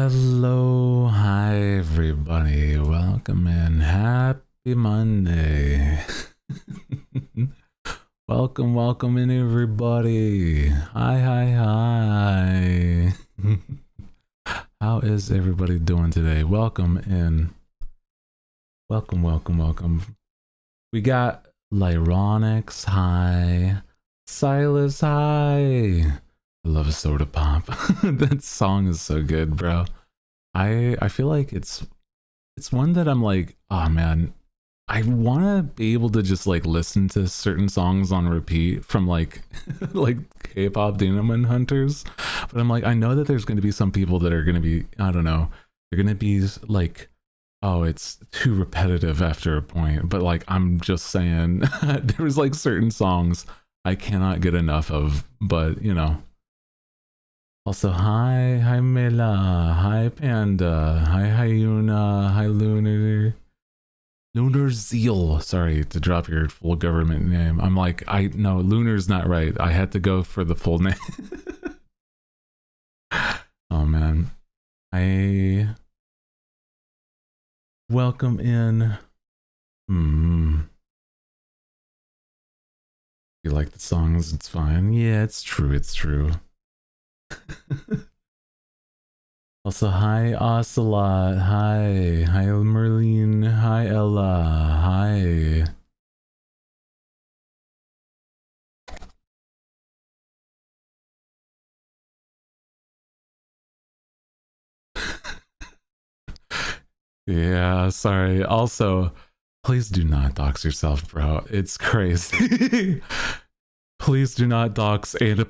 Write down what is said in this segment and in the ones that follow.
Hello, hi everybody. Welcome in. Happy Monday. welcome in everybody. Hi. How is everybody doing today? Welcome in. Welcome. We got Lyronix, hi. Silas, hi. I love a soda pop. That song is so good, bro. I feel like it's one that I'm like, oh man, I want to be able to just like listen to certain songs on repeat from like like K-pop demon hunters, but I'm like, I know that there's going to be some people that are going to be, I don't know, they're going to be like, oh, it's too repetitive after a point, but like I'm just saying there's like certain songs I cannot get enough of, but you know. Also, hi Mela, hi Panda, hi Hyuna, hi Lunar Zeal. Sorry to drop your full government name. I'm like, no, Lunar's not right. I had to go for the full name. Oh man, I welcome in. You like the songs? It's fine. Yeah, it's true. Also, hi Ocelot, hi Merlin, hi Ella, hi. Yeah, sorry. Also, please do not dox yourself, bro. It's crazy. Please do not dox and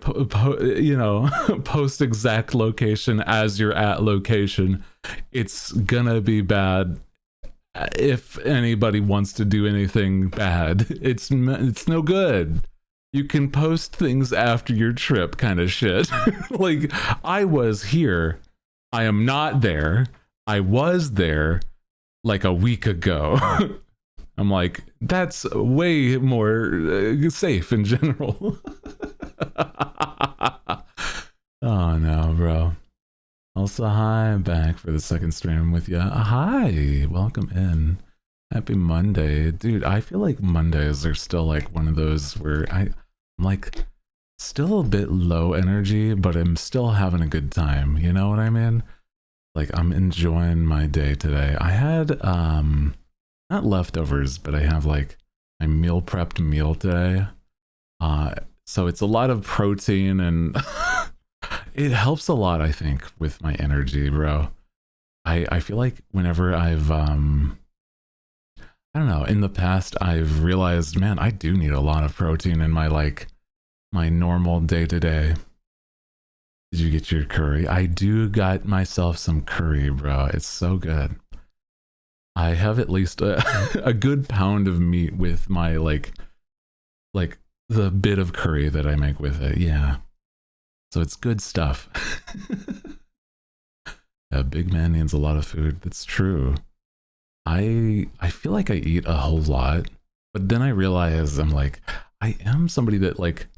you know, post exact location as you're at location. It's gonna be bad if anybody wants to do anything bad. It's no good. You can post things after your trip, kind of shit. Like, I was here. I am not there. I was there like a week ago. I'm like, that's way more safe in general. Oh no, bro. Also, hi, I'm back for the second stream with you. Hi, welcome in. Happy Monday. Dude, I feel like Mondays are still like one of those where I'm like still a bit low energy, but I'm still having a good time. You know what I mean? Like, I'm enjoying my day today. I had not leftovers, but I have like my meal prepped meal today. So it's a lot of protein and it helps a lot, I think, with my energy, bro. I feel like whenever I've I don't know, in the past I've realized, man, I do need a lot of protein in my like my normal day to day. Did you get your curry? I do got myself some curry, bro. It's so good. I have at least a good pound of meat with my like the bit of curry that I make with it. Yeah. So it's good stuff. A big man needs a lot of food. That's true. I feel like I eat a whole lot, but then I realize I'm like, I am somebody that like,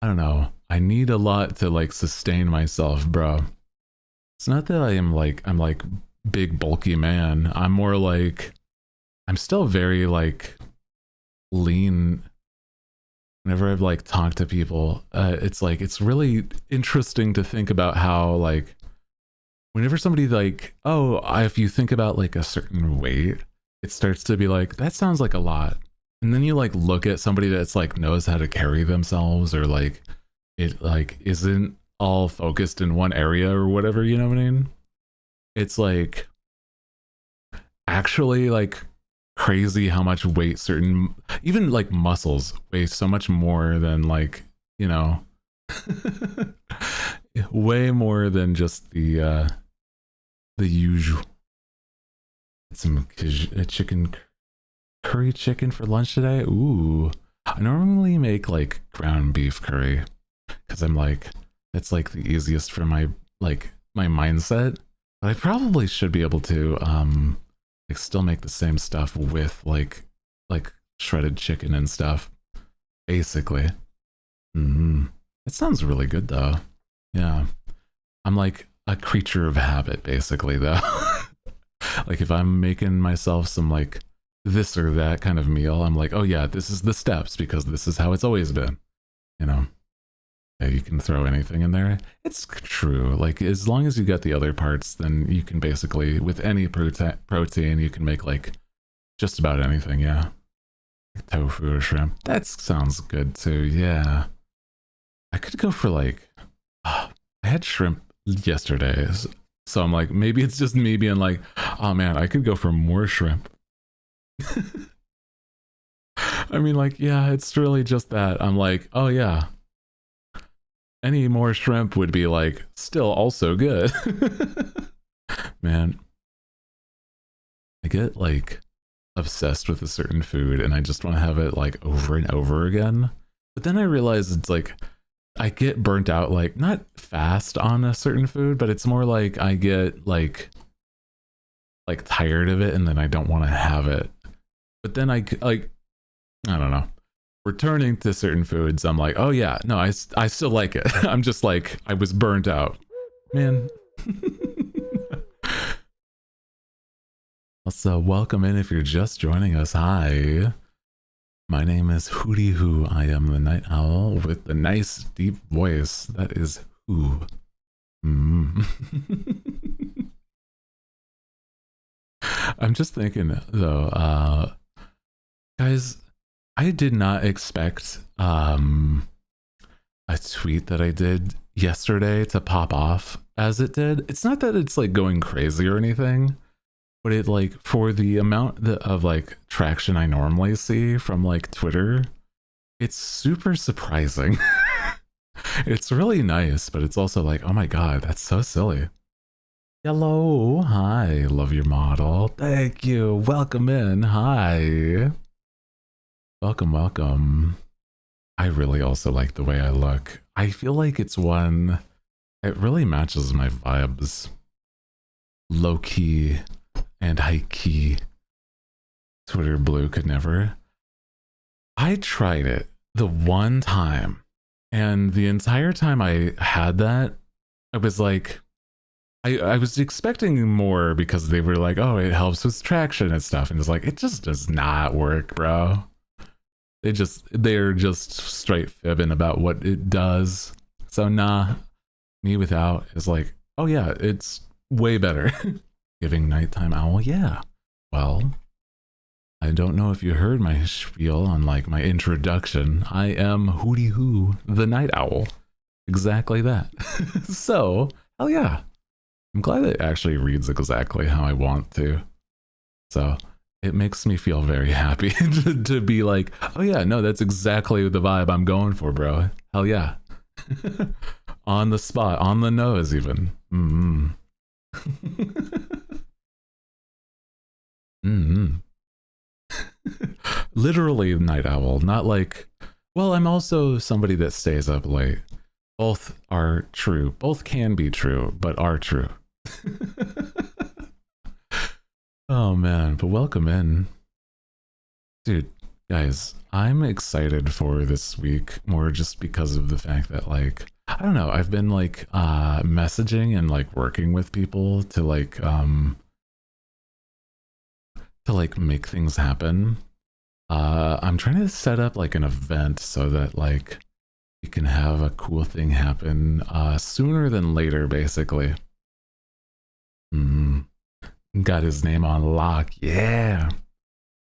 I don't know, I need a lot to like sustain myself, bro. It's not that I'm like big bulky man. I'm more like, I'm still very like lean. Whenever I've like talked to people, it's like, it's really interesting to think about how like whenever somebody like, oh, if you think about like a certain weight, it starts to be like, that sounds like a lot. And then you like look at somebody that's like knows how to carry themselves, or like it like isn't all focused in one area or whatever, you know what I mean? It's like actually like crazy how much weight certain, even like muscles weigh so much more than like, you know, way more than just the usual. Some chicken, curry chicken for lunch today. Ooh, I normally make like ground beef curry because I'm like, it's like the easiest for my like my mindset. But I probably should be able to like still make the same stuff with like shredded chicken and stuff, basically. It sounds really good though. Yeah, I'm like, a creature of habit, basically, though. Like if I'm making myself some like this or that kind of meal, I'm like, oh yeah, this is the steps because this is how it's always been. You know, yeah, you can throw anything in there. It's true. Like as long as you got the other parts, then you can basically, with any protein, you can make like just about anything. Yeah. Tofu or shrimp. That sounds good too. Yeah. I could go for like, I had shrimp yesterday. So I'm like, maybe it's just me being like, oh man, I could go for more shrimp. I mean, like, yeah, it's really just that. I'm like, oh yeah, any more shrimp would be like still also good. Man, I get like obsessed with a certain food and I just want to have it like over and over again. But then I realize it's like I get burnt out, like not fast on a certain food, but it's more like I get like tired of it and then I don't want to have it. But then I don't know. Returning to certain foods, I'm like, oh yeah, no, I still like it. I'm just like, I was burnt out. Man. Also, welcome in if you're just joining us. Hi. My name is Hooty Who. I am the night owl with the nice deep voice. That is Who. I'm just thinking though, guys, I did not expect a tweet that I did yesterday to pop off as it did. It's not that it's like going crazy or anything, but it like for the amount of like traction I normally see from like Twitter, it's super surprising. It's really nice, but it's also like, oh my god, that's so silly. Hello, hi, love your model. Thank you. Welcome in. Hi. Welcome, welcome. I really also like the way I look. I feel like it's one, it really matches my vibes. Low key and high key. Twitter blue could never. I tried it the one time, and the entire time I had that, I was like, I was expecting more because they were like, oh, it helps with traction and stuff. And it's like, it just does not work, bro. They're just straight fibbing about what it does. So nah, me without is like, oh yeah, it's way better. Giving nighttime owl, yeah. Well, I don't know if you heard my spiel on like my introduction. I am Hooty Who, the night owl. Exactly that. So, hell yeah. I'm glad it actually reads exactly how I want to. So it makes me feel very happy to be like, oh yeah, no, that's exactly the vibe I'm going for, bro. Hell yeah. On the spot, on the nose even. Literally night owl, not like, well, I'm also somebody that stays up late. Both are true. Both can be true, but are true. Oh man, but welcome in. Dude, guys, I'm excited for this week more just because of the fact that like, I don't know, I've been like messaging and like working with people to like make things happen. I'm trying to set up like an event so that like we can have a cool thing happen sooner than later, basically. Got his name on lock. Yeah.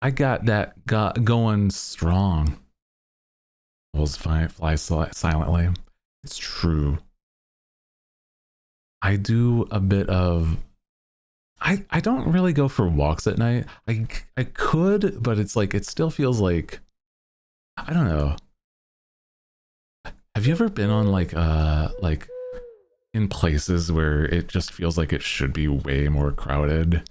I got that going strong. Wolves fly silently. It's true. I do a bit of... I don't really go for walks at night. I could, but it's like, it still feels like... I don't know. Have you ever been on like in places where it just feels like it should be way more crowded,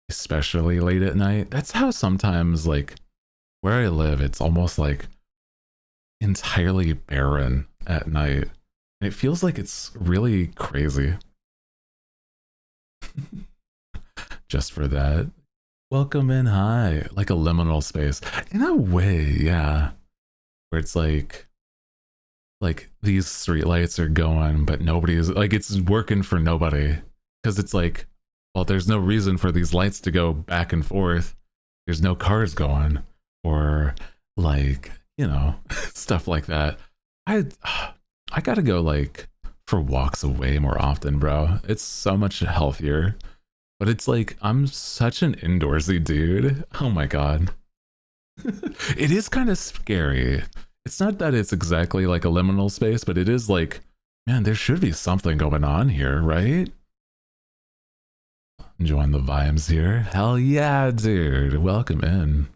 especially late at night? That's how sometimes like where I live, it's almost like entirely barren at night. And it feels like it's really crazy. Just for that. Welcome in, hi. Like a liminal space. In a way, yeah. Where it's like like these street lights are going, but nobody's like, it's working for nobody. Cause it's like, well, there's no reason for these lights to go back and forth. There's no cars going, or like, you know, stuff like that. I gotta go like for walks away more often, bro. It's so much healthier. But it's like, I'm such an indoorsy dude. Oh my God. It is kind of scary. It's not that it's exactly like a liminal space, but it is like, man, there should be something going on here, right? Enjoying the vibes here. Hell yeah, dude. Welcome in.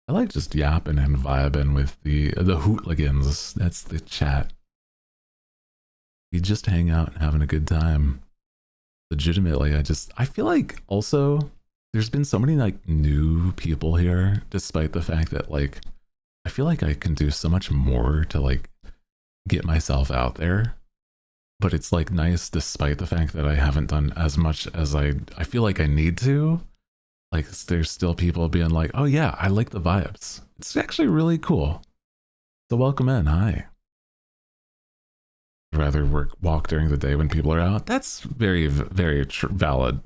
I like just yapping and vibing with the hooligans. That's the chat. You just hang out and having a good time. Legitimately, I feel like also there's been so many like new people here, despite the fact that like I feel like I can do so much more to like get myself out there. But it's like nice despite the fact that I haven't done as much as I feel like I need to. Like there's still people being like, oh yeah, I like the vibes. It's actually really cool. So welcome in, hi. Rather walk during the day when people are out. That's very, very valid.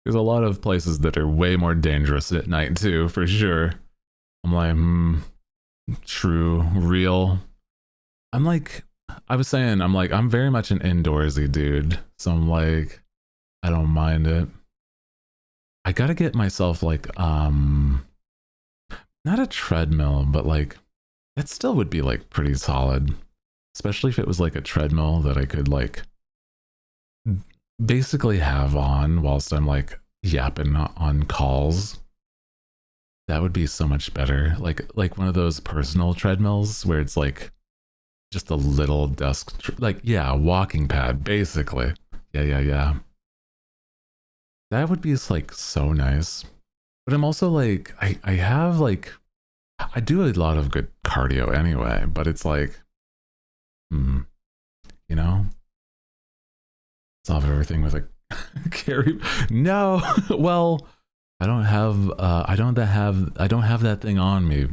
There's a lot of places that are way more dangerous at night too, for sure. I'm like, true, real. I'm like, I was saying, I'm very much an indoorsy dude. So I'm like, I don't mind it. I gotta get myself like, not a treadmill, but like, that still would be like pretty solid. Especially if it was like a treadmill that I could like basically have on whilst I'm like yapping on calls. That would be so much better. Like one of those personal treadmills where it's like just a little desk, like, yeah, walking pad, basically. Yeah. That would be like so nice. But I'm also like, I have like, I do a lot of good cardio anyway, but it's like, you know, solve everything with a carry. No, well, I don't have that thing on me.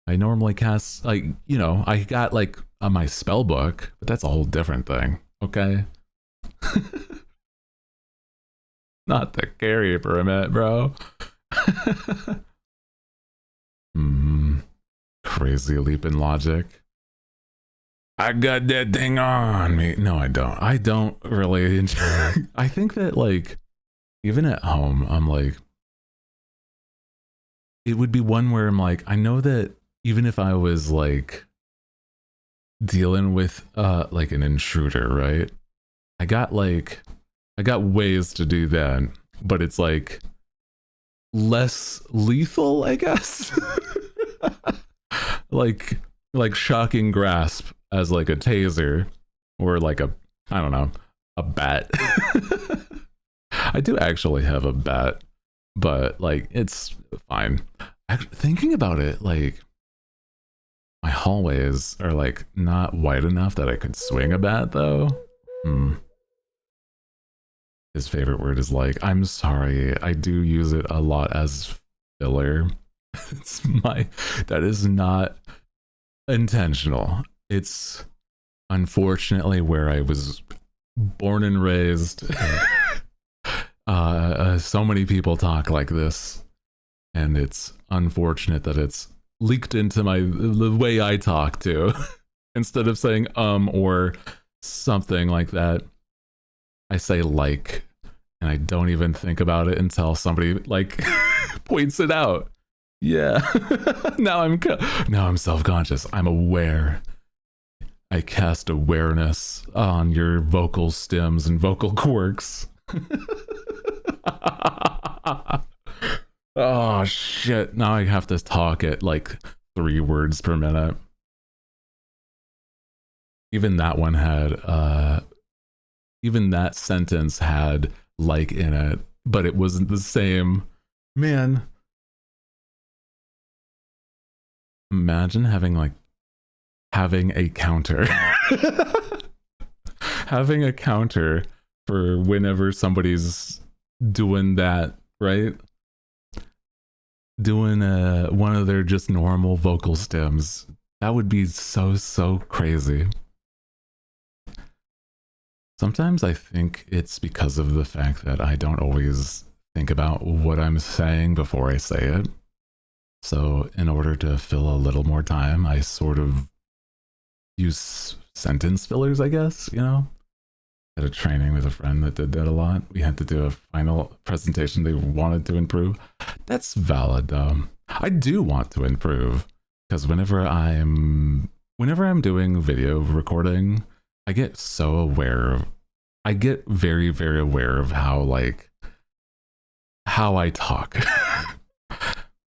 I normally cast like, you know, I got like on my spell book, but that's a whole different thing. Okay. Not the carry for a minute, bro. Crazy leap in logic. I got that thing on me. No, I don't. I don't really enjoy. I think that like, even at home, I'm like, it would be one where I'm like, I know that even if I was like dealing with like an intruder, right? I got ways to do that, but it's like less lethal, I guess. like shocking grasp as like a taser or like a, I don't know, a bat. I do actually have a bat, but like it's fine. Thinking about it, like my hallways are like not wide enough that I could swing a bat though. His favorite word is like, I'm sorry, I do use it a lot as filler. That is not intentional. It's unfortunately where I was born and raised. So many people talk like this, and it's unfortunate that it's leaked into the way I talk too. Instead of saying or something like that, I say like, and I don't even think about it until somebody like points it out. Yeah. now I'm self-conscious. I'm aware. I cast awareness on your vocal stems and vocal quirks. Oh shit. Now I have to talk at like 3 words per minute. Even that one had even that sentence had like in it, but it wasn't the same. Man, imagine having a counter. Having a counter for whenever somebody's doing that, right? Doing one of their just normal vocal stems. That would be so crazy. Sometimes I think it's because of the fact that I don't always think about what I'm saying before I say it. So, in order to fill a little more time, I sort of use sentence fillers, I guess, you know? Had a training with a friend that did that a lot. We had to do a final presentation they wanted to improve. That's valid though. I do want to improve because whenever I'm doing video recording, I get so aware of I get very aware of how I talk.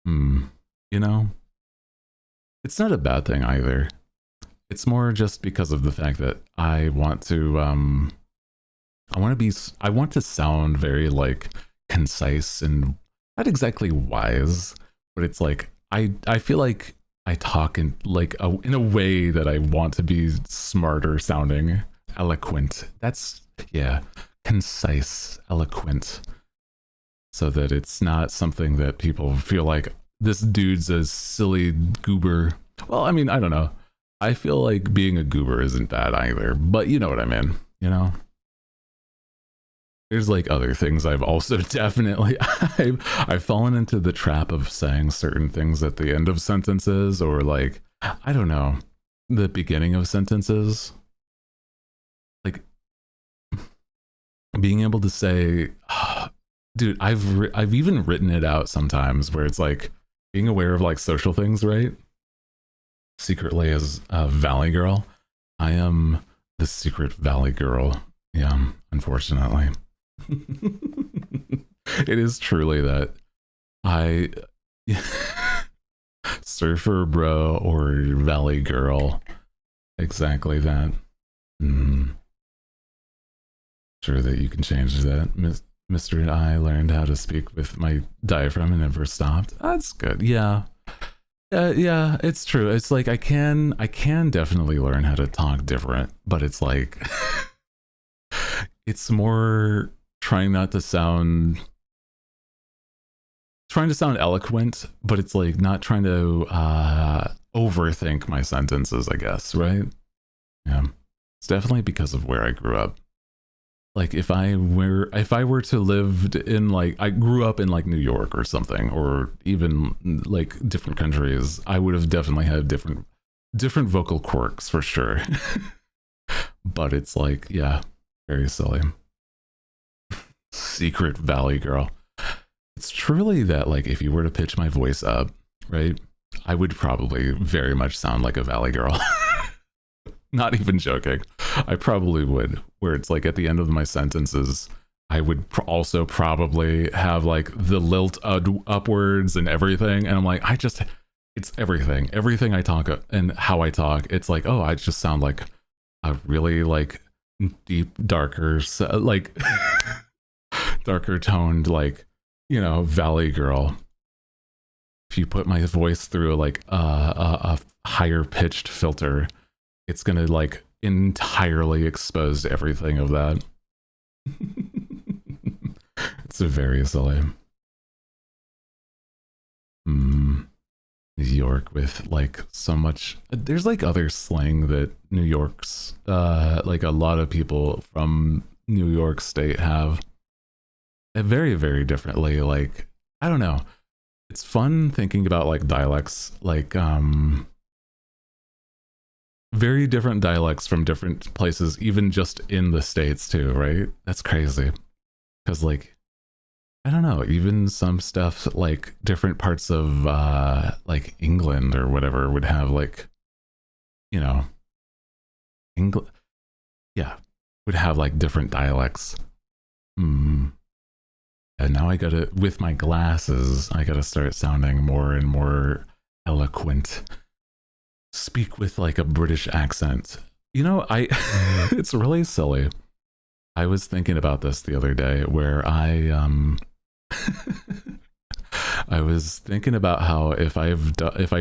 You know? It's not a bad thing either. It's more just because of the fact that I want to sound very like concise and not exactly wise, but it's like I feel like I talk in like in a way that I want to be smarter sounding, eloquent. That's yeah, concise, eloquent, so that it's not something that people feel like this dude's a silly goober. Well, I mean, I don't know. I feel like being a goober isn't bad either, but you know what I mean, you know? There's like other things I've also definitely I've fallen into the trap of saying certain things at the end of sentences or like I don't know, the beginning of sentences. Like being able to say dude, I've even written it out sometimes where it's like being aware of like social things, right? Secretly as a valley girl. I am the secret valley girl. Yeah, unfortunately. It is truly that I surfer bro or valley girl. Exactly that. Sure that you can change that. Mr. I learned how to speak with my diaphragm and never stopped. That's good. Yeah. Yeah, it's true. It's like I can definitely learn how to talk different, but it's like it's more trying to sound eloquent, but it's like not trying to overthink my sentences, I guess, right? Yeah. It's definitely because of where I grew up. Like if I were to live in like I grew up in like New York or something, or even like different countries, I would have definitely had different vocal quirks for sure. But it's like, yeah, very silly. Secret valley girl. It's truly that like if you were to pitch my voice up, right, I would probably very much sound like a valley girl. Not even joking. I probably would. Where it's like at the end of my sentences, I would also probably have like the lilt upwards and everything. And I'm like, it's everything. Everything I talk and how I talk, it's like, oh, I just sound like a really like deep, darker, like darker toned, like, you know, valley girl. If you put my voice through like a higher pitched filter, it's gonna like entirely expose everything of that. It's very silly. New York with like so much. There's like other slang that New York's like a lot of people from New York State have. Very differently. Like I don't know. It's fun thinking about like dialects, like very different dialects from different places, even just in the States too, right? That's crazy. Because like, I don't know, even some stuff like different parts of like England or whatever would have like, you know, England, yeah, would have like different dialects. And now I gotta, with my glasses, I gotta start sounding more and more eloquent. Speak with like a British accent. You know, it's really silly. I was thinking about this the other day where I was thinking about how if I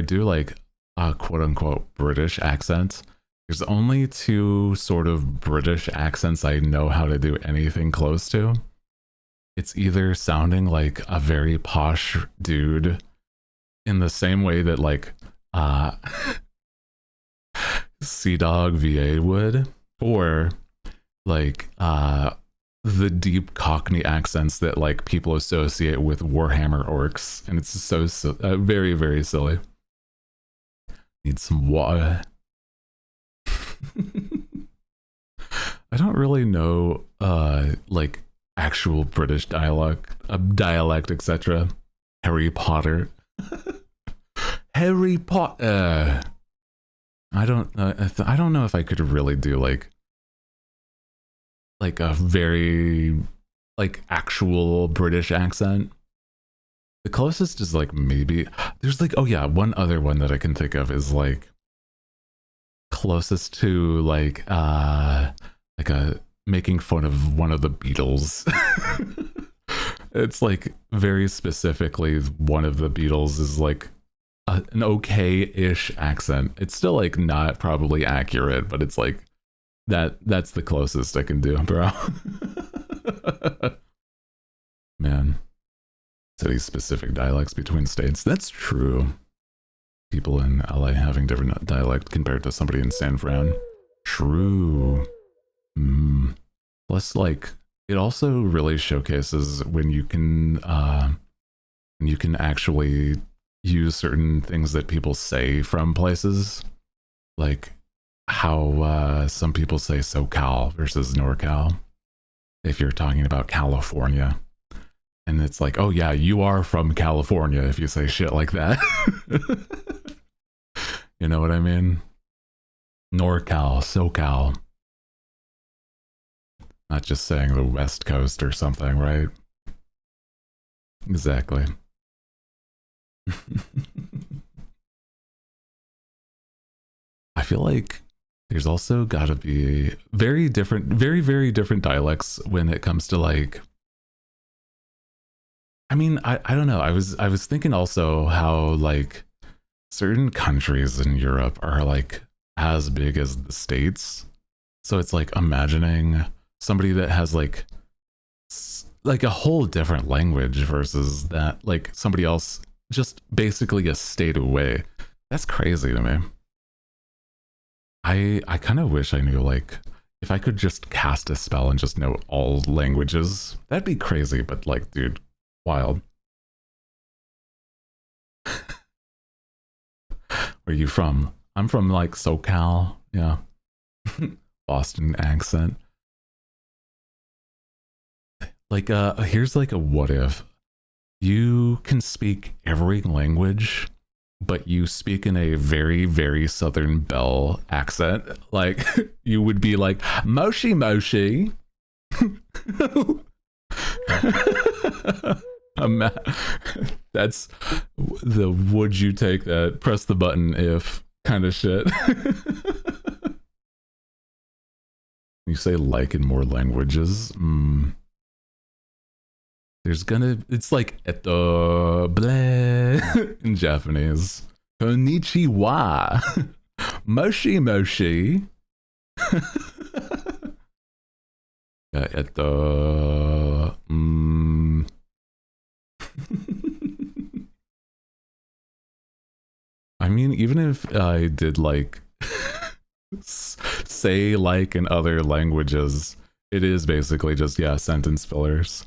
do like a quote unquote British accent, there's only two sort of British accents I know how to do anything close to. It's either sounding like a very posh dude in the same way that like Sea Dog VA would, or like the deep Cockney accents that like people associate with Warhammer orcs, and it's so very, very silly. Need some water. I don't really know like actual British dialect, etc. Harry Potter. Harry Potter. I don't know if I could really do like a very like actual British accent. The closest is like maybe there's like, oh yeah, one other one that I can think of is like closest to like a making fun of one of the Beatles. It's like very specifically one of the Beatles is like an okay-ish accent. It's still like not probably accurate, but it's like that's the closest I can do, bro. Man, city specific dialects between states. That's true. People in LA having different dialect compared to somebody in San Fran. True. Plus, like, it also really showcases when you can actually use certain things that people say from places, like how some people say SoCal versus NorCal if you're talking about California. And it's like, oh yeah, you are from California if you say shit like that. You know what I mean? NorCal, SoCal. Not just saying the West Coast or something, right? Exactly. I feel like there's also got to be very different, very, very different dialects when it comes to like, I mean, I don't know. I was thinking also how like certain countries in Europe are like as big as the States. So it's like imagining somebody that has like a whole different language versus that like somebody else just basically a state away. That's crazy to me. I kind of wish I knew like if I could just cast a spell and just know all languages. That'd be crazy, but like dude, wild. Where are you from? I'm from like SoCal. Yeah. Boston accent. Like here's like a what if. You can speak every language, but you speak in a very, very Southern Belle accent. Like you would be like, Moshi Moshi. That's the would you take that, press the button if kind of shit. You say like in more languages. There's it's like eto bleh in Japanese. Konnichiwa. Moshi Moshi. Eto. I mean, even if I did like say like in other languages, it is basically just yeah sentence fillers.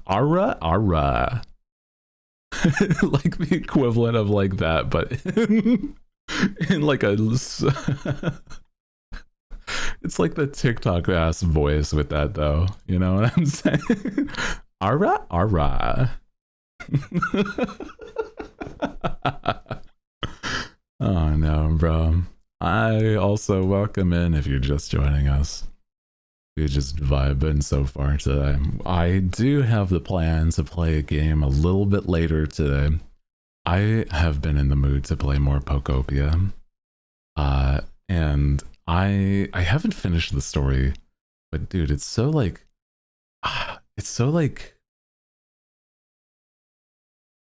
Ara ara. Like the equivalent of like that, but in like a it's like the TikTok ass voice with that though, you know what I'm saying? Ara ara. Oh no, bro. I also welcome in if you're just joining us. We're just vibing so far today. I do have the plan to play a game a little bit later today. I have been in the mood to play more Pokopia. And I haven't finished the story, but dude, it's so like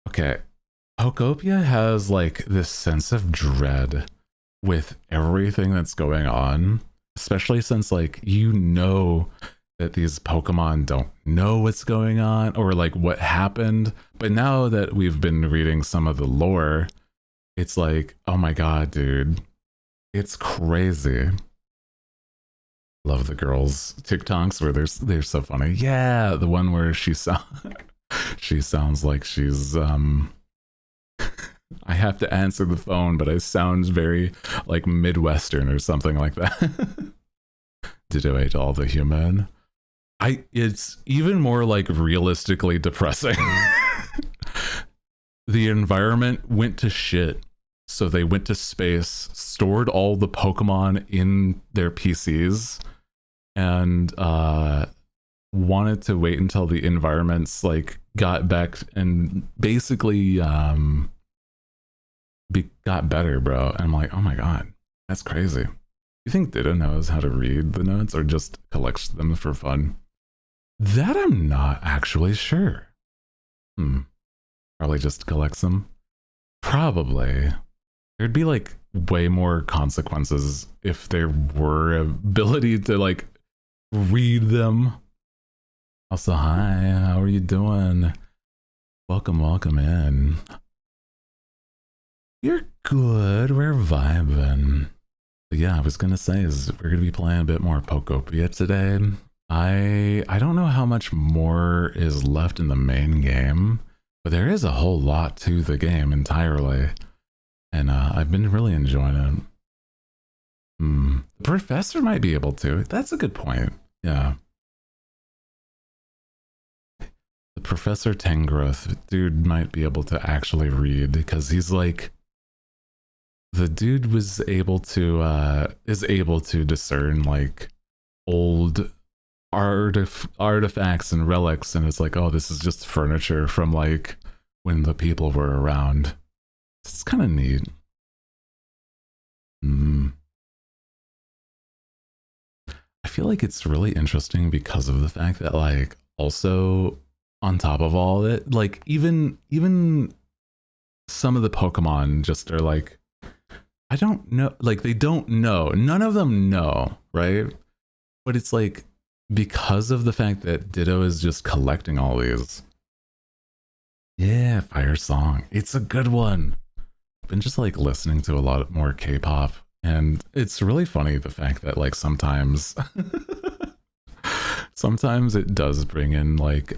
okay. Pokopia has like this sense of dread with everything that's going on, especially since like you know that these Pokemon don't know what's going on or like what happened. But now that we've been reading some of the lore, it's like, oh my god, dude, It's crazy. Love the girls TikToks where they're so funny. Yeah, the one where she sounds like she's I have to answer the phone, but it sounds very like Midwestern or something like that. Ditto ate all the human. It's even more like realistically depressing. The environment went to shit. So they went to space, stored all the Pokemon in their PCs, and wanted to wait until the environments like got back and basically got better, bro. And I'm like, oh my god, that's crazy. You think Ditto knows how to read the notes or just collects them for fun? That I'm not actually sure. Probably just collects them. Probably. There'd be like way more consequences if there were ability to like read them. Also, hi, how are you doing? Welcome in. You're good, we're vibing. But yeah, I was gonna say is we're gonna be playing a bit more Pokopia today. I don't know how much more is left in the main game, but there is a whole lot to the game entirely. And I've been really enjoying it. The professor might be able to. That's a good point. Yeah. The Professor Tangrowth dude might be able to actually read because he's like, the dude was able to, is able to discern like old artifacts and relics. And it's like, oh, this is just furniture from like when the people were around. It's kind of neat. I feel like it's really interesting because of the fact that like also on top of all of it, like even some of the Pokemon just are like, I don't know, like they don't know. None of them know, right? But it's like because of the fact that Ditto is just collecting all these. Yeah, Fire Song. It's a good one. Been just like listening to a lot more K-pop, and it's really funny the fact that like sometimes it does bring in like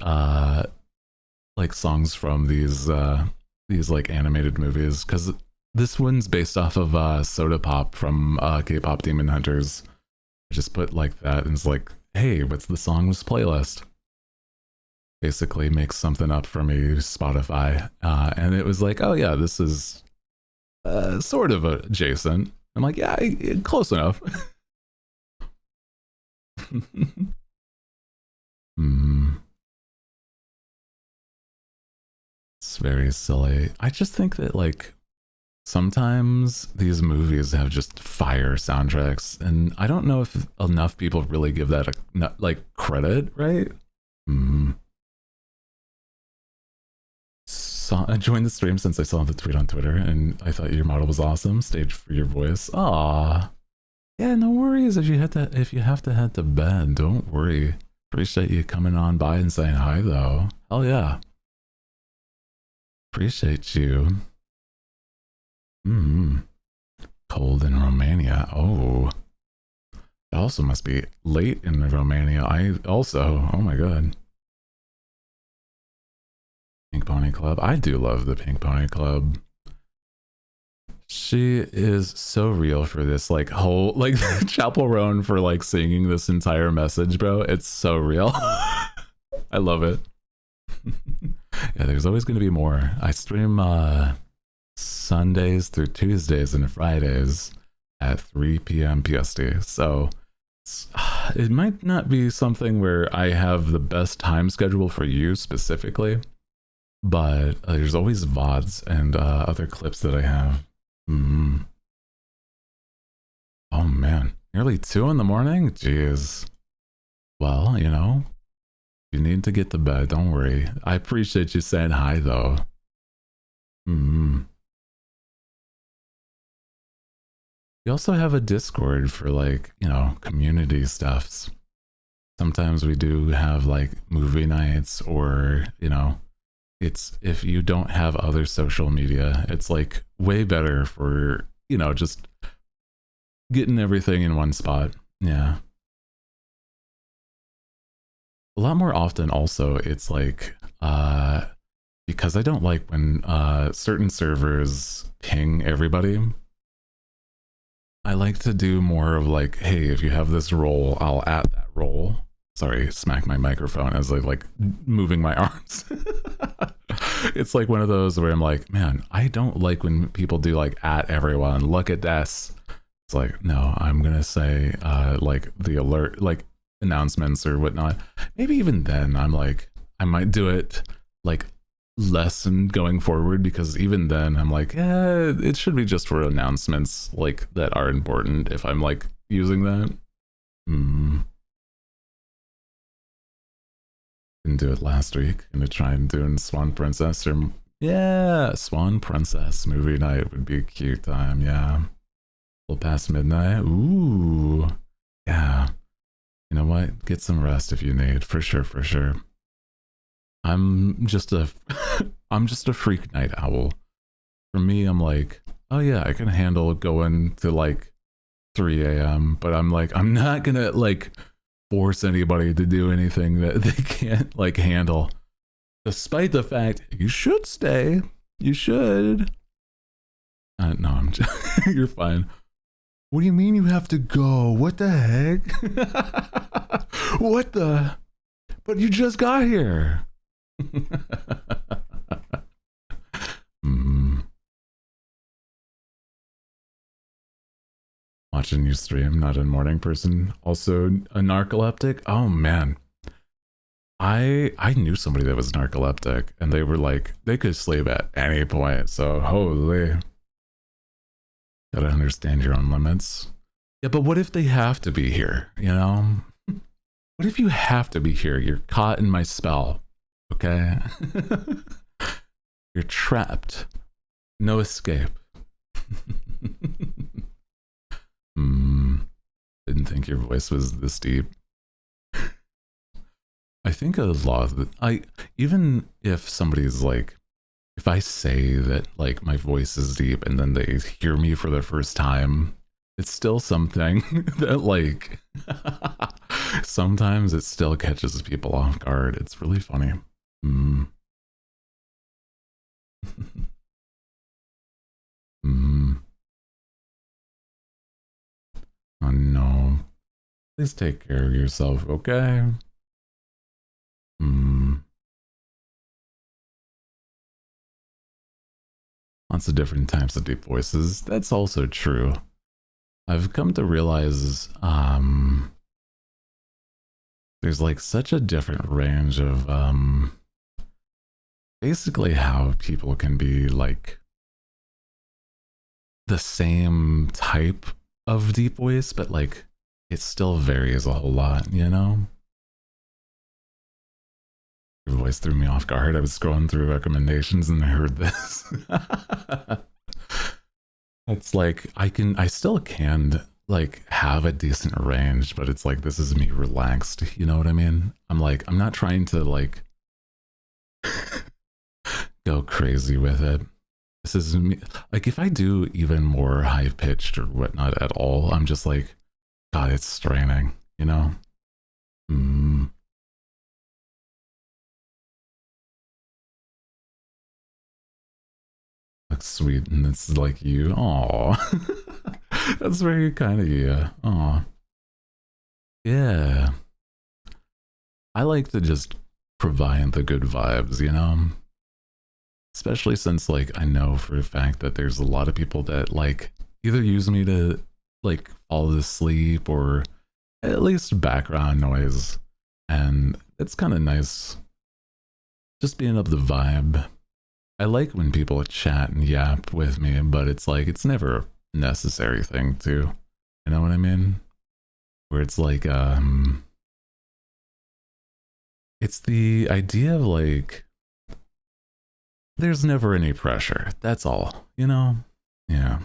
songs from these like animated movies, because this one's based off of Soda Pop from K-pop Demon Hunters. I just put like that and it's like, hey, what's the song's playlist? Basically makes something up for me, Spotify, and it was like, oh yeah, this is sort of adjacent. I'm like, yeah, close enough. It's very silly. I just think that like sometimes these movies have just fire soundtracks, and I don't know if enough people really give that a like credit, right? I joined the stream since I saw the tweet on Twitter, and I thought your model was awesome. Stage for your voice. Aw, yeah, no worries. If you have to head to bed, don't worry. Appreciate you coming on by and saying hi, though. Hell yeah. Appreciate you. Cold in Romania. Oh, it also must be late in Romania. Oh my god. Pink Pony Club. I do love the Pink Pony Club. She is so real for this like whole like Chapel Roan for like singing this entire message, bro. It's so real. I love it. Yeah, there's always going to be more. I stream Sundays through Tuesdays and Fridays at 3 p.m. PST. So it might not be something where I have the best time schedule for you specifically, but there's always VODs and other clips that I have. Oh man, nearly 2 in the morning? Jeez. Well, you know, you need to get to bed, don't worry. I appreciate you saying hi though. You also have a Discord for like, you know, community stuffs. Sometimes we do have like movie nights, or, you know, it's if you don't have other social media, it's like way better for, you know, just getting everything in one spot. Yeah. A lot more often also it's like because I don't like when certain servers ping everybody. I like to do more of like, hey, if you have this role, I'll add that role. Sorry, smack my microphone as I like moving my arms. It's like one of those where I'm like, man, I don't like when people do like at everyone, look at this. It's like, no, I'm gonna say like the alert, like announcements or whatnot. Maybe even then I'm like, I might do it like less and going forward, because even then I'm like, it should be just for announcements like that are important if I'm like using that. Didn't do it last week. Gonna try and do in Swan Princess, or yeah, Swan Princess movie night would be a cute time. Yeah, we'll past midnight. Ooh, yeah. You know what? Get some rest if you need, for sure, for sure. I'm just a I'm just a freak night owl. For me, I'm like, oh yeah, I can handle going to like 3 a.m. But I'm like, I'm not gonna like force anybody to do anything that they can't like handle, despite the fact you should stay. You should. No, I'm just you're fine. What do you mean you have to go? What the heck? What the? But you just got here. Watching you stream, not a morning person. Also a narcoleptic. Oh man, I knew somebody that was narcoleptic, and they were like, they could sleep at any point. So holy, gotta understand your own limits. Yeah, but what if they have to be here? You know, what if you have to be here? You're caught in my spell. Okay, you're trapped. No escape. Didn't think your voice was this deep. I think a lot of even if somebody's like, if I say that like my voice is deep and then they hear me for the first time, it's still something that like sometimes it still catches people off guard. It's really funny. Oh no. Please take care of yourself, okay? Lots of different types of deep voices. That's also true. I've come to realize there's like such a different range of basically how people can be like the same type of deep voice, but like it still varies a whole lot, you know? Your voice threw me off guard. I was scrolling through recommendations and I heard this. It's like I still can like have a decent range, but it's like this is me relaxed, you know what I mean? I'm like, I'm not trying to like go crazy with it. This is me. Like if I do even more high pitched or whatnot at all, I'm just like, God, it's straining, you know? Looks sweet, and it's like you. Aw. That's very kind of you. Aw. Yeah. I like to just provide the good vibes, you know? Especially since like I know for a fact that there's a lot of people that like either use me to like fall asleep or at least background noise, and it's kind of nice just being up the vibe. I like when people chat and yap with me, but it's like it's never a necessary thing to, you know what I mean? Where it's like it's the idea of like there's never any pressure. That's all, you know? Yeah.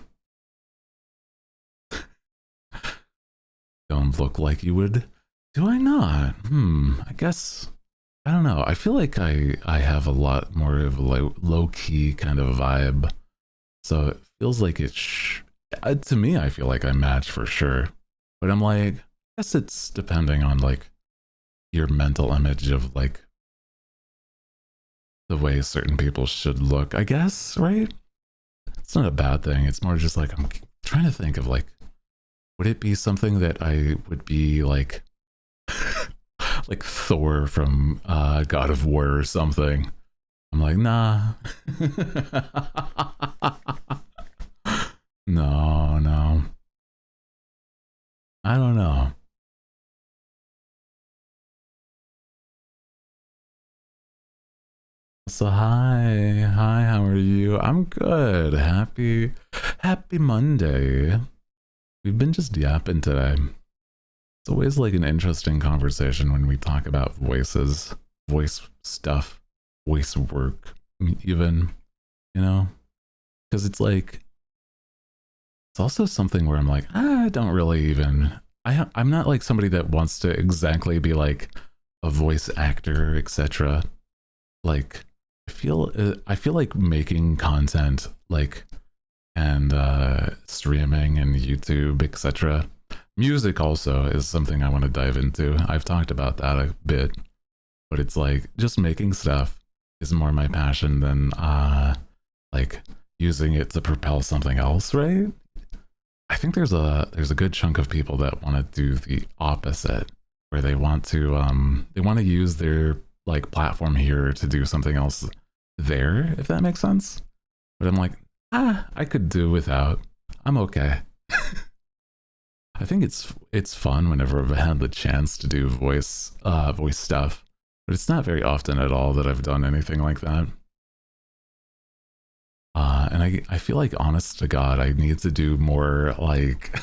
Don't look like you would. Do I not? I guess, I don't know. I feel like I have a lot more of a low key kind of vibe. So it feels like To me, I feel like I match for sure. But I'm like, I guess it's depending on like your mental image of like the way certain people should look, I guess, right? It's not a bad thing. It's more just like I'm trying to think of like, would it be something that I would be like, like Thor from God of War or something? I'm like, nah. No, no. I don't know. So hi, how are you? I'm good. Happy Monday. We've been just yapping today. It's always like an interesting conversation when we talk about voices, voice stuff, voice work, even, you know? Because it's like, it's also something where I'm like, I don't really even, I'm not like somebody that wants to exactly be like a voice actor, etc. Like, I feel like making content, like, and streaming and YouTube, etc. Music also is something I want to dive into. I've talked about that a bit, but it's like just making stuff is more my passion than like using it to propel something else, right? I think there's a good chunk of people that want to do the opposite, where they want to use their like platform here to do something else there, if that makes sense. But I'm like, I could do without. I'm okay. I think it's fun whenever I've had the chance to do voice stuff, but it's not very often at all that I've done anything like that. And I feel like, honest to God, I need to do more like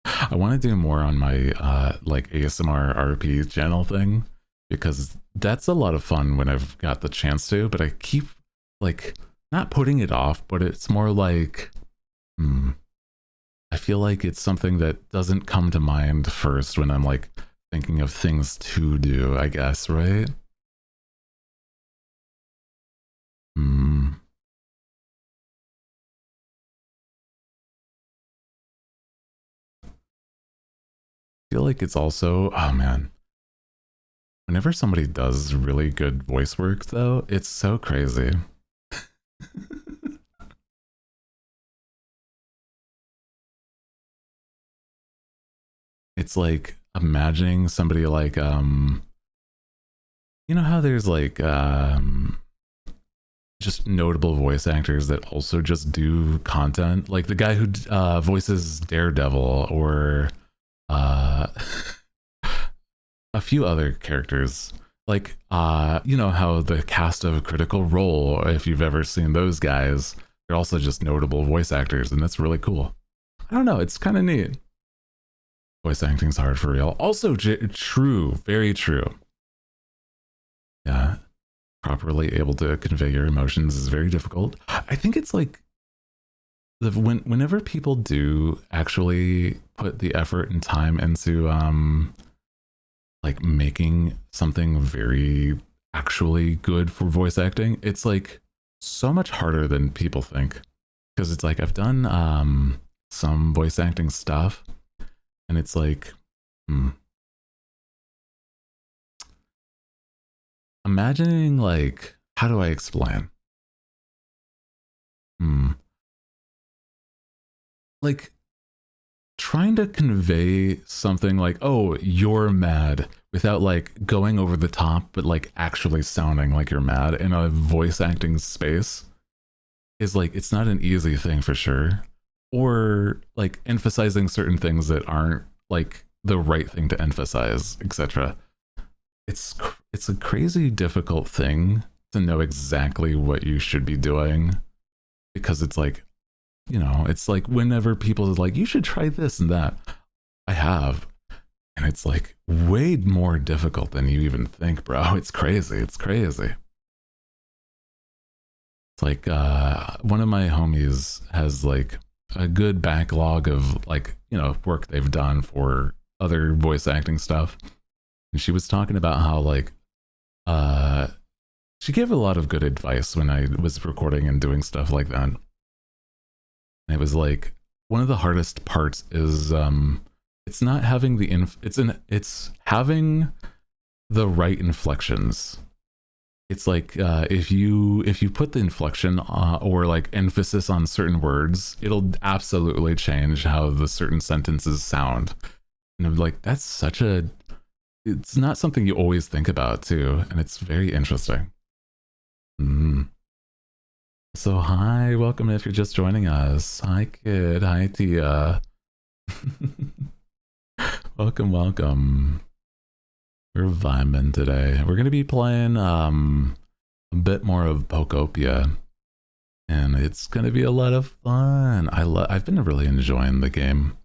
I want to do more on my like ASMR RP channel thing, because that's a lot of fun when I've got the chance to, but I keep like not putting it off, but it's more like I feel like it's something that doesn't come to mind first when I'm like thinking of things to do, I guess, right? Hmm. I feel like it's also, oh man, whenever somebody does really good voice work though, it's so crazy. It's like imagining somebody like you know how there's like just notable voice actors that also just do content, like the guy who voices Daredevil, or uh a few other characters, like you know how the cast of Critical Role, if you've ever seen those guys, they're also just notable voice actors, and that's really cool. I don't know, it's kind of neat. Voice acting's hard for real. Also, true, very true. Yeah, properly able to convey your emotions is very difficult. I think it's like whenever people do actually put the effort and time into like making something very actually good for voice acting, it's like so much harder than people think. Because it's like I've done some voice acting stuff, and it's like, imagining like, how do I explain? Like trying to convey something like, oh, you're mad, without like going over the top, but like actually sounding like you're mad in a voice acting space is like, it's not an easy thing for sure. Or like emphasizing certain things that aren't like the right thing to emphasize, etc. It's a crazy difficult thing to know exactly what you should be doing, because it's like, you know, it's like whenever people are like, you should try this and that, I have, and it's like way more difficult than you even think, bro. It's crazy. It's crazy. It's like one of my homies has like a good backlog of like, you know, work they've done for other voice acting stuff. And she was talking about how like she gave a lot of good advice when I was recording and doing stuff like that. And it was like, one of the hardest parts is it's not having the it's having the right inflections. It's like if you put the inflection or like emphasis on certain words, it'll absolutely change how the certain sentences sound. And I'm like, that's such a, it's not something you always think about too, and it's very interesting. So hi, welcome if you're just joining us. Hi kid, hi Tia. welcome. We're vibing today. We're gonna be playing a bit more of Pokopia, and it's gonna be a lot of fun. I've been really enjoying the game,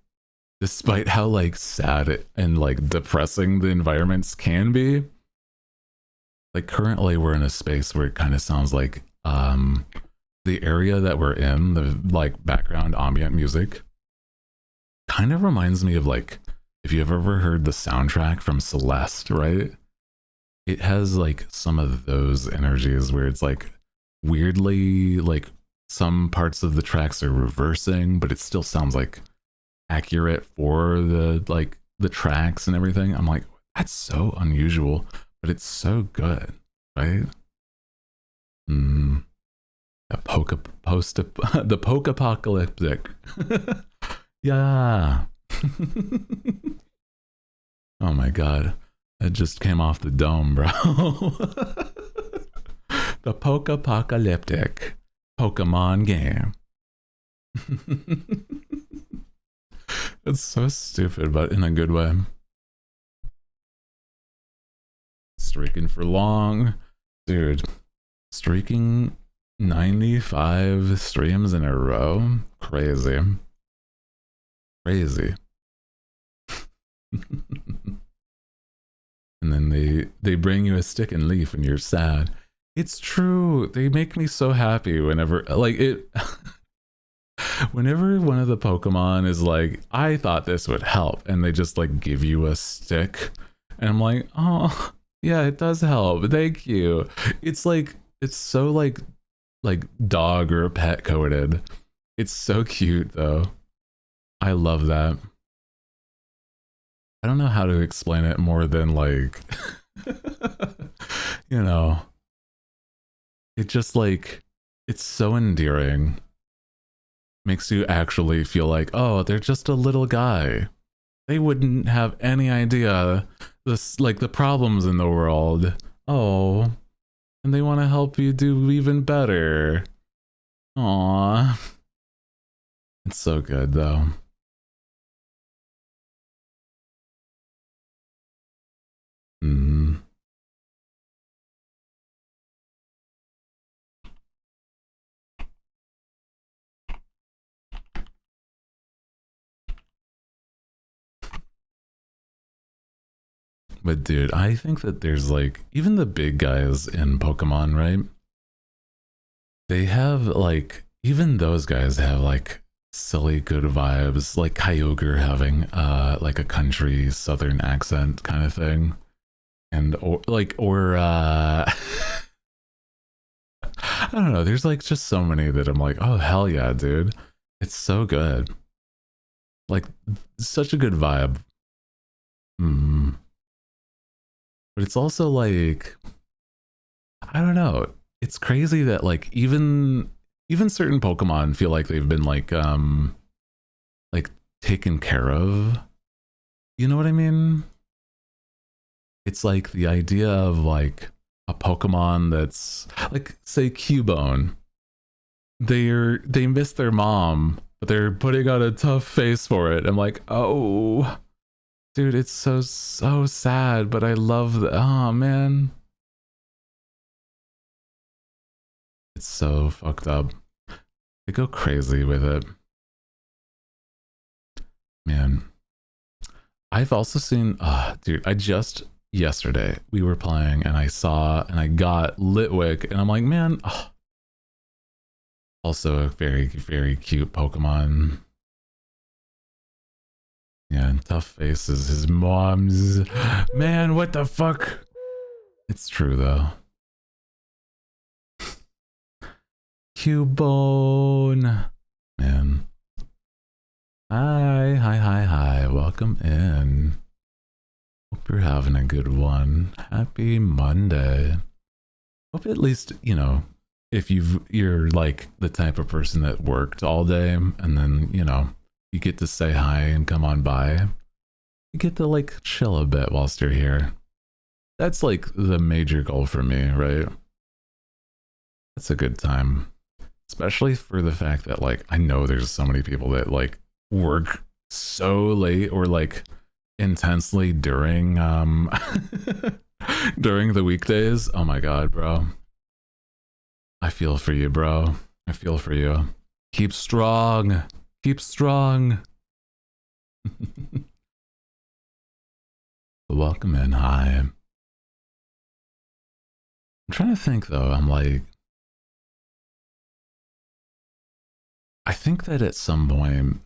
despite how like sad and like depressing the environments can be. Like currently, we're in a space where it kind of sounds like the area that we're in, the like background ambient music, kind of reminds me of like, if you've ever heard the soundtrack from Celeste, right? It has like some of those energies where it's like weirdly like some parts of the tracks are reversing, but it still sounds like accurate for the like the tracks and everything. I'm like, that's so unusual, but it's so good, right? The the post-apocalyptic. Yeah. Oh my god. That just came off the dome, bro. The post-apocalyptic Pokemon game. It's so stupid, but in a good way. Streaking for long. Dude, streaking 95 streams in a row? Crazy. And then they bring you a stick and leaf and you're sad. It's true. They make me so happy whenever like it whenever one of the Pokemon is like, I thought this would help, and they just like give you a stick, and I'm like, oh yeah, it does help. Thank you. It's like, it's so like dog or pet coded. It's so cute though. I love that. I don't know how to explain it more than like, you know, it just like, it's so endearing. Makes you actually feel like, oh, they're just a little guy. They wouldn't have any idea this, like the problems in the world. Oh, and they want to help you do even better. Aww. It's so good though. But dude, I think that there's like, even the big guys in Pokemon, right? They have like, even those guys have like silly good vibes, like Kyogre having like a country southern accent kind of thing. And I don't know, there's like just so many that I'm like, oh hell yeah, dude. It's so good. Like such a good vibe. But it's also like, I don't know. It's crazy that like even certain Pokemon feel like they've been like taken care of. You know what I mean? It's like the idea of like a Pokemon that's like, say Cubone. They miss their mom, but they're putting on a tough face for it. I'm like, oh dude, it's so sad, but I love the, oh man. It's so fucked up. They go crazy with it. Man. I've also seen, dude, I just, yesterday, we were playing and I got Litwick and I'm like, man, also a very, very cute Pokemon. Yeah, and Tough Face is his mom's. Man, what the fuck? It's true though. Cubone. Man. Hi. Welcome in. Hope you're having a good one. Happy Monday. Hope at least, if you're like the type of person that worked all day and then, you get to say hi and come on by. You get to like chill a bit whilst you're here. That's like the major goal for me, right? That's a good time. Especially for the fact that like I know there's so many people that like work so late or like intensely during during the weekdays. Oh my god, bro. I feel for you, bro. I feel for you. Keep strong. Keep strong. Welcome in. Hi. I'm trying to think though. I'm like, I think that at some point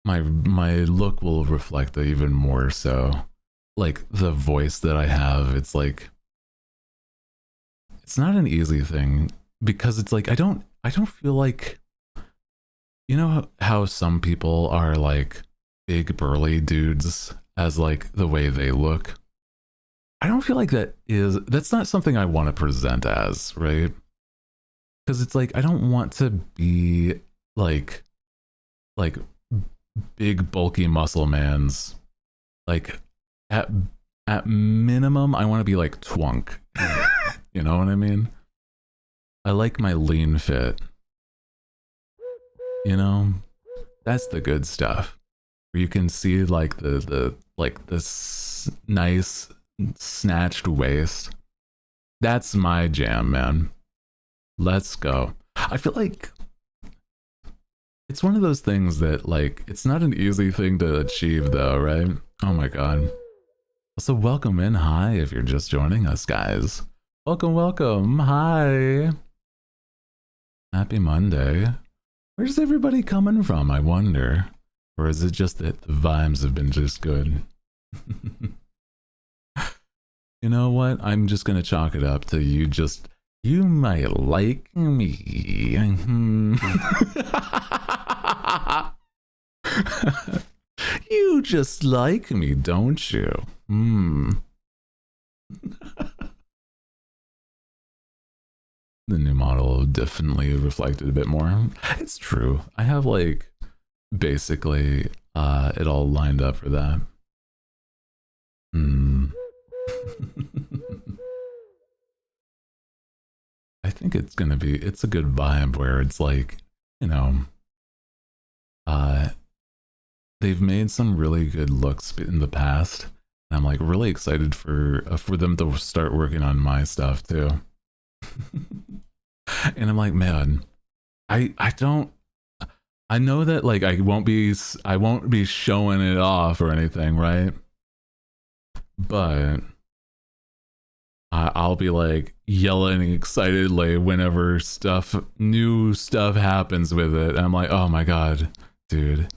my look will reflect that even more so. Like the voice that I have, it's like it's not an easy thing because it's like I don't feel like, you know how some people are like big burly dudes as like the way they look. I don't feel like that's not something I want to present as, right? Because it's like I don't want to be like like big bulky muscle man's like at minimum I want to be like twunk. You know what I mean? I like my lean fit. You know, that's the good stuff. Where you can see like the like this nice snatched waist. That's my jam, man. Let's go. I feel like it's one of those things that like it's not an easy thing to achieve though, right? Oh my god. Also, welcome in. Hi, if you're just joining us, guys. Welcome. Hi. Happy Monday. Where's everybody coming from, I wonder? Or is it just that the vibes have been just good? You know what? I'm just gonna chalk it up to you might like me. You just like me, don't you? The new model definitely reflected a bit more. It's true. I have like basically it all lined up for that. I think it's a good vibe where it's like, you know, they've made some really good looks in the past. And I'm like really excited for them to start working on my stuff too. And I'm like, man, I know that like I won't be showing it off or anything, right? But I'll be like yelling excitedly whenever new stuff happens with it. And I'm like, oh my god, dude,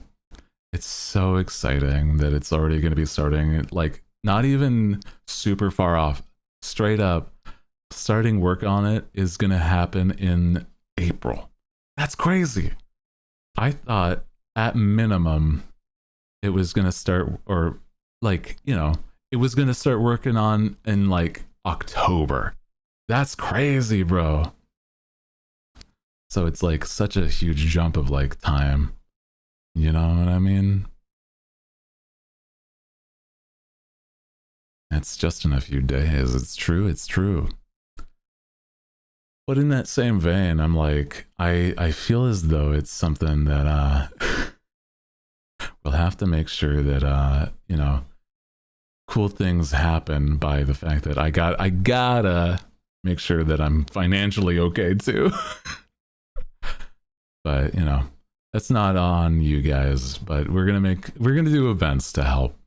it's so exciting that it's already going to be starting, like not even super far off, straight up starting work on it is going to happen in April. That's crazy. I thought at minimum it was going to start, or like, it was going to start working on in like October. That's crazy, bro. So it's like such a huge jump of like time. You know what I mean? It's just in a few days. It's true. But in that same vein, I'm like, I feel as though it's something that we'll have to make sure that cool things happen by the fact that I gotta make sure that I'm financially okay too. But that's not on you guys, but we're gonna do events to help.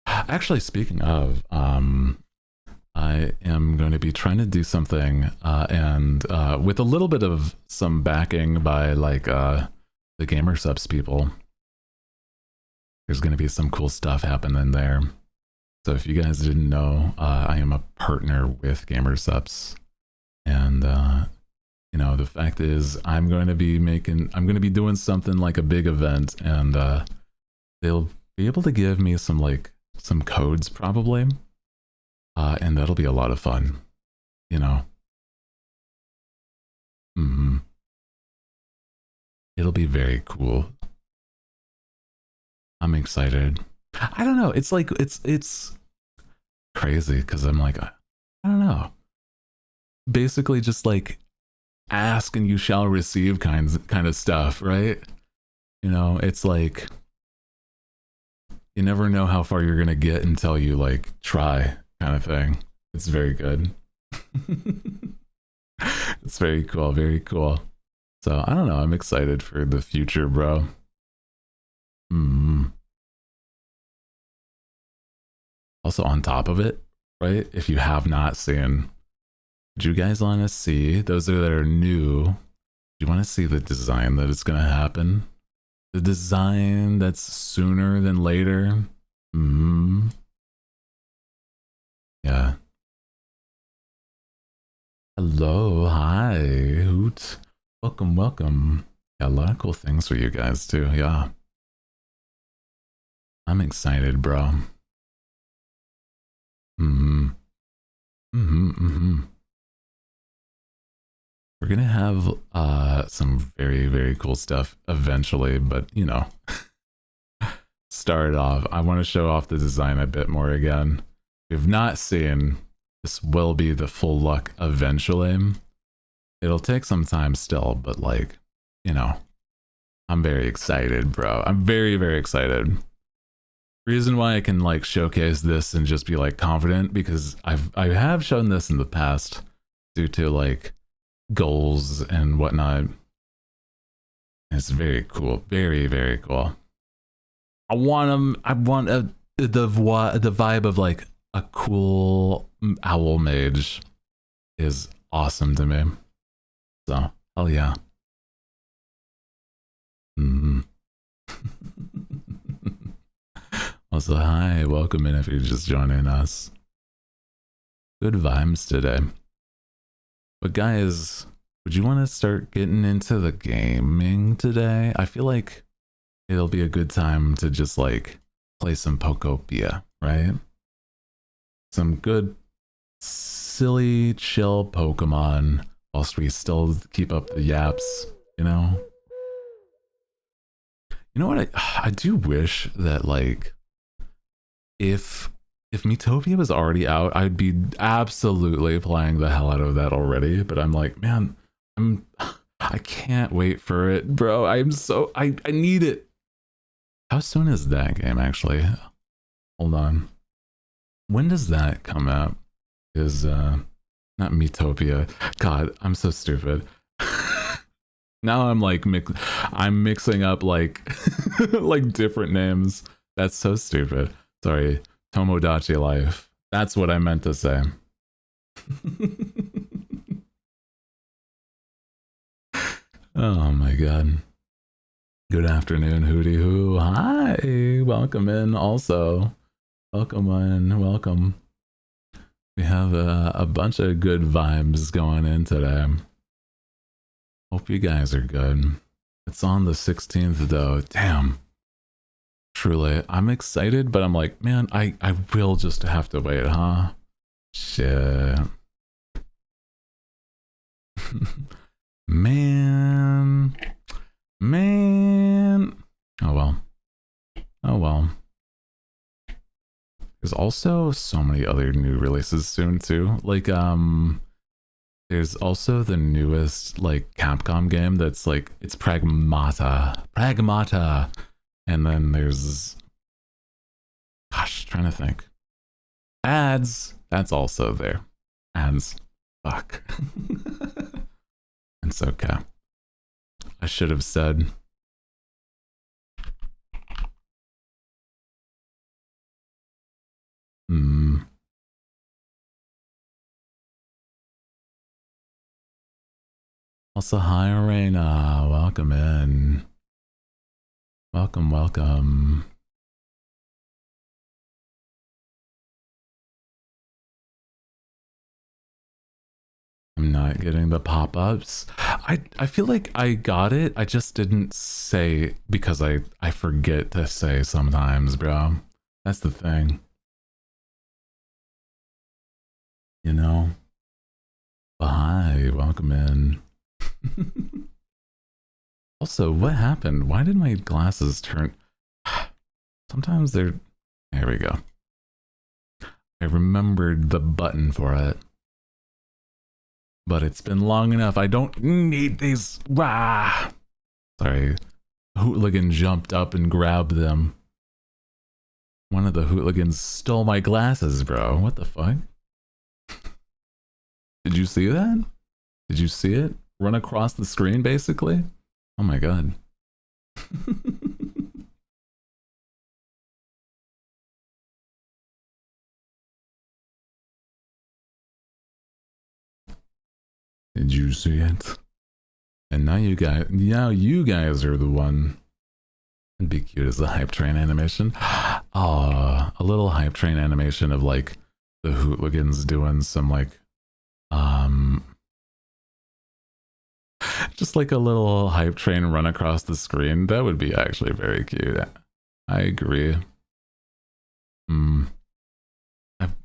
Actually, speaking of, I am going to be trying to do something and with a little bit of some backing by like the Gamer Subs people. There's going to be some cool stuff happening there. So if you guys didn't know, I am a partner with Gamer Subs, and you know, the fact is I'm going to be doing something like a big event, and they'll be able to give me some codes probably, and that'll be a lot of fun, you know. It'll be very cool. I'm excited. I don't know. It's like it's crazy because I'm like, I don't know. Basically, just like ask and you shall receive kind of stuff, right? You know, it's like you never know how far you're gonna get until you like try, kind of thing. It's very good. It's very cool, very cool. So I don't know. I'm excited for the future, bro. Also, on top of it, right? If you have not seen, do you guys want to see those that are new? Do you want to see the design that is going to happen? The design that's sooner than later. Yeah. Hello, hi, Hoot. Welcome, welcome. Got a lot of cool things for you guys too. Yeah. I'm excited, bro. We're gonna have some very, very cool stuff eventually, but you know, start off. I want to show off the design a bit more again. If you've not seen, this will be the full look eventually. It'll take some time still, but like, you know, I'm very excited, bro. I'm very, very excited. Reason why I can like showcase this and just be like confident, because I have shown this in the past due to like goals and whatnot. It's very cool, very, very cool. I want the vibe of like a cool owl mage is awesome to me. So hell yeah. Also, hi, welcome in if you're just joining us. Good vibes today. But guys, would you want to start getting into the gaming today? I feel like it'll be a good time to just like play some Pokopia, right? Some good, silly, chill Pokemon whilst we still keep up the yaps, you know? You know what? I do wish that like if Miitopia was already out, I'd be absolutely playing the hell out of that already. But I'm like, man, I can't wait for it, bro. I need it. How soon is that game actually? Hold on. When does that come out? Is not Miitopia. God, I'm so stupid. Now I'm like I'm mixing up like like different names. That's so stupid. Sorry, Tomodachi Life. That's what I meant to say. Oh my god. Good afternoon, Hooty Hoo. Hi, welcome in also. Welcome in, welcome. We have a bunch of good vibes going in today. Hope you guys are good. It's on the 16th though. Damn. Truly, I'm excited, but I'm like, man, I will just have to wait, huh? Shit. Man. Oh well. Oh well. There's also so many other new releases soon too. Like there's also the newest like Capcom game that's like it's Pragmata. And then there's gosh, trying to think. Ads, that's also there. Ads. Fuck. It's okay. I should have said Also, hi, Arena. Welcome in. Welcome, welcome. I'm not getting the pop-ups. I feel like I got it. I just didn't say because I forget to say sometimes, bro. That's the thing. You know? But hi, welcome in. Also, what happened? Why did my glasses turn? Sometimes they're... There we go. I remembered the button for it. But it's been long enough. I don't need these. Wah! Sorry. Hooligan jumped up and grabbed them. One of the hooligans stole my glasses, bro. What the fuck? Did you see that? Did you see it? Run across the screen, basically? Oh my god. Did you see it? And now you guys are the one. It'd be cute as a hype train animation. Ah, a little hype train animation of like the hooligans doing some like just like a little hype train run across the screen. That would be actually very cute. I agree.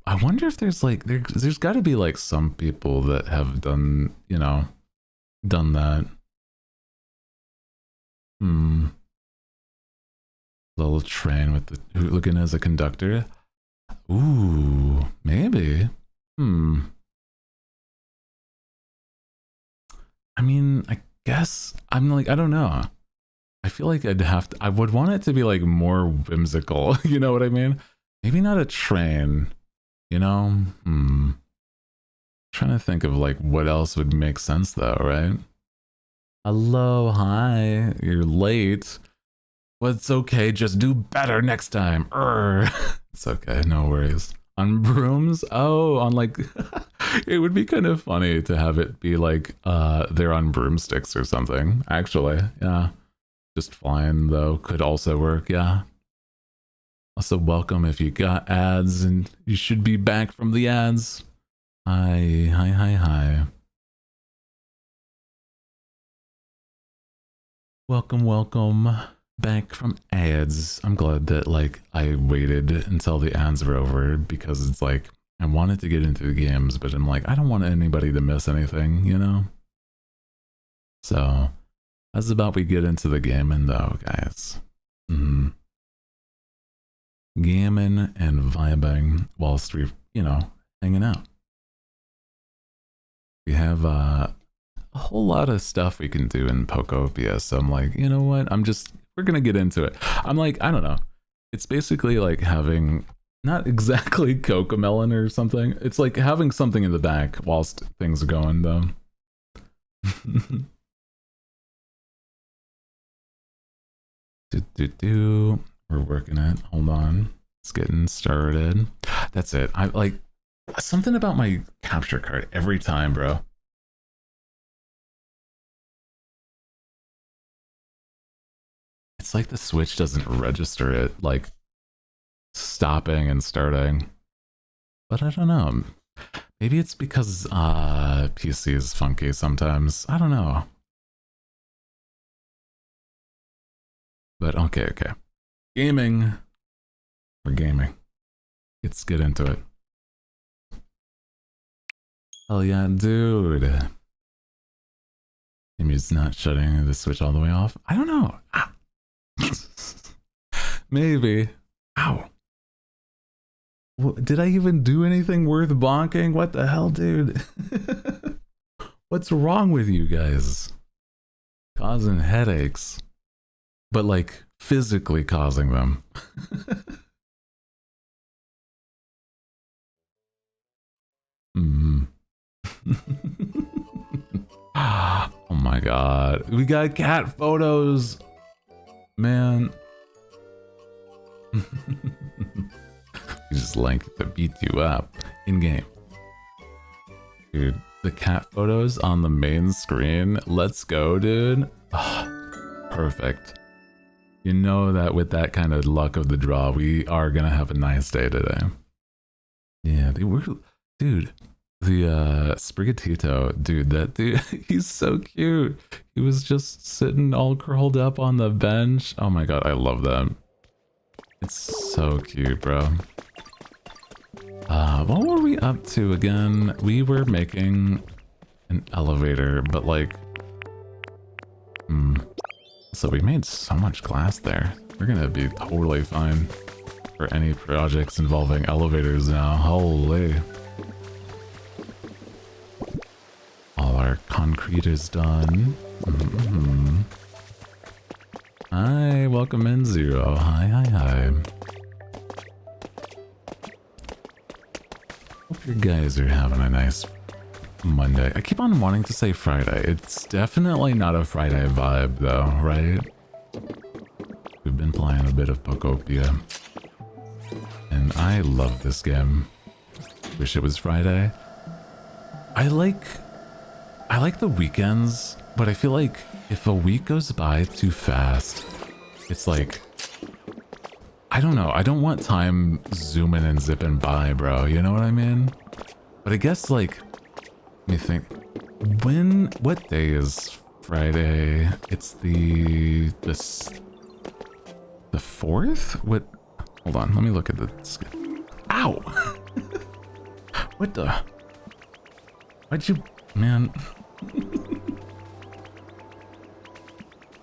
I wonder if there's like there's got to be like some people that have done, you know, done that. Little train with the hooligan as a conductor. Ooh, maybe. I mean, I guess I'm like, I don't know. I feel like I would want it to be like more whimsical. You know what I mean? Maybe not a train, you know? Trying to think of like what else would make sense though, right? Hello, hi, you're late. Well, it's okay, just do better next time. It's okay, no worries. On brooms? Oh, on like... It would be kind of funny to have it be like they're on broomsticks or something. Actually, yeah. Just flying though could also work, yeah. Also welcome if you got ads and you should be back from the ads. Hi. Welcome back from ads. I'm glad that like I waited until the ads were over because it's like I wanted to get into the games, but I'm like I don't want anybody to miss anything, you know? So that's about we get into the gaming though, guys. Gaming and vibing whilst we're, you know, hanging out. We have a whole lot of stuff we can do in Pokopia, so I'm like, you know what? We're gonna get into it. I'm like, I don't know. It's basically like having, not exactly Cocomelon or something. It's like having something in the back whilst things are going, though. We're working it. Hold on. It's getting started. That's it. I like something about my capture card every time, bro. It's like the Switch doesn't register it, like stopping and starting. But I don't know. Maybe it's because PC is funky sometimes. I don't know. But okay. Gaming. We're gaming. Let's get into it. Hell yeah, dude. Maybe it's not shutting the Switch all the way off. I don't know. Maybe. Ow. Did I even do anything worth bonking? What the hell, dude? What's wrong with you guys? Causing headaches. But like physically causing them. Oh my god. We got cat photos. Man. You just link to beat you up in game. Dude, the cat photos on the main screen. Let's go, dude. Oh, perfect. You know that with that kind of luck of the draw, we are gonna have a nice day today. Yeah, they were, dude. The Sprigatito, dude, that dude, he's so cute. He was just sitting all curled up on the bench. Oh my god, I love that. It's so cute, bro. What were we up to again? We were making an elevator, but like... So we made so much glass there. We're gonna be totally fine for any projects involving elevators now. Holy. All our concrete is done. Hi, welcome in, Zero. Hi. Hope you guys are having a nice Monday. I keep on wanting to say Friday. It's definitely not a Friday vibe though, right? We've been playing a bit of Pokopia. And I love this game. Wish it was Friday. I like the weekends, but I feel like if a week goes by too fast, it's like, I don't know. I don't want time zooming and zipping by, bro. You know what I mean? But I guess, like, let me think. What day is Friday? It's the 4th? What? Hold on. Let me look at the... Ow! What the... Why'd you... Man...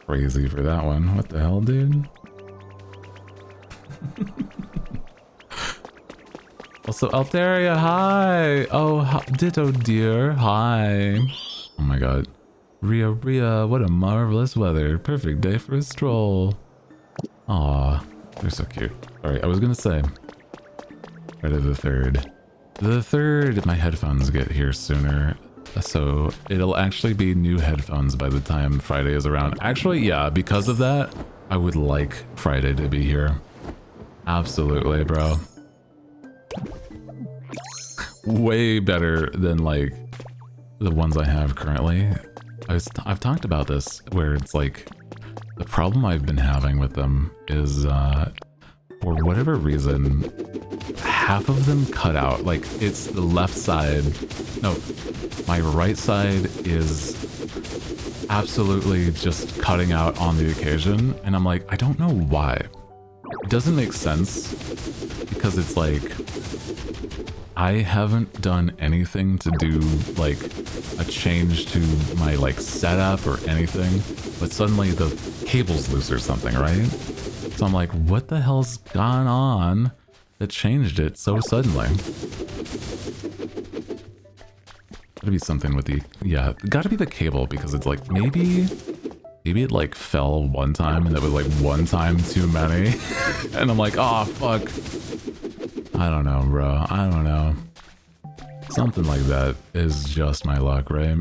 Crazy for that one. What the hell, dude? Also, Alteria, hi! Oh, ditto, dear. Hi. Oh my god. Ria, what a marvelous weather. Perfect day for a stroll. Aw, they're so cute. Alright, I was gonna say... Friday the 3rd. The 3rd, my headphones get here sooner. So it'll actually be new headphones by the time Friday is around. Actually, yeah, because of that, I would like Friday to be here. Absolutely, bro. Way better than like the ones I have currently. I've talked about this where it's like the problem I've been having with them is for whatever reason half of them cut out. Like it's the left side. No, my right side is absolutely just cutting out on the occasion, and I'm like, I don't know why. It doesn't make sense because it's like I haven't done anything to do like a change to my like setup or anything, but suddenly the cable's loose or something, right? So I'm like, what the hell's gone on that changed it so suddenly? Gotta be something with the, yeah, gotta be the cable, because it's like maybe it like fell one time and that was like one time too many. And I'm like, oh fuck. I don't know, bro. I don't know. Something like that is just my luck, right?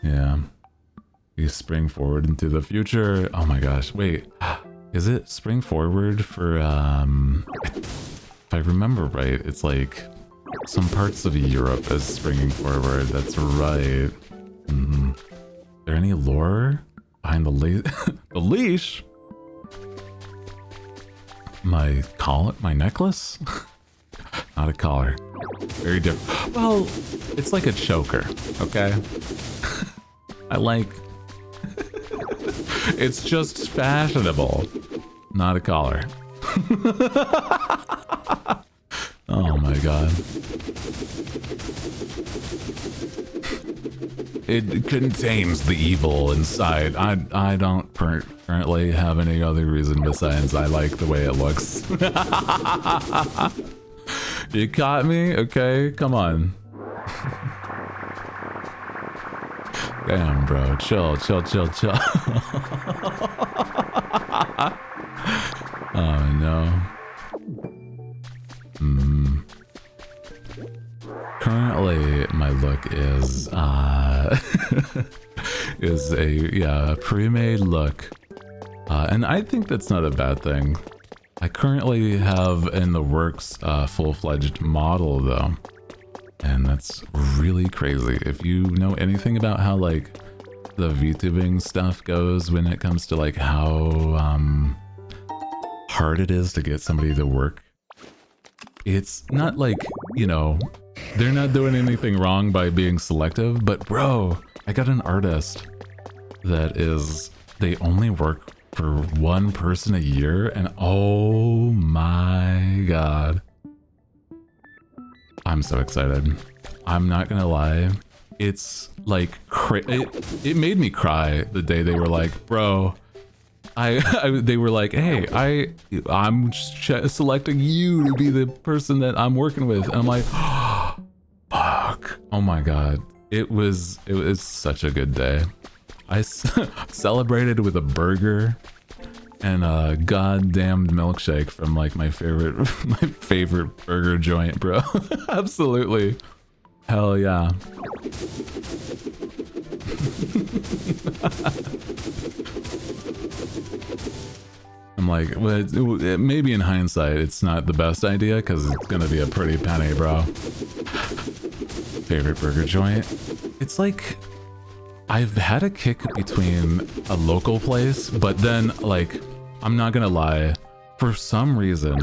Yeah. You spring forward into the future. Oh my gosh. Wait. Is it spring forward for, if I remember right, it's like some parts of Europe is springing forward. That's right. Is there any lore behind the the leash? My collar? My necklace? Not a collar. Very different. Well, it's like a choker, okay? I like... It's just fashionable. Not a collar. Oh my god. It contains the evil inside. I don't currently have any other reason besides I like the way it looks. You caught me? Okay, come on. Damn, bro. Chill. Oh, no. Currently, my look is, is a pre-made look. And I think that's not a bad thing. I currently have in the works a full-fledged model, though. And that's really crazy. If you know anything about how, like, the VTubing stuff goes when it comes to, like, how hard it is to get somebody to work it's not like, you know, they're not doing anything wrong by being selective, but bro, I got an artist that is, they only work for one person a year, and oh my god. I'm so excited. I'm not gonna lie. It's like, it made me cry the day they were like, bro, they were like, hey, I'm selecting you to be the person that I'm working with. And I'm like, oh, fuck. Oh my god. It was such a good day. I celebrated with a burger and a goddamned milkshake from like my favorite burger joint, bro. Absolutely. Hell yeah. I'm like, well, maybe in hindsight, it's not the best idea because it's gonna be a pretty penny, bro. Favorite burger joint? It's like, I've had a kick between a local place, but then, like, I'm not gonna lie, for some reason,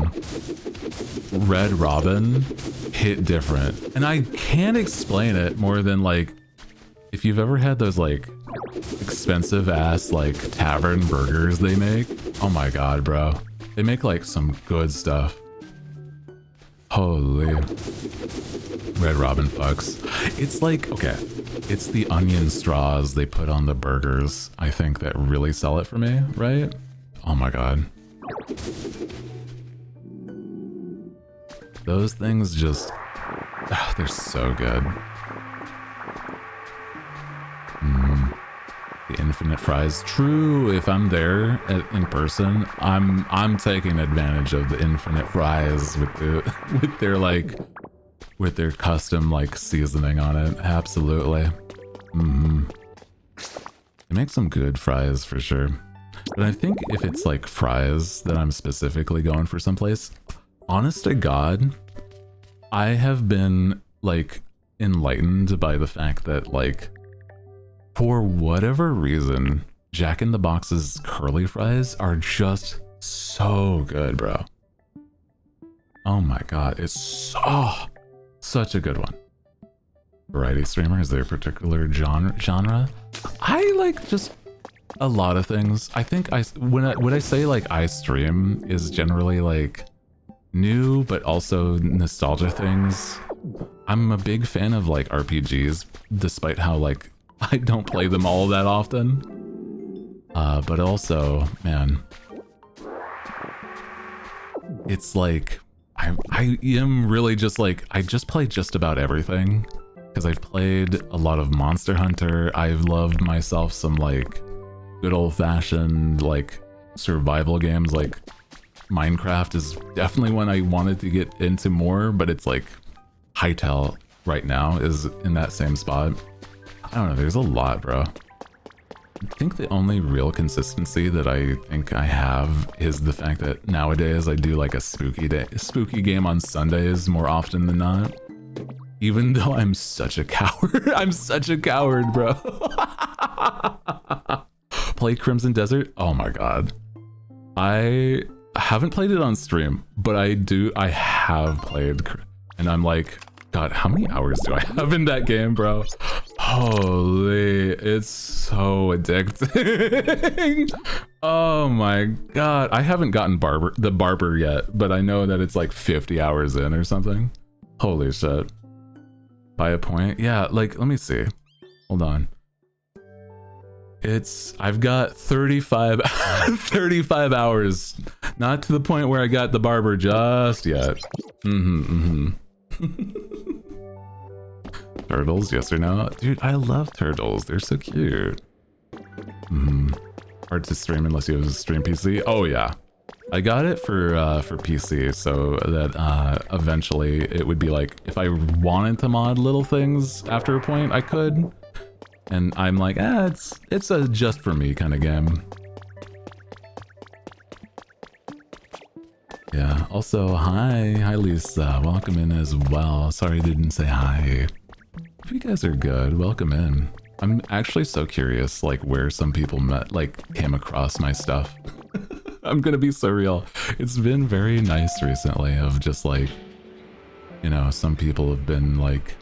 Red Robin hit different. And I can't explain it more than, like, if you've ever had those, like, expensive ass, like, tavern burgers they make, oh my god, bro. They make, like, some good stuff. Holy. Red Robin fucks. It's like, okay, it's the onion straws they put on the burgers, I think, that really sell it for me, right? Oh my god. Those things just, they're so good. The infinite fries. True, if I'm there in person, I'm taking advantage of the infinite fries with their like, with their custom like seasoning on it. Absolutely. They make some good fries for sure. But I think if it's like fries that I'm specifically going for someplace, honest to God, I have been like enlightened by the fact that like, for whatever reason, Jack in the Box's curly fries are just so good, bro. Oh my god, it's such a good one. Variety streamer, is there a particular genre? I like just a lot of things. I think when I say like I stream is generally like new, but also nostalgia things. I'm a big fan of like RPGs, despite how like I don't play them all that often. But also, man, it's like, I am really just like, I just play just about everything. Because I've played a lot of Monster Hunter. I've loved myself some like good old fashioned like survival games. Like Minecraft is definitely one I wanted to get into more, but it's like Hytale right now is in that same spot. I don't know, there's a lot, bro. I think the only real consistency that I think I have is the fact that nowadays I do like a spooky game on Sundays more often than not. Even though I'm such a coward. I'm such a coward, bro. Play Crimson Desert? Oh my god. I haven't played it on stream, but I have played, and I'm like, god, how many hours do I have in that game, bro? Holy, it's so addicting. Oh my god. I haven't gotten the barber yet, but I know that it's like 50 hours in or something. Holy shit. By a point? Yeah, like, let me see. Hold on. I've got 35 hours. Not to the point where I got the barber just yet. Turtles, yes or no? Dude, I love turtles. They're so cute. Hard to stream unless you have a stream PC. Oh yeah. I got it for PC so that eventually it would be like, if I wanted to mod little things after a point, I could. And I'm like, it's a just for me kind of game. Yeah, also, hi Lisa, welcome in as well. Sorry I didn't say hi. If you guys are good, welcome in. I'm actually so curious, like, where some people came across my stuff. I'm gonna be so real. It's been very nice recently of just like you know, some people have been like,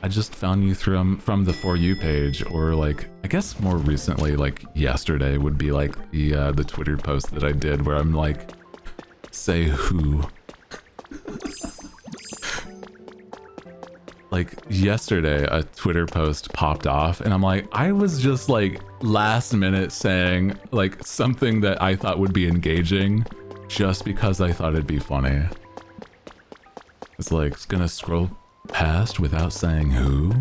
I just found you from the For You page, or like, I guess more recently, like yesterday would be like the Twitter post that I did where I'm like, say who. Like yesterday, a Twitter post popped off and I'm like, I was just like last minute saying like something that I thought would be engaging just because I thought it'd be funny. It's like, it's gonna scroll past without saying who.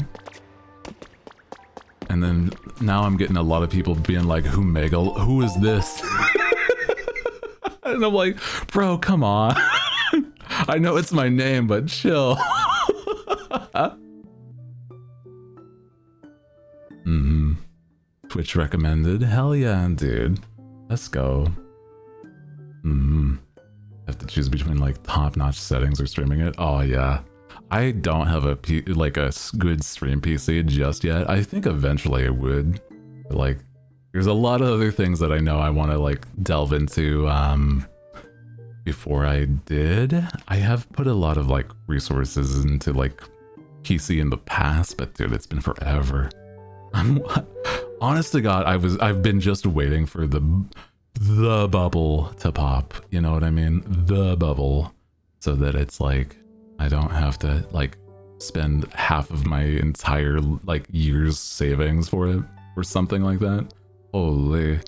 And then now I'm getting a lot of people being like, who is this? And I'm like, bro, come on. I know it's my name, but chill. Twitch recommended. Hell yeah, dude. Let's go. Have to choose between like top-notch settings or streaming it. Oh yeah. I don't have a good stream PC just yet. I think eventually I would. But, like, there's a lot of other things that I know I want to like delve into before I did. I have put a lot of like resources into like PC in the past, but dude, it's been forever. Honest to God, I've been just waiting for the bubble to pop. You know what I mean? The bubble, so that it's like I don't have to like spend half of my entire like year's savings for it or something like that. Holy.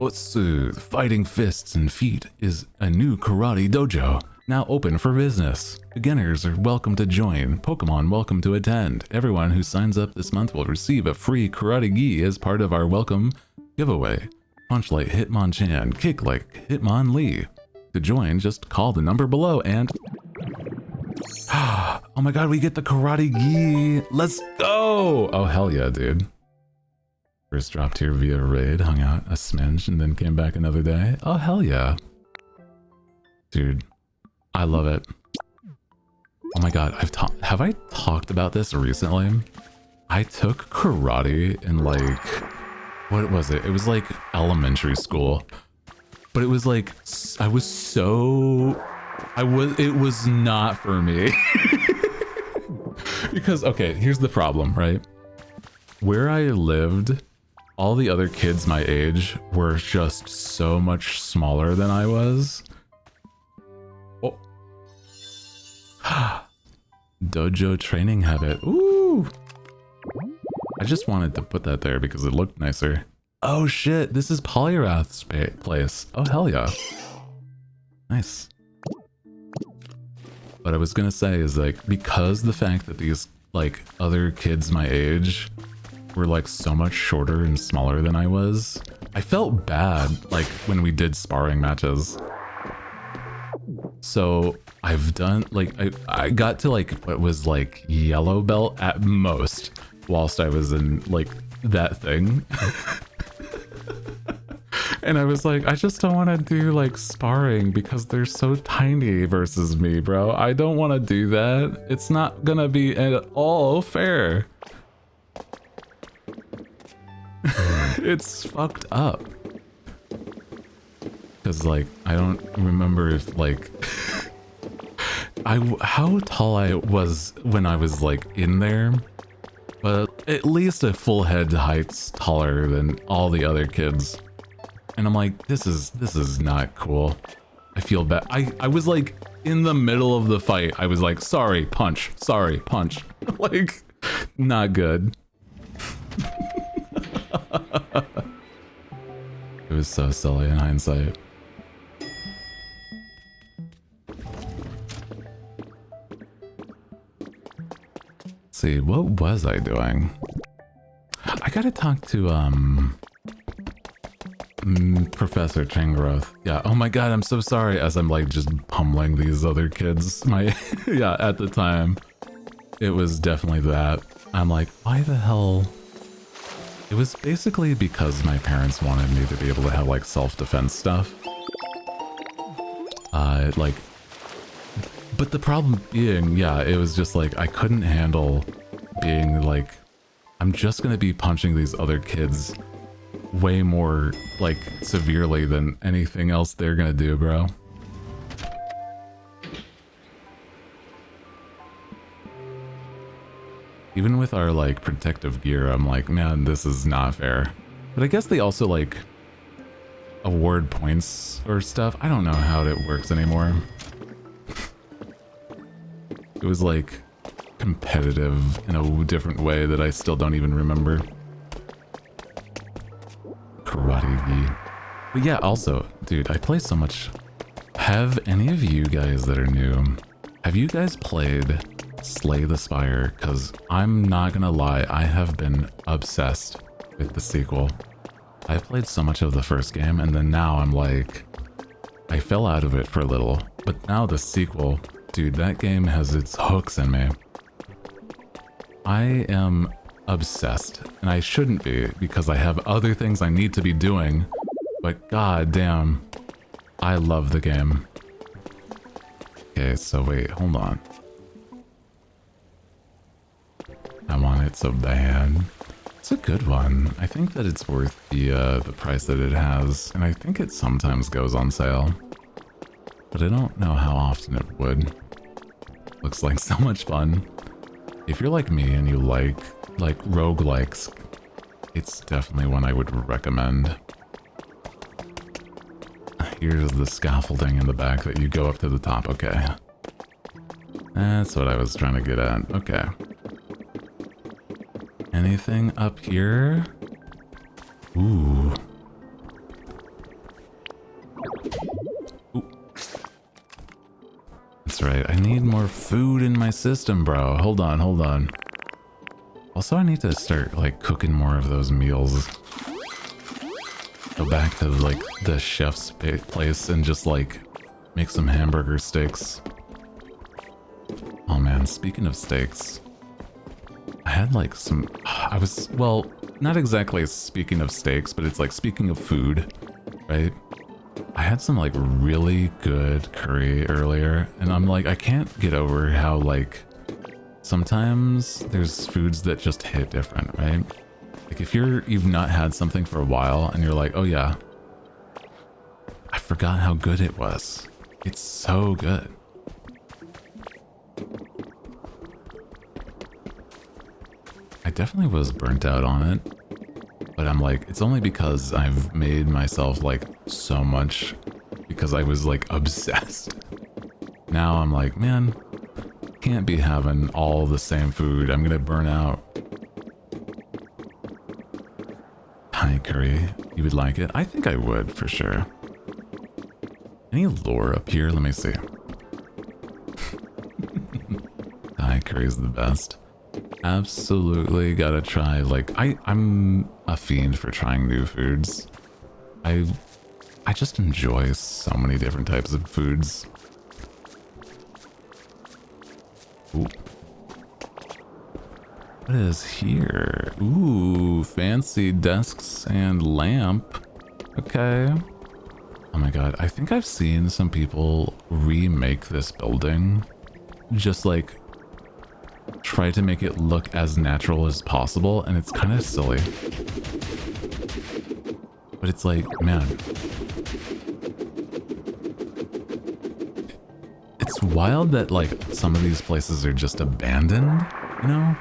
Otsu, Fighting Fists and Feet is a new karate dojo, now open for business. Beginners are welcome to join, Pokemon welcome to attend. Everyone who signs up this month will receive a free karate gi as part of our welcome giveaway. Punch like Hitmonchan, kick like Hitmonlee. To join, just call the number below and... Oh my god, we get the karate gi! Let's go! Oh hell yeah, dude. First dropped here via raid, hung out a smidge, and then came back another day. Oh hell yeah. Dude, I love it. Oh my god, have I talked about this recently? I took karate in like, what was it? It was like elementary school. But it was like, it was not for me. Because, okay, here's the problem, right? Where I lived, all the other kids my age were just so much smaller than I was. Oh. Dojo training habit. Ooh. I just wanted to put that there because it looked nicer. Oh shit, this is Polyrath's place. Oh hell yeah. Nice. What I was gonna say is like, because the fact that these like other kids my age were like so much shorter and smaller than I was, I felt bad like when we did sparring matches. So I've done like, I got to like what was like yellow belt at most whilst I was in like that thing. And I was like, I just don't want to do like sparring because they're so tiny versus me, bro. I don't want to do that. It's not gonna be at all fair. It's fucked up. Because like, I don't remember if like, how tall I was when I was like in there. But at least a full head height's taller than all the other kids. And I'm like, this is not cool. I feel bad. I was like in the middle of the fight. I was like, sorry, punch. Sorry, punch. Like, not good. It was so silly in hindsight. Let's see, what was I doing? I gotta talk to, Professor Changroth. Yeah, oh my god, I'm so sorry, as I'm like just pummeling these other kids. Yeah, at the time, it was definitely that. I'm like, why the hell? It was basically because my parents wanted me to be able to have like self-defense stuff. Like, but the problem being, yeah, it was just like, I couldn't handle being like, I'm just gonna be punching these other kids way more like severely than anything else they're gonna do, bro. Even with our like protective gear, I'm like, man, this is not fair. But I guess they also like award points or stuff. I don't know how it works anymore. It was like competitive in a different way that I still don't even remember. Karate V. But yeah, also, dude, I play so much. Have any of you guys that are new, have you guys played Slay the Spire? Because I'm not gonna lie, I have been obsessed with the sequel. I've played so much of the first game, and then now I'm like, I fell out of it for a little, but now the sequel, dude, that game has its hooks in me. I am obsessed, and I shouldn't be because I have other things I need to be doing, but god damn, I love the game. Okay, so wait, hold on. I want it so bad. It's a good one. I think that it's worth the price that it has, and I think it sometimes goes on sale. But I don't know how often it would. Looks like so much fun. If you're like me and you like roguelikes, it's definitely one I would recommend. Here's the scaffolding in the back that you go up to the top. Okay. That's what I was trying to get at. Okay. Anything up here? Ooh. Ooh. That's right. I need more food in my system, bro. Hold on, hold on. Also, I need to start, like, cooking more of those meals. Go back to, like, the chef's place and just, like, make some hamburger steaks. Oh, man. Speaking of steaks, I had, like, some... well, not exactly speaking of steaks, but it's, like, speaking of food, right? I had some, like, really good curry earlier, and I'm like, I can't get over how, like, sometimes there's foods that just hit different, right? Like, if you've not had something for a while, and you're like, oh yeah, I forgot how good it was. It's so good. I definitely was burnt out on it, but I'm like, it's only because I've made myself like so much because I was like obsessed. Now I'm like, man, can't be having all the same food. I'm gonna burn out. Thai curry, you would like it? I think I would for sure. Any lore up here? Let me see. Thai curry is the best. Absolutely gotta try, like, I'm a fiend for trying new foods. I just enjoy so many different types of foods. Ooh. What is here? Ooh, fancy desks and lamp. Okay. Oh my god, I think I've seen some people remake this building. Just like try to make it look as natural as possible, and it's kind of silly. But it's like, man, it's wild that like some of these places are just abandoned, you know?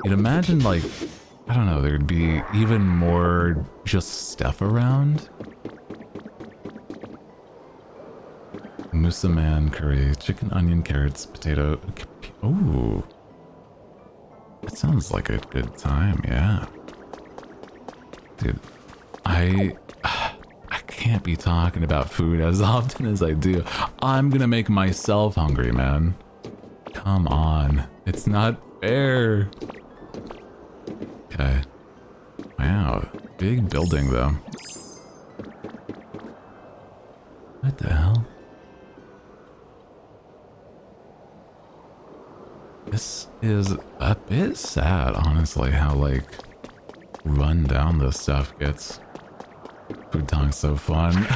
You'd imagine like, I don't know, there'd be even more just stuff around. Musa man curry, chicken, onion, carrots, potato. Ooh. That sounds like a good time, yeah. Dude, I can't be talking about food as often as I do. I'm gonna make myself hungry, man. Come on. It's not fair. Okay. Wow. Big building, though. What the hell? This is a bit sad, honestly, how, like, run down this stuff gets. Food talk's so fun.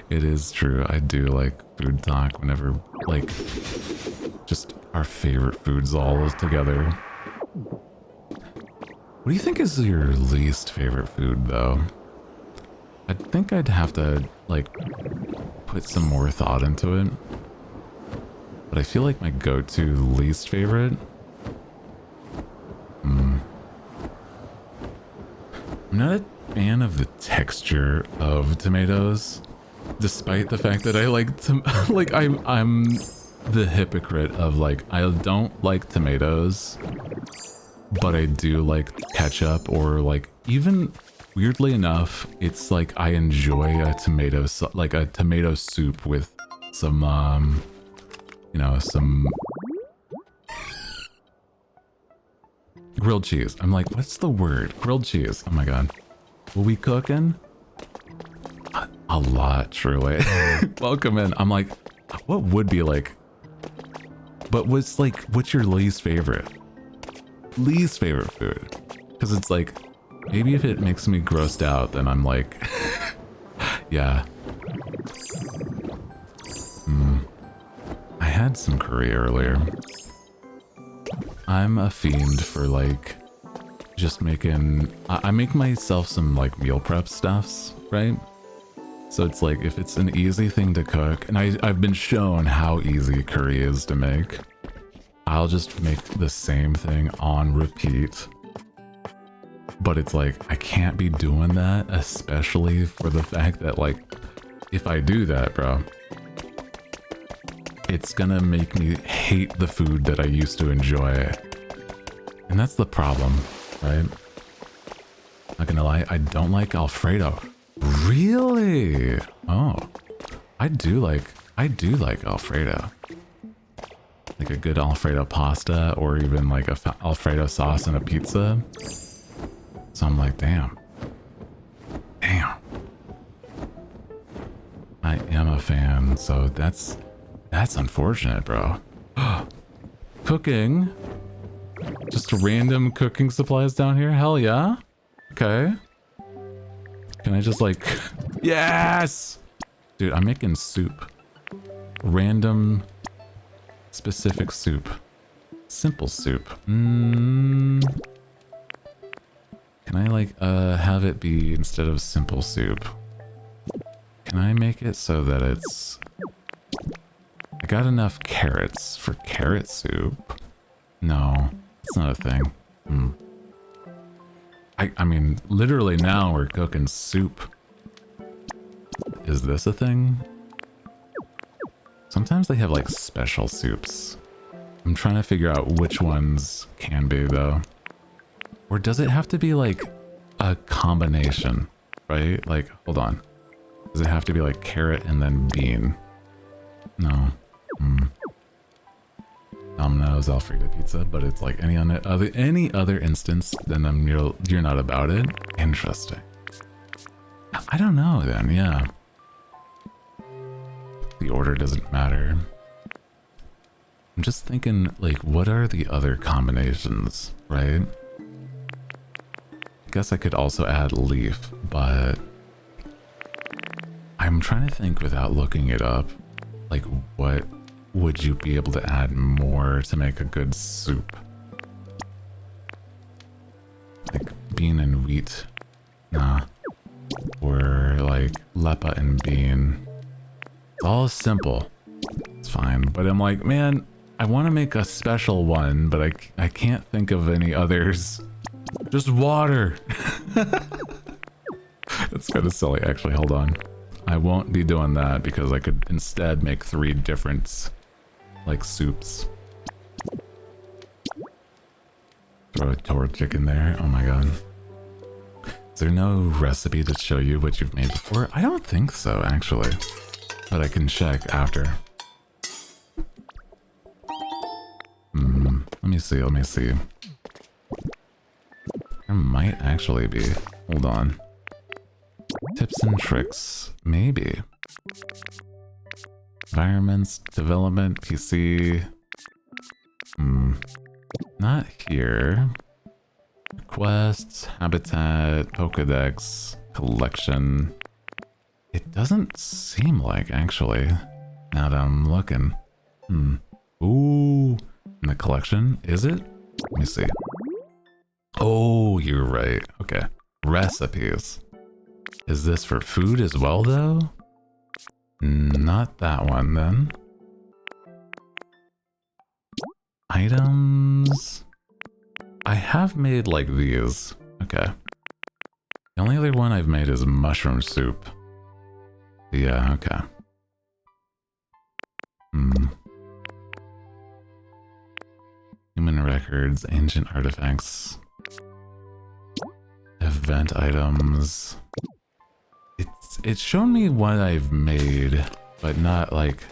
It is true. I do like food talk whenever, like, just our favorite foods all together. What do you think is your least favorite food, though? I think I'd have to, like, put some more thought into it. But I feel like my go-to least favorite. I'm not a fan of the texture of tomatoes, despite the fact that I like to like I'm the hypocrite of like I don't like tomatoes, but I do like ketchup, or like even weirdly enough, it's like I enjoy a tomato like a tomato soup with some you know, some grilled cheese. I'm like, what's the word? Grilled cheese. Oh my god. Will we cooking? A lot, truly. Welcome in. I'm like, what would be like, but what's your least favorite? Least favorite food? Because it's like, maybe if it makes me grossed out, then I'm like, yeah. I had some curry earlier. I'm a fiend for like, just making, I make myself some like meal prep stuffs, right? So it's like, if it's an easy thing to cook, and I've been shown how easy curry is to make, I'll just make the same thing on repeat. But it's like, I can't be doing that, especially for the fact that like, if I do that, bro, it's gonna make me hate the food that I used to enjoy. And that's the problem, right? Not gonna lie, I don't like Alfredo. Really? Oh, I do like Alfredo. Like a good Alfredo pasta, or even like a Alfredo sauce in a pizza. So I'm like, damn. I am a fan, so that's unfortunate, bro. Cooking. Just random cooking supplies down here? Hell yeah. Okay. Can I just like... Yes! Dude, I'm making soup. Random, specific soup. Simple soup. Can I like have it be, instead of simple soup, can I make it so that it's... I got enough carrots for carrot soup. No, it's not a thing. I mean, literally now we're cooking soup. Is this a thing? Sometimes they have like special soups. I'm trying to figure out which ones can be though. Or does it have to be like a combination, right? Like, hold on. Does it have to be like carrot and then bean? No. Domino's Alfredo pizza, but it's like any other instance, then you're not about it. Interesting. I don't know then, yeah. The order doesn't matter. I'm just thinking, like, what are the other combinations, right? I guess I could also add leaf, but I'm trying to think without looking it up. Like, what would you be able to add more to make a good soup? Like bean and wheat? Nah. Or like lepa and bean. It's all simple. It's fine. But I'm like, man, I want to make a special one, but I can't think of any others. Just water. That's kind of silly, actually. Hold on. I won't be doing that because I could instead make 3 different, like, soups. Throw a torch chicken there. Oh my god. Is there no recipe to show you what you've made before? I don't think so, actually. But I can check after. Let me see. There might actually be. Hold on. Tips and tricks. Maybe. Environments, development, PC. Not here. Quests, habitat, Pokedex, collection. It doesn't seem like, actually, now that I'm looking. Ooh, in the collection, is it? Let me see. Oh, you're right. Okay. Recipes. Is this for food as well, though? Not that one, then. items. I have made like these. Okay. The only other one I've made is mushroom soup. Yeah, okay. Human records, ancient artifacts, event items. It's shown me what I've made, but not like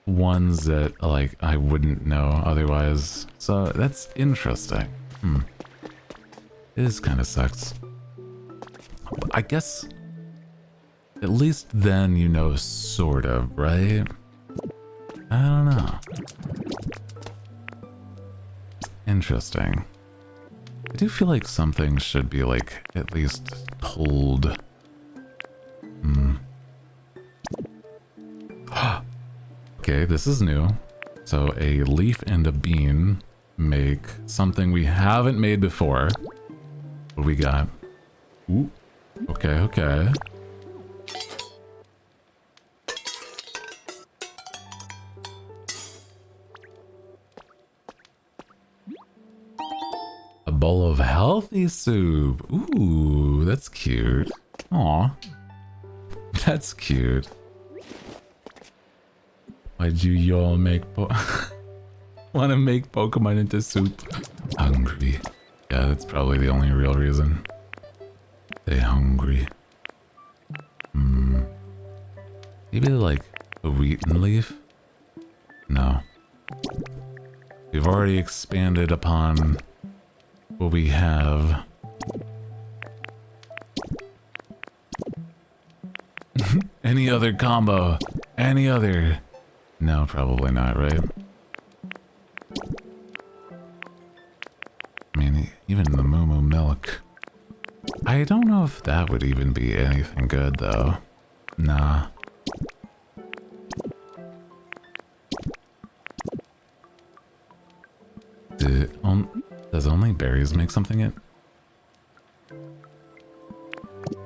ones that like I wouldn't know otherwise. So that's interesting. It kind of sucks. I guess at least then you know, sort of, right? I don't know. Interesting. I do feel like something should be like at least told. Okay, this is new. So a leaf and a bean make something we haven't made before. What do we got? Ooh. Okay, okay. A bowl of healthy soup. Ooh, that's cute. Aw. That's cute. Why'd you all make wanna make Pokemon into soup? Hungry. Yeah, that's probably the only real reason. They hungry. Maybe like a wheaten leaf? No. We've already expanded upon what we have. Any other combo? Any other? No, probably not, right? I mean, even the Moo Moo milk. I don't know if that would even be anything good, though. Nah. Does only berries make something it?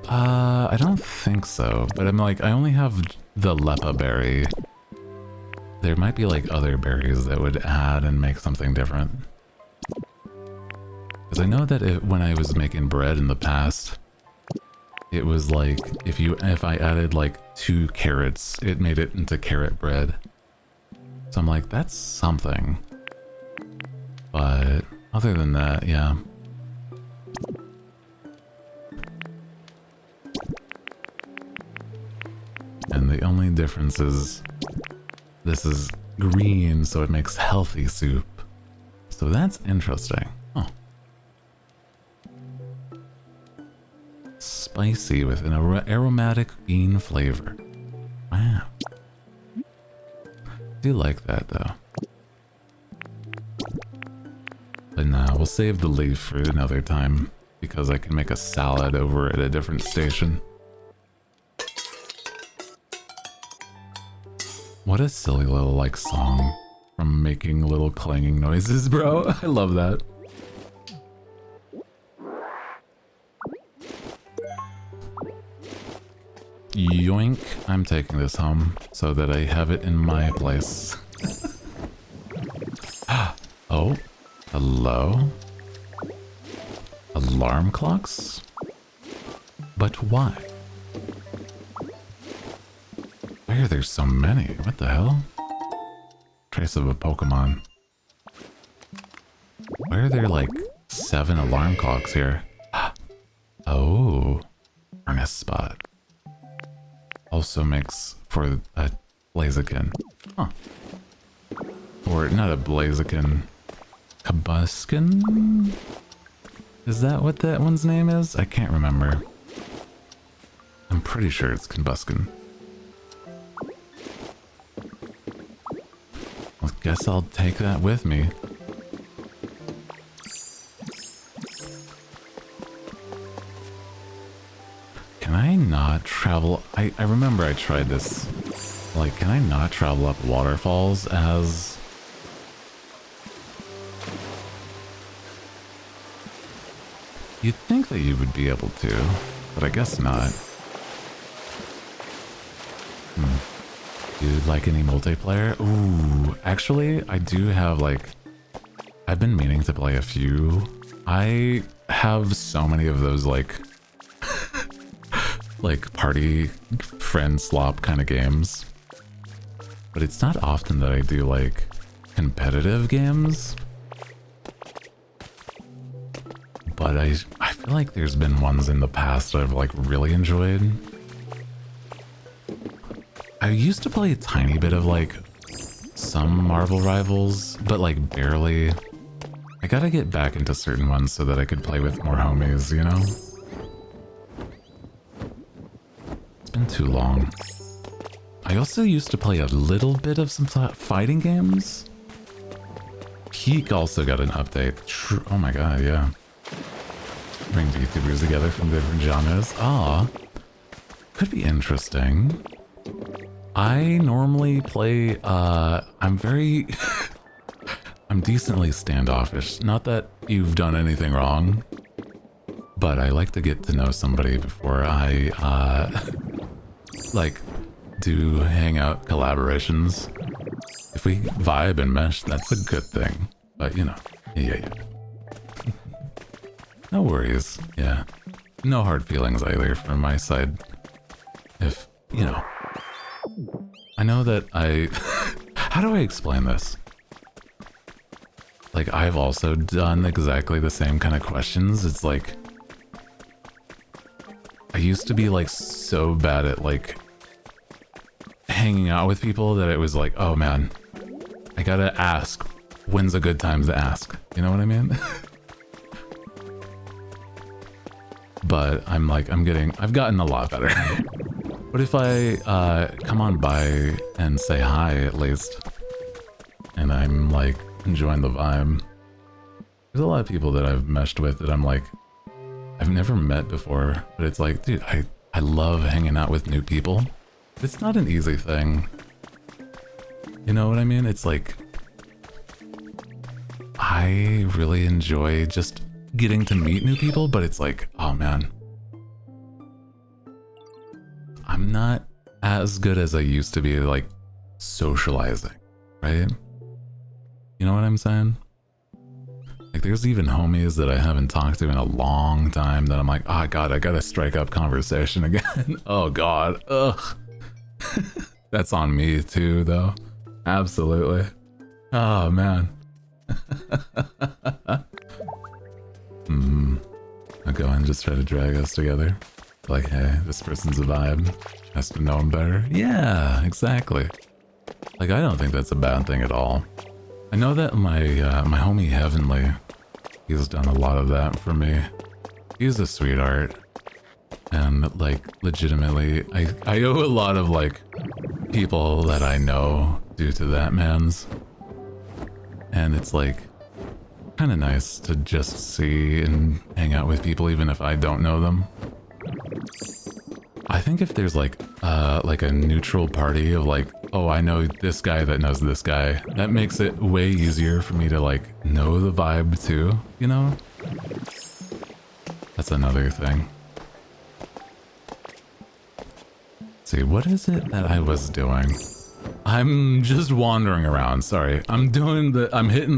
I don't think so, but I'm like, I only have the Lepa berry. There might be like other berries that would add and make something different. Because I know that when I was making bread in the past, it was like, if I added like 2 carrots, it made it into carrot bread. So I'm like, that's something. But other than that, yeah. And the only difference is this is green, so it makes healthy soup. So that's interesting. Oh. Spicy with an aromatic bean flavor. Wow. I do like that though. But nah, we'll save the leaf for another time because I can make a salad over at a different station. What a silly little like song from making little clanging noises, bro. I love that. Yoink. I'm taking this home so that I have it in my place. Oh, hello? Alarm clocks? But why? Why are there so many? What the hell? Trace of a Pokemon. Why are there like 7 alarm clocks here? Oh, furnace spot. Also makes for a Blaziken. Huh. Or not a Blaziken. Combusken? Is that what that one's name is? I can't remember. I'm pretty sure it's Combusken. I guess I'll take that with me. Can I not travel? I remember I tried this. Like, can I not travel up waterfalls as... You'd think that you would be able to, but I guess not. Do you like any multiplayer? Ooh, actually, I do have like I've been meaning to play a few. I have so many of those like like party friend slop kind of games. But it's not often that I do like competitive games. But I feel like there's been ones in the past that I've like really enjoyed. I used to play a tiny bit of like some Marvel Rivals, but like barely. I gotta get back into certain ones so that I could play with more homies, you know? It's been too long. I also used to play a little bit of some fighting games. Peak also got an update. Oh my god, yeah. Bring VTubers together from different genres. Ah, could be interesting. I normally play, I'm very... I'm decently standoffish. Not that you've done anything wrong, but I like to get to know somebody before I, like, do hangout collaborations. If we vibe and mesh, that's a good thing. But, you know, yeah. No worries, yeah. No hard feelings either from my side. If, you know... I know that I... How do I explain this? Like, I've also done exactly the same kind of questions. It's like... I used to be, like, so bad at, like... hanging out with people that it was like, oh man, I gotta ask. When's a good time to ask? You know what I mean? But I'm like, I've gotten a lot better. But if I come on by and say hi at least, and I'm like enjoying the vibe, there's a lot of people that I've meshed with that I'm like, I've never met before, but it's like, dude, I love hanging out with new people. It's not an easy thing. You know what I mean? It's like, I really enjoy just getting to meet new people, but it's like, oh man, I'm not as good as I used to be, like, socializing, right? You know what I'm saying? Like, there's even homies that I haven't talked to in a long time that I'm like, oh god, I gotta strike up conversation again. Oh god, ugh. That's on me too, though. Absolutely. Oh man. I'll go and just try to drag us together. Like, hey, this person's a vibe. Has to know him better. Yeah, exactly. Like, I don't think that's a bad thing at all. I know that my my homie Heavenly, he's done a lot of that for me. He's a sweetheart. And, like, legitimately, I owe a lot of, like, people that I know due to that man's. And it's, like, kind of nice to just see and hang out with people even if I don't know them. I think if there's, like a neutral party of, like, oh, I know this guy that knows this guy, that makes it way easier for me to, like, know the vibe too, you know? That's another thing. See, what is it that I was doing? I'm just wandering around, sorry. I'm hitting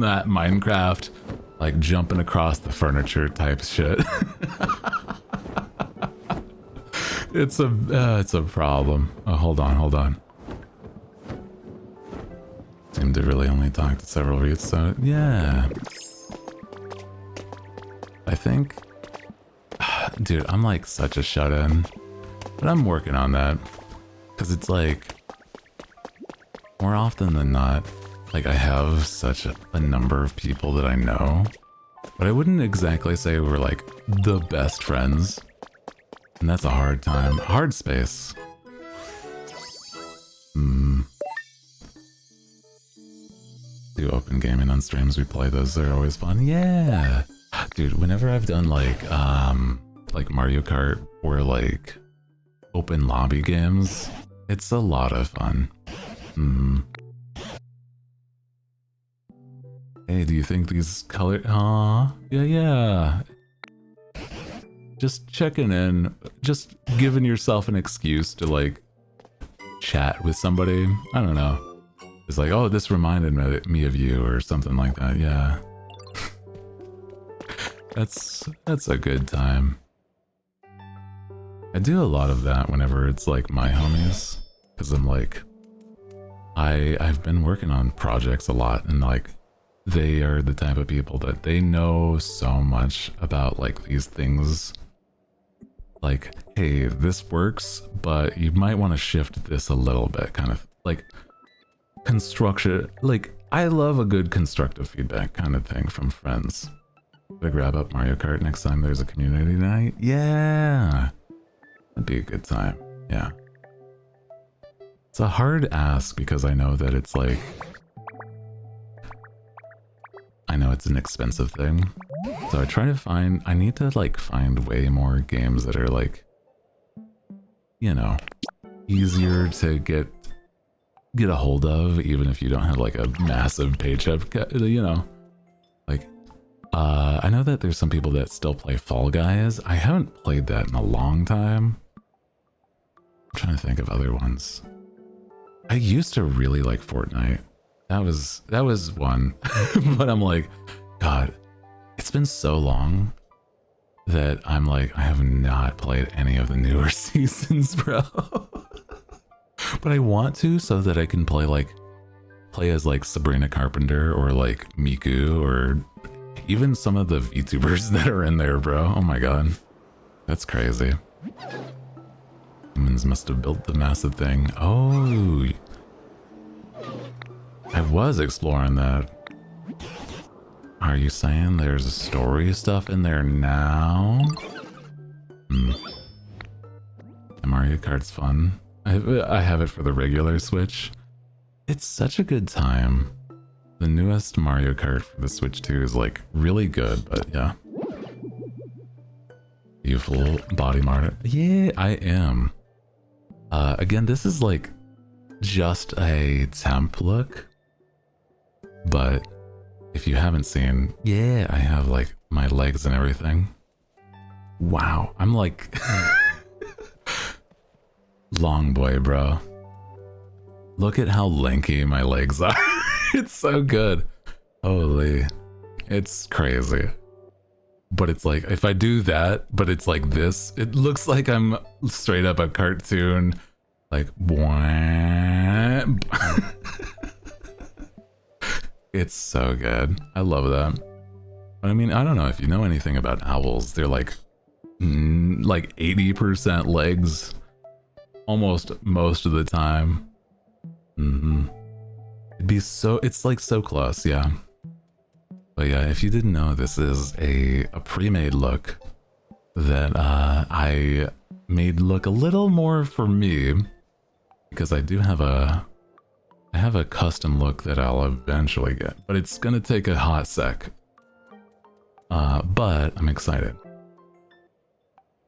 that Minecraft, like, jumping across the furniture type shit. It's a problem. Oh, hold on. Seem to really only talk to several youths, so yeah. I think... Dude, I'm like such a shut-in. But I'm working on that. Because it's like... More often than not, like, I have such a number of people that I know. But I wouldn't exactly say we're, like, the best friends. And that's a hard time. Hard space. Do open gaming on streams, we play those, they're always fun. Yeah! Dude, whenever I've done, like Mario Kart or, like, open lobby games, it's a lot of fun. Hey, do you think these color... Aw, yeah. Just checking in, just giving yourself an excuse to, like, chat with somebody. I don't know. It's like, oh, this reminded me of you or something like that, yeah. That's a good time. I do a lot of that whenever it's like my homies, because I'm like, I've been working on projects a lot, and like they are the type of people that they know so much about like these things. Like, hey, this works, but you might want to shift this a little bit, kind of like construction. Like, I love a good constructive feedback kind of thing from friends. To grab up Mario Kart next time there's a community night. Yeah, that'd be a good time. Yeah, it's a hard ask because I know that it's like, I know it's an expensive thing, so I try to find, I need to like find way more games that are like, you know, easier to get a hold of, even if you don't have like a massive paycheck, you know. Like, I know that there's some people that still play Fall Guys. I haven't played that in a long time. I'm trying to think of other ones. I used to really like Fortnite. That was one. But I'm like, God, it's been so long that I'm like, I have not played any of the newer seasons, bro. But I want to, so that I can play as like Sabrina Carpenter or like Miku or even some of the VTubers that are in there, bro. Oh my God, that's crazy. Humans must have built the massive thing. Oh, I was exploring that. Are you saying there's story stuff in there now? Mario Kart's fun. I have it for the regular Switch. It's such a good time. The newest Mario Kart for the Switch 2 is like really good, but yeah. Beautiful body martyr. Yeah, I am. Again, this is like just a temp look, but if you haven't seen, yeah, I have like my legs and everything. Wow, I'm like long boy, bro. Look at how lanky my legs are. It's so good. Holy, it's crazy. But it's like, if I do that, but it's like this, it looks like I'm straight up a cartoon. Like, it's so good. I love that. But I mean, I don't know if you know anything about owls. They're like 80% legs, almost most of the time. It'd be so, it's like so close, yeah. But yeah, if you didn't know, this is a pre-made look that I made look a little more for me, because I do have I have a custom look that I'll eventually get, but it's gonna take a hot sec. But I'm excited.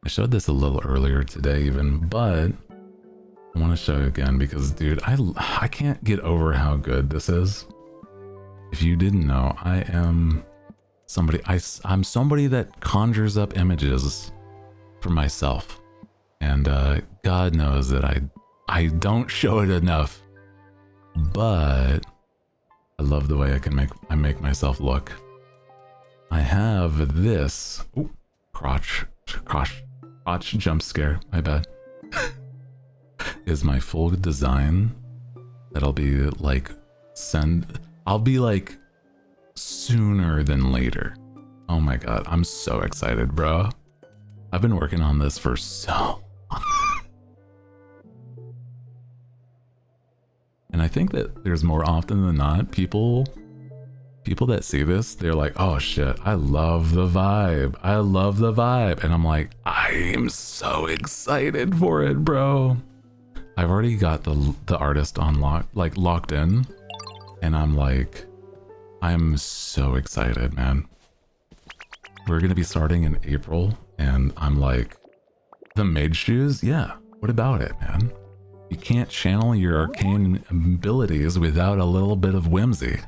I showed this a little earlier today even, but I want to show you again because, dude, I can't get over how good this is. If you didn't know, I am somebody, I'm somebody that conjures up images for myself. And God knows that I don't show it enough. But I love the way I make myself look. I have this crotch jump scare, my bad. Is my full design that I'll be like I'll be like sooner than later. Oh my God, I'm so excited, bro. I've been working on this for so long. And I think that there's more often than not people that see this, they're like, oh shit, I love the vibe. I love the vibe. And I'm like, I am so excited for it, bro. I've already got the artist locked in, and I'm so excited, man. We're gonna be starting in April, and I'm like, the mage shoes? Yeah, what about it, man? You can't channel your arcane abilities without a little bit of whimsy.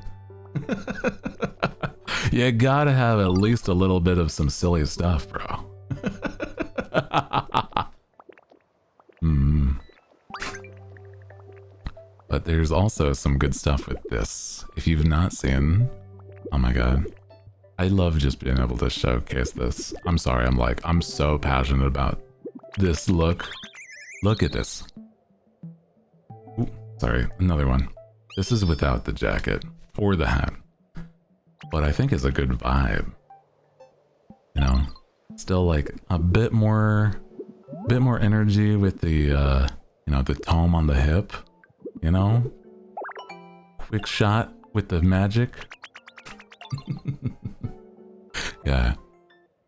You gotta have at least a little bit of some silly stuff, bro. But there's also some good stuff with this. If you've not seen, oh my God, I love just being able to showcase this. I'm sorry, I'm so passionate about this look. Look at this. Ooh, sorry, another one. This is without the jacket or the hat, but I think it's a good vibe. You know, still like a bit more energy with the, you know, the tome on the hip, you know? Quick shot with the magic. Yeah,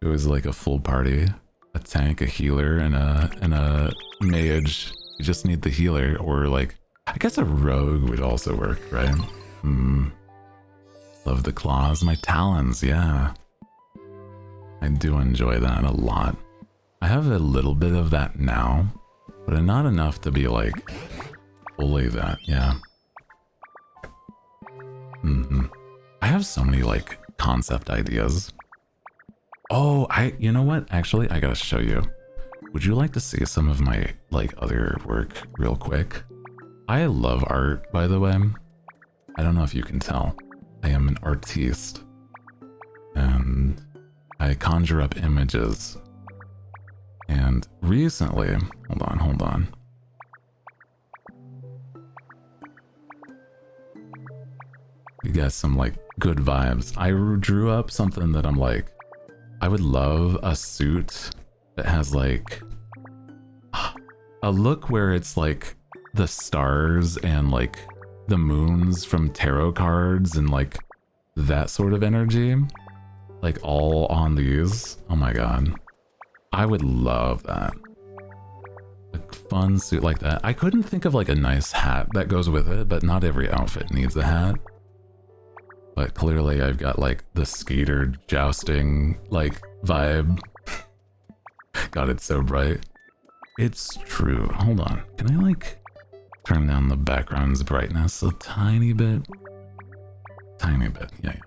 it was like a full party. A tank, a healer, and a mage. You just need the healer, or like, I guess a rogue would also work, right? Love the claws, my talons, yeah. I do enjoy that a lot. I have a little bit of that now, but not enough to be like, fully that, yeah. I have so many like concept ideas. Oh, you know what? Actually, I gotta show you. Would you like to see some of my like other work real quick? I love art, by the way. I don't know if you can tell. I am an artiste. And I conjure up images. And recently, hold on. You got some like good vibes. I drew up something that I'm like, I would love a suit that has like a look where it's like the stars and like the moons from tarot cards and like that sort of energy, like all on these. Oh my god, I would love that. A fun suit like that. I couldn't think of like a nice hat that goes with it, but not every outfit needs a hat. But clearly I've got like the skater jousting like vibe. God, it's so bright. It's true. Hold on. Can I like turn down the background's brightness a tiny bit? Tiny bit, yeah.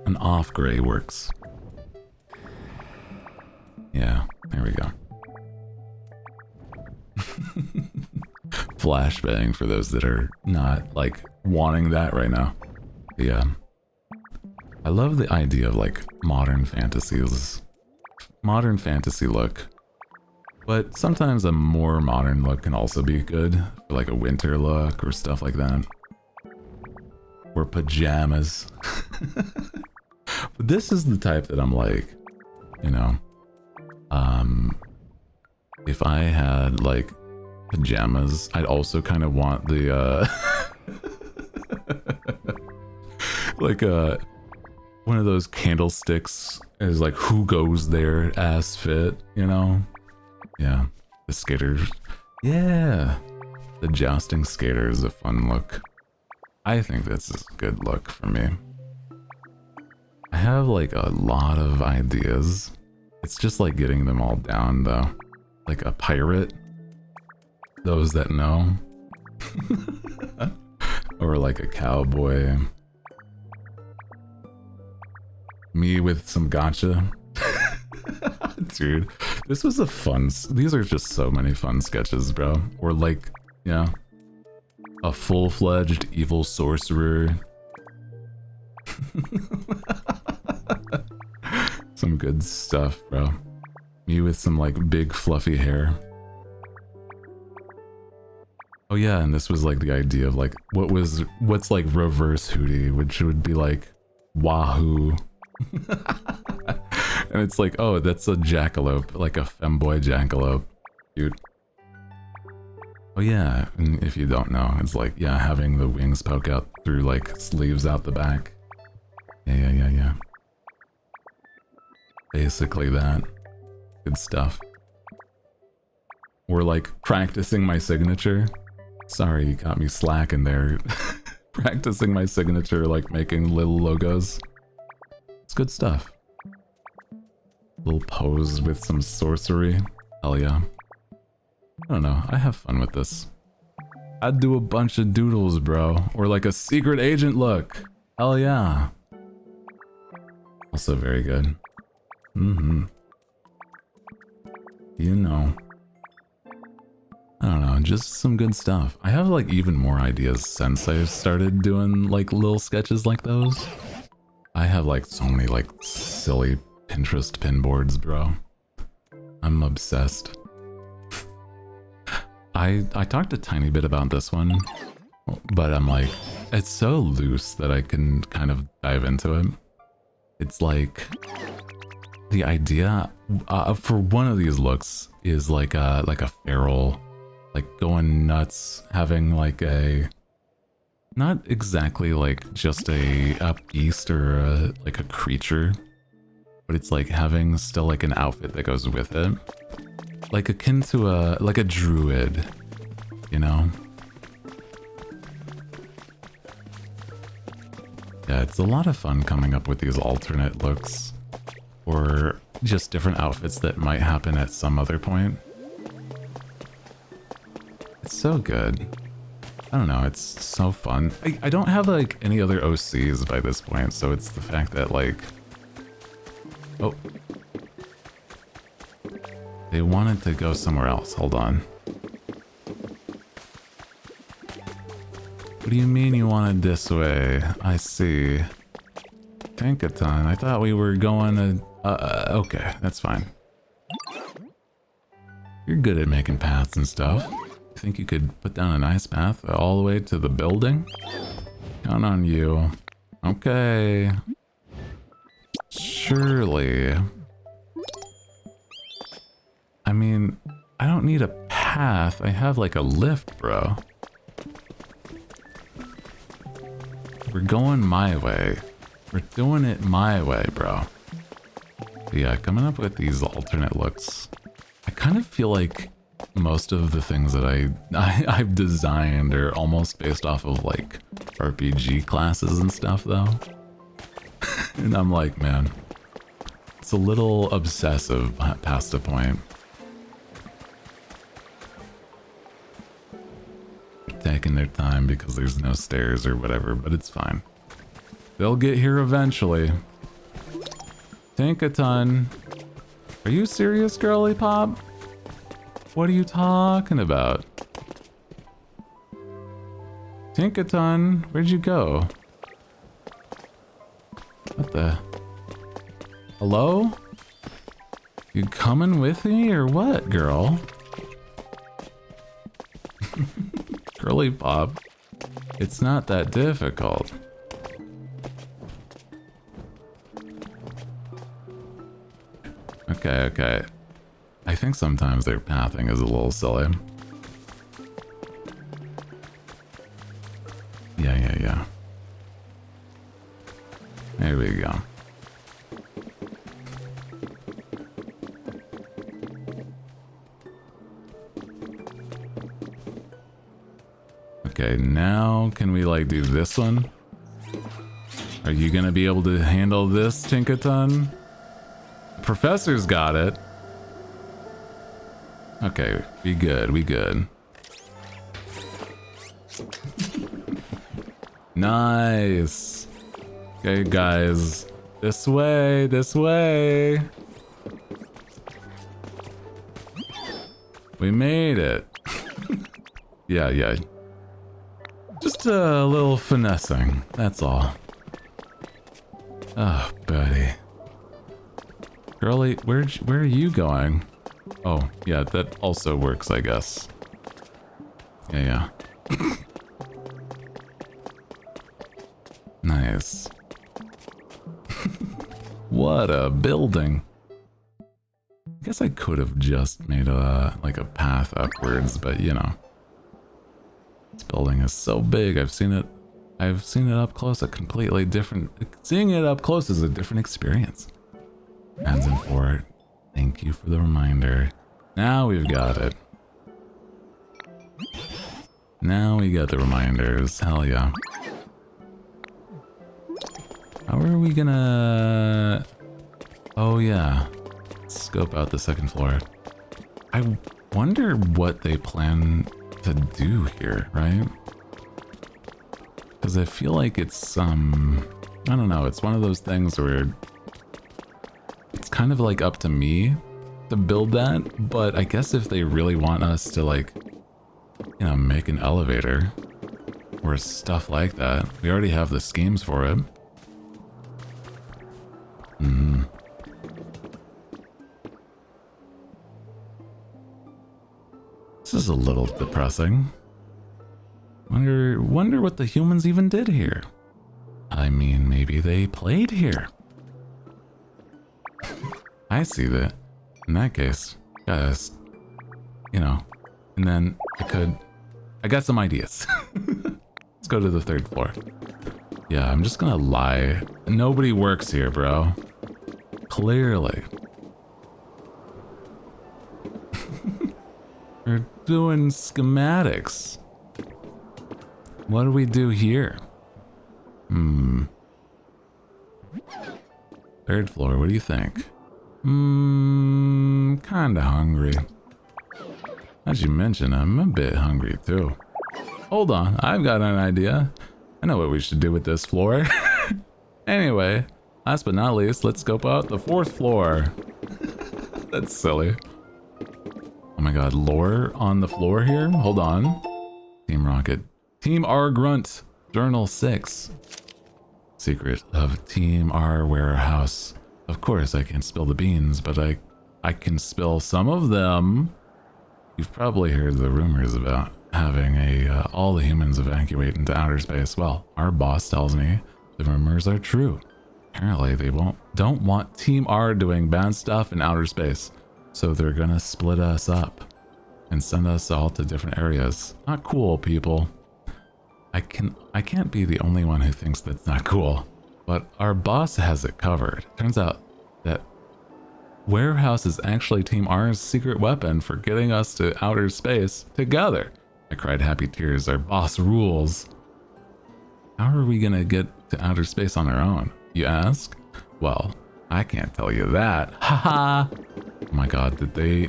An off gray works. Yeah, there we go. Flashbang for those that are not like wanting that right now. Yeah. I love the idea of like modern fantasy look. But sometimes a more modern look can also be good for like a winter look or stuff like that. Or pajamas. But this is the type that I'm like, you know, if I had like pajamas, I'd also kind of want the like one of those candlesticks is like who goes there ass fit, you know? Yeah, the skaters. Yeah, the jousting skater is a fun look. I think this is a good look for me. I have like a lot of ideas. It's just like getting them all down though. Like a pirate. Those that know. Or like a cowboy. Me with some gotcha. Dude, this was a fun... These are just so many fun sketches, bro. Or like, yeah. A full-fledged evil sorcerer. Some good stuff, bro. Me with some like big fluffy hair. Oh yeah, and this was like the idea of like what's like reverse Hooty, which would be like Wahoo. And it's like, oh, that's a jackalope, like a femboy jackalope. Cute. Oh yeah, and if you don't know, it's like, yeah, having the wings poke out through like sleeves out the back. Yeah. Basically that. Good stuff. Or like practicing my signature. Sorry, you caught me slacking there. Practicing my signature, like making little logos. It's good stuff. Little pose with some sorcery. Hell yeah. I don't know, I have fun with this. I'd do a bunch of doodles, bro. Or like a secret agent look. Hell yeah. Also very good. You know. I don't know, just some good stuff. I have like even more ideas since I started doing like little sketches like those. I have like so many like silly Pinterest pin boards, bro. I'm obsessed. I talked a tiny bit about this one, but I'm like, it's so loose that I can kind of dive into it. It's like the idea for one of these looks is like a feral, like going nuts, having like a, not exactly like just a beast or like a creature, but it's like having still like an outfit that goes with it, like akin to like a druid, you know? Yeah, it's a lot of fun coming up with these alternate looks or just different outfits that might happen at some other point. It's so good. I don't know, it's so fun. I don't have like any other OCs by this point, so it's the fact that like, oh, they wanted to go somewhere else. Hold on. What do you mean you wanted this way? I see. Tankathon. I thought we were going to... okay, that's fine. You're good at making paths and stuff. You think you could put down a nice path all the way to the building? Count on you. Okay. Surely. I mean, I don't need a path. I have like a lift, bro. We're going my way. We're doing it my way, bro. Yeah, coming up with these alternate looks. I kind of feel like most of the things that I've designed are almost based off of like RPG classes and stuff though. And I'm like, man, it's a little obsessive past a point. Taking their time because there's no stairs or whatever, but it's fine. They'll get here eventually. Tankathon. Are you serious, girly pop? What are you talking about? Tankathon, where'd you go? What the? Hello? You coming with me or what, girl? Girly pop. It's not that difficult. Okay, okay. I think sometimes their pathing is a little silly. Yeah. There we go. Okay, now can we like do this one? Are you gonna be able to handle this, Tinkaton? Professor's got it. Okay, we good, we good. Nice. Okay, guys. This way, this way. We made it. Yeah. Just a little finessing, that's all. Oh, buddy. Girlie, where are you going? Oh, yeah, that also works, I guess. Yeah. Nice. What a building. I guess I could have just made a path upwards, but you know. This building is so big. I've seen it up close. A completely different. Seeing it up close is a different experience. Hands in for it. Thank you for the reminder. Now we've got it. Now we got the reminders. Hell yeah. How are we gonna... Oh yeah. Scope out the second floor. I wonder what they plan to do here, right? Because I feel like it's I don't know, it's one of those things where it's kind of like up to me to build that, but I guess if they really want us to like you know, make an elevator or stuff like that. We already have the schemes for it. Hmm. This is a little depressing. Wonder what the humans even did here. I mean, maybe they played here. I see that. In that case, guys, you know, and then I got some ideas. Let's go to the 3rd floor. Yeah, I'm just gonna lie. Nobody works here, bro. Clearly. We're doing schematics. What do we do here? 3rd floor, what do you think? Kinda hungry. As you mentioned, I'm a bit hungry too. Hold on, I've got an idea. I know what we should do with this floor. Anyway, last but not least, let's scope out the 4th floor. That's silly. Oh my god, lore on the floor here? Hold on. Team Rocket. Team R Grunt. Journal 6. Secret of Team R Warehouse. Of course, I can't spill the beans, but I can spill some of them. You've probably heard the rumors about having all the humans evacuate into outer space. Well, our boss tells me the rumors are true. Apparently, they don't want Team R doing bad stuff in outer space, so they're gonna split us up and send us all to different areas. Not cool, people. I can't be the only one who thinks that's not cool, but our boss has it covered. Turns out that Warehouse is actually Team R's secret weapon for getting us to outer space together. I cried happy tears. Our boss rules. How are we gonna get to outer space on our own, you ask? Well, I can't tell you that. Haha. Oh my god, did they...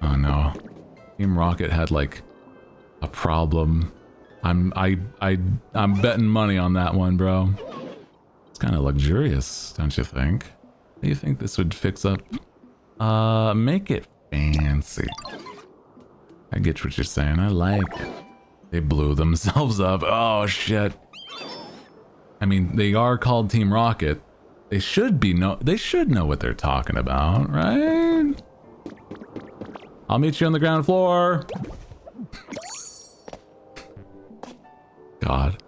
Oh no. Team Rocket had like a problem. I'm betting money on that one, bro. It's kind of luxurious, don't you think? Do you think this would fix up? Make it fancy. I get what you're saying. I like it. They blew themselves up. Oh shit. I mean, they are called Team Rocket. They should know what they're talking about, right? I'll meet you on the ground floor. God.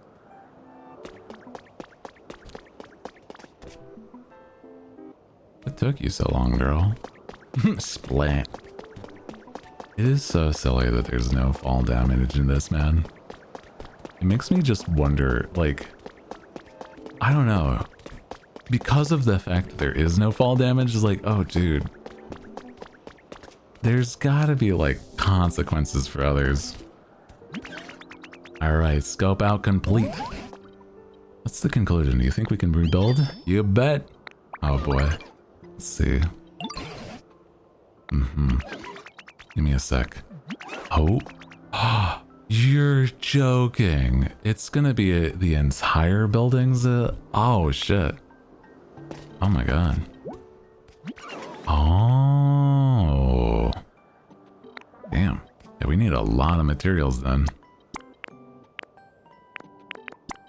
What took you so long, girl? Splat. It is so silly that there's no fall damage in this, man. It makes me just wonder, like, I don't know. Because of the fact that there is no fall damage, is like, oh, dude. There's gotta be, like, consequences for others. Alright, scope out complete. What's the conclusion? Do you think we can rebuild? You bet. Oh boy. Let's see. Give me a sec. Oh. You're joking. It's gonna be the entire building's oh shit. Oh my god. Oh. Damn. Yeah, we need a lot of materials then.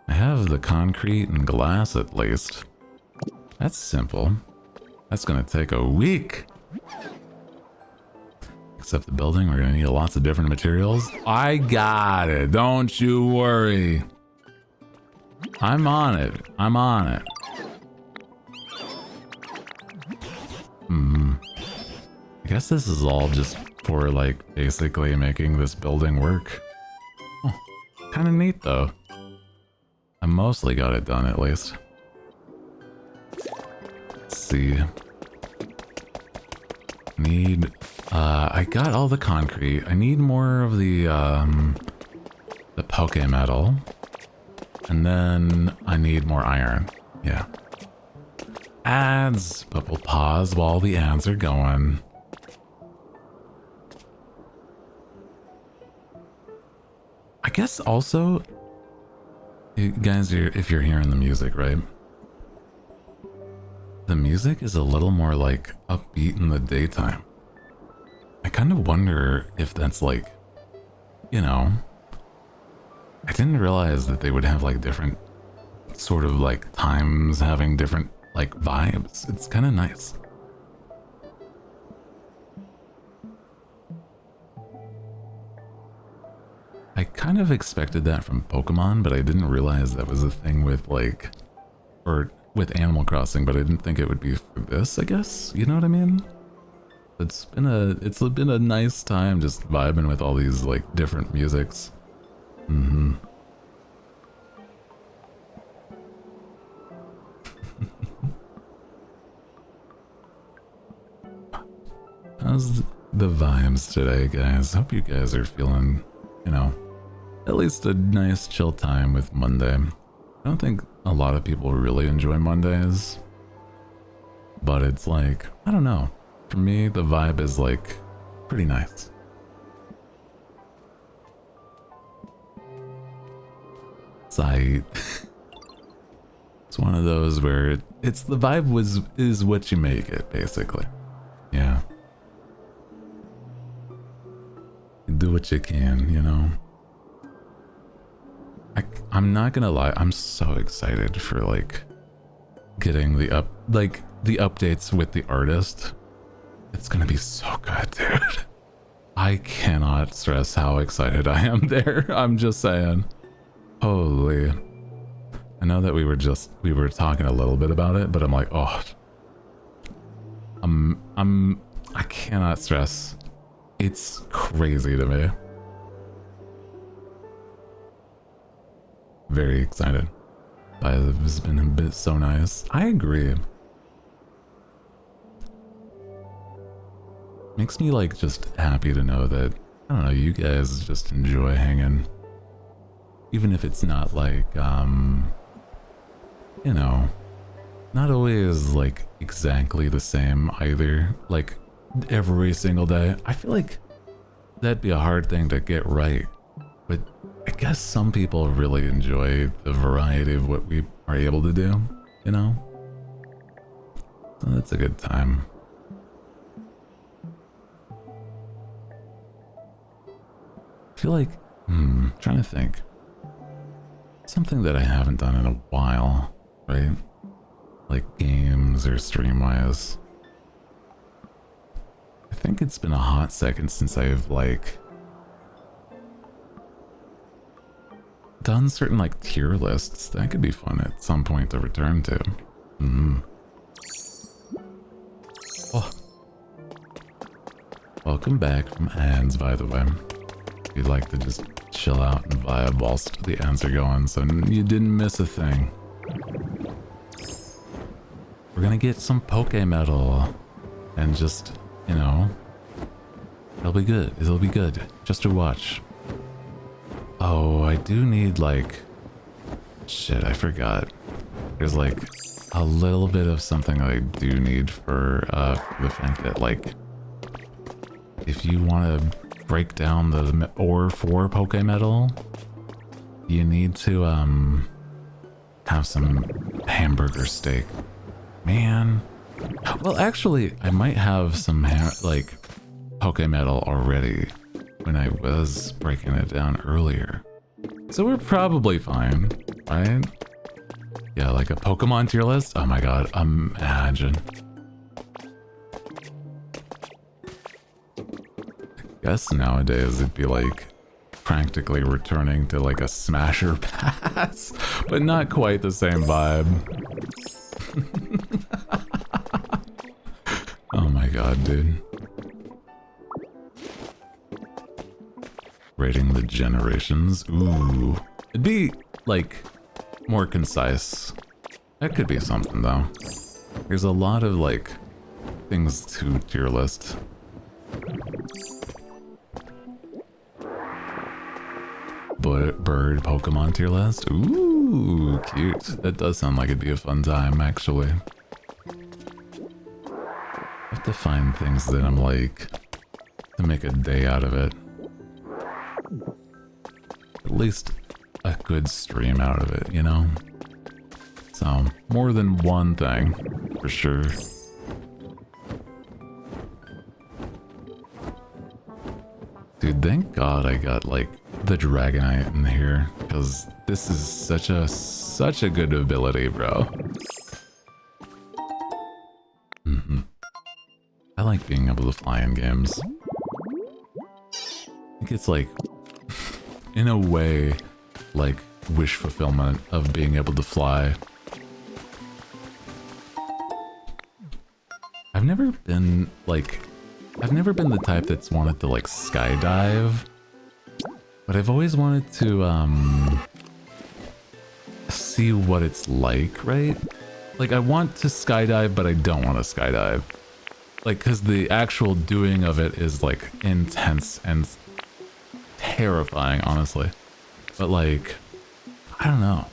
I have the concrete and glass at least. That's simple. That's gonna take a week. Except the building, we're gonna need lots of different materials. I got it, don't you worry. I'm on it, I'm on it. I guess this is all just for like basically making this building work. Oh, kind of neat though. I mostly got it done at least. Let's see. I got all the concrete. I need more of the poke metal. And then I need more iron. Yeah. Ads, but we'll pause while the ads are going. I guess also, you guys, if you're hearing the music, right? The music is a little more like upbeat in the daytime. I kind of wonder if that's like you know, I didn't realize that they would have like different sort of like times having different like vibes. It's kind of nice. I kind of expected that from Pokemon, but I didn't realize that was a thing with like, or with Animal Crossing, but I didn't think it would be for this, I guess. You know what I mean? It's been a nice time just vibing with all these like different musics. Mm-hmm. How's the vibes today, guys? Hope you guys are feeling, you know, at least a nice chill time with Monday. I don't think a lot of people really enjoy Mondays, but it's like, I don't know. For me, the vibe is like pretty nice. Sight. It's one of those where it's the vibe is what you make it, basically. Yeah. You do what you can, you know. I'm not gonna lie, I'm so excited for like getting the updates with the artist. It's gonna be so good, dude. I cannot stress how excited I am there. I'm just saying. Holy. I know that we were talking a little bit about it, but I'm like, oh. I cannot stress. It's crazy to me. Very excited. It's been a bit so nice. I agree. Makes me like just happy to know that, I don't know, you guys just enjoy hanging. Even if it's not like, you know, not always like exactly the same either, like every single day. I feel like that'd be a hard thing to get right, but I guess some people really enjoy the variety of what we are able to do, you know? So that's a good time. I feel like, trying to think. Something that I haven't done in a while, right? Like games or stream-wise. I think it's been a hot second since I've like done certain like tier lists. That could be fun at some point to return to. Oh. Welcome back from ads, by the way. If you'd like to just chill out and vibe whilst the ads are going, so you didn't miss a thing. We're gonna get some Poke Metal and just, you know, it'll be good. It'll be good just to watch. Oh, I do need like, shit, I forgot. There's like a little bit of something that I do need for the fact that like, if you want to break down the ore for Poke Metal, you need to have some hamburger steak. Man. Well, actually, I might have some like Poke Metal already when I was breaking it down earlier. So we're probably fine, right? Yeah, like a Pokemon tier list? Oh my god, imagine. I guess nowadays it'd be like practically returning to like a Smasher Pass, but not quite the same vibe. Oh my god, dude. Rating the generations. Ooh. It'd be like more concise. That could be something though. There's a lot of like things to tier list. Bird Pokemon tier list. Ooh, cute. That does sound like it'd be a fun time, actually. I have to find things that I'm like to make a day out of it. At least a good stream out of it, you know? So, more than one thing, for sure. Dude, thank God I got like the Dragonite in here, because this is such a good ability, bro. I like being able to fly in games. I think it's like, in a way, like wish fulfillment of being able to fly. I've never been the type that's wanted to like skydive, but I've always wanted to see what it's like, right? Like I want to skydive, but I don't want to skydive. Like, cause the actual doing of it is like intense and terrifying, honestly. But like, I don't know.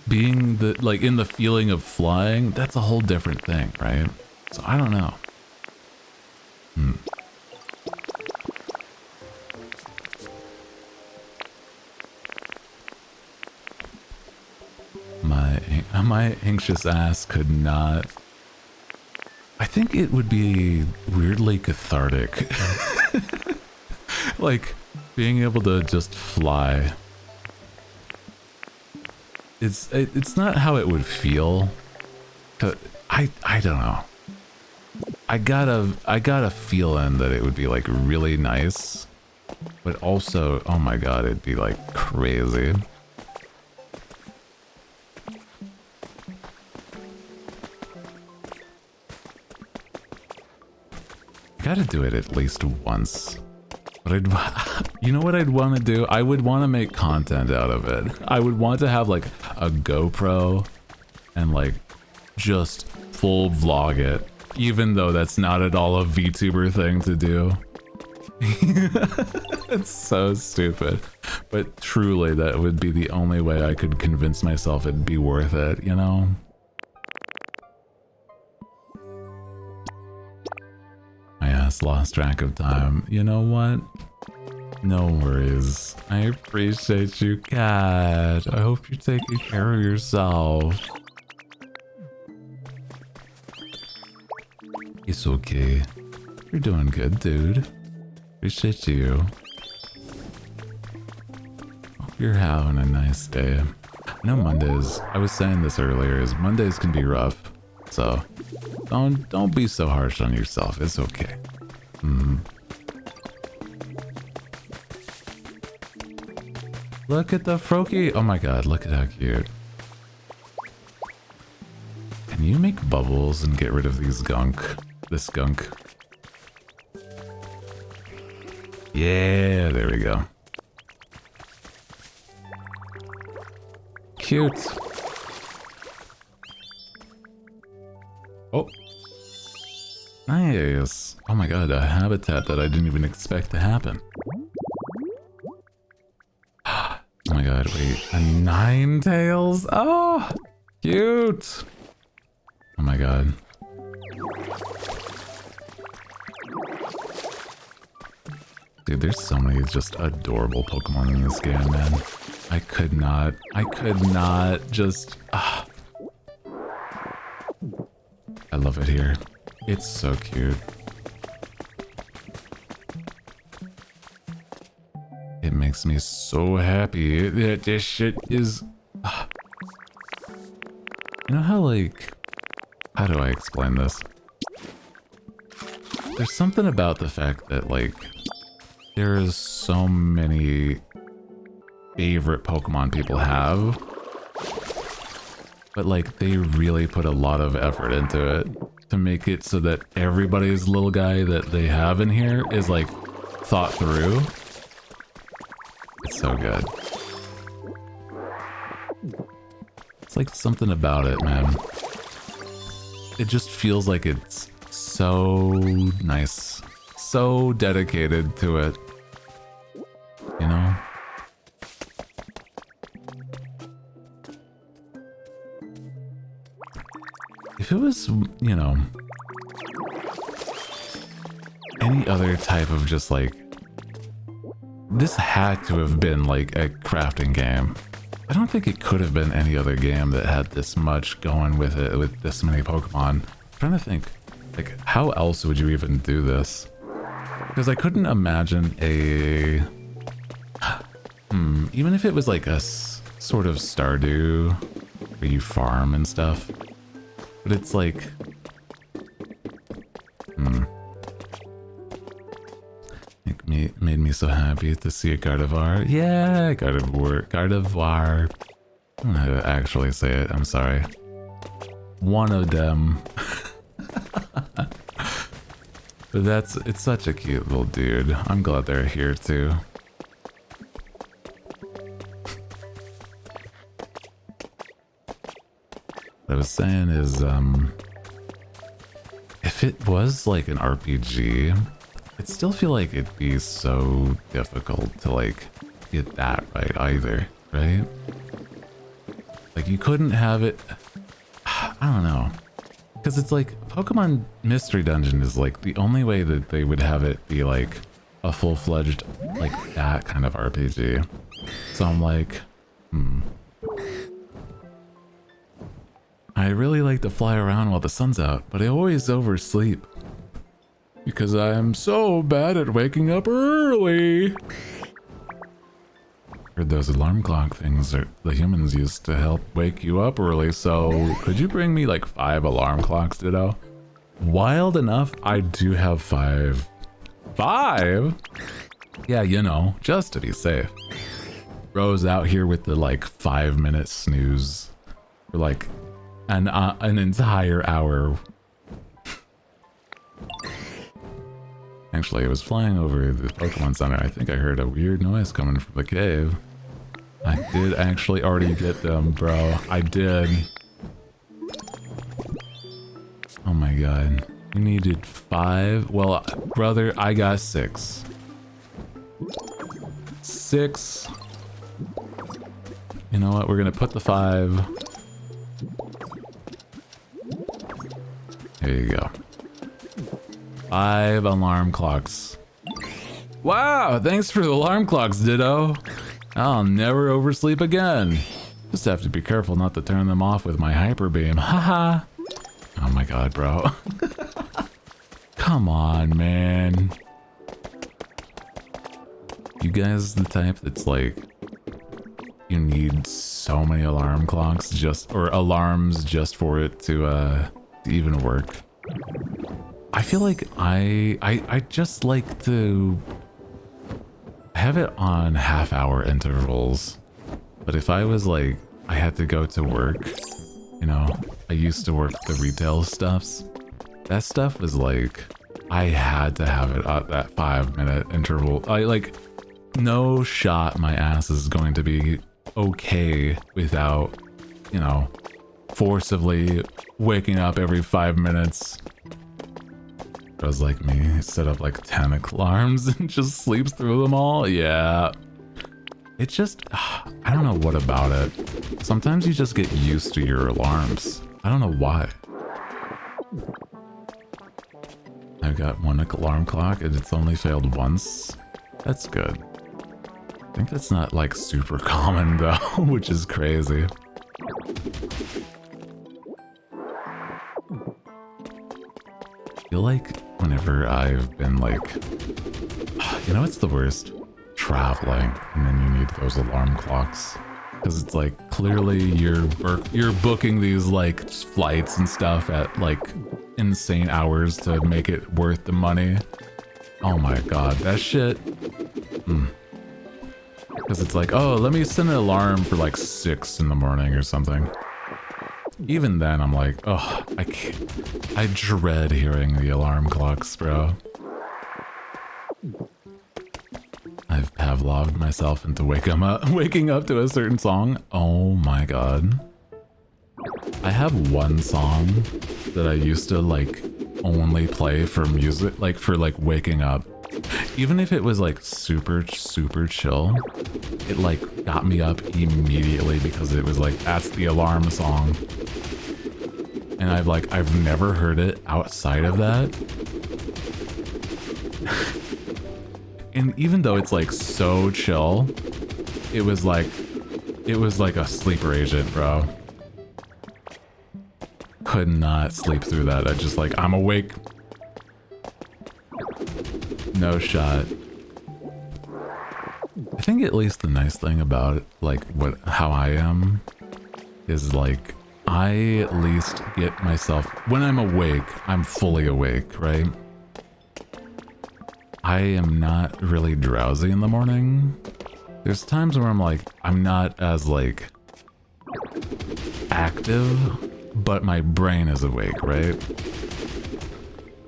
Being in the feeling of flying, that's a whole different thing, right? So I don't know. My anxious ass could not. I think it would be weirdly cathartic. Like being able to just fly. It's not how it would feel. I don't know. I got a feeling that it would be like really nice, but also, oh my god, it'd be like crazy. I gotta do it at least once. But you know what I'd want to do? I would want to make content out of it. I would want to have like a GoPro and like just full vlog it, even though that's not at all a VTuber thing to do. It's so stupid, but truly that would be the only way I could convince myself it'd be worth it, you know? My ass lost track of time. You know what? No worries. I appreciate you, cat. I hope you're taking care of yourself. It's okay. You're doing good, dude. Appreciate you. Hope you're having a nice day. I know Mondays, I was saying this earlier, is Mondays can be rough. So don't be so harsh on yourself. It's okay. Look at the Froakie. Oh my god, look at how cute. Can you make bubbles and get rid of these this gunk? Yeah, there we go. Cute. Oh. Nice. Oh my god, a habitat that I didn't even expect to happen. Oh my god, wait. A Ninetales? Oh! Cute! Oh my god. Dude, there's so many just adorable Pokemon in this game, man. I could not just... I love it here. It's so cute. It makes me so happy that this shit is... You know how, like... How do I explain this? There's something about the fact that, like... There's so many favorite Pokemon people have. But, like, they really put a lot of effort into it to make it so that everybody's little guy that they have in here is, like, thought through. It's so good. It's like something about it, man. It just feels like it's so nice. So dedicated to it. You know? If it was, you know, any other type of just like... This had to have been like a crafting game. I don't think it could have been any other game that had this much going with it, with this many Pokemon. I'm trying to think, like, how else would you even do this? Because I couldn't imagine a... even if it was like a sort of Stardew where you farm and stuff. But it's like... It made me so happy to see a Gardevoir. Yeah, Gardevoir. Gardevoir. I don't know how to actually say it, I'm sorry. One of them. But it's such a cute little dude. I'm glad they're here too. What I was saying is, if it was like an RPG, I'd still feel like it'd be so difficult to like get that right either, right? Like you couldn't have it, I don't know. Because it's like, Pokemon Mystery Dungeon is like the only way that they would have it be like a full-fledged, like that kind of RPG. So I'm like, I really like to fly around while the sun's out, but I always oversleep. Because I am so bad at waking up early. Heard those alarm clock things that the humans used to help wake you up early, so could you bring me like 5 alarm clocks, Ditto? Wild enough, I do have 5. 5? Yeah, you know, just to be safe. Bro's out here with the like 5-minute snooze for like an entire hour. Actually, I was flying over the Pokemon Center. I think I heard a weird noise coming from the cave. I did actually already get them, bro. I did. Oh my god. You needed 5? Well, brother, I got 6. 6. You know what? We're gonna put the 5. There you go. 5 alarm clocks. Wow, thanks for the alarm clocks, Ditto. I'll never oversleep again. Just have to be careful not to turn them off with my hyper beam. Haha. Oh my god, bro. Come on, man. You guys the type that's like, you need so many alarm clocks or alarms just for it to even work? I feel like I just like to have it on half-hour intervals. But if I was like, I had to go to work, you know, I used to work the retail stuffs. That stuff was like, I had to have it at that 5-minute interval. I like, no shot my ass is going to be okay without, you know, forcibly waking up every 5 minutes. I was like me, set up like 10 alarms and just sleeps through them all. Yeah. It just, I don't know what about it. Sometimes you just get used to your alarms. I don't know why. I've got 1 alarm clock and it's only failed once. That's good. I think that's not like super common though, which is crazy. I feel like whenever I've been like, you know what's the worst? Traveling, and then you need those alarm clocks. Because it's like, clearly you're booking these like flights and stuff at like insane hours to make it worth the money. Oh my god, that shit. Because it's like, oh, let me send an alarm for like 6 in the morning or something. Even then, I'm like, oh, I can't. I dread hearing the alarm clocks, bro. I've Pavloved myself into waking up to a certain song. Oh my god. I have one song that I used to like only play for music, like for like waking up. Even if it was like super chill, it like got me up immediately because it was like, that's the alarm song. And I've never heard it outside of that. And even though it's like so chill, it was like a sleeper agent, bro. Could not sleep through that. I just like, I'm awake. No shot. I think at least the nice thing about it, like how I am, is like I at least get myself, when I'm awake, I'm fully awake, right? I am not really drowsy in the morning. There's times where I'm like, I'm not as like active, but my brain is awake, right?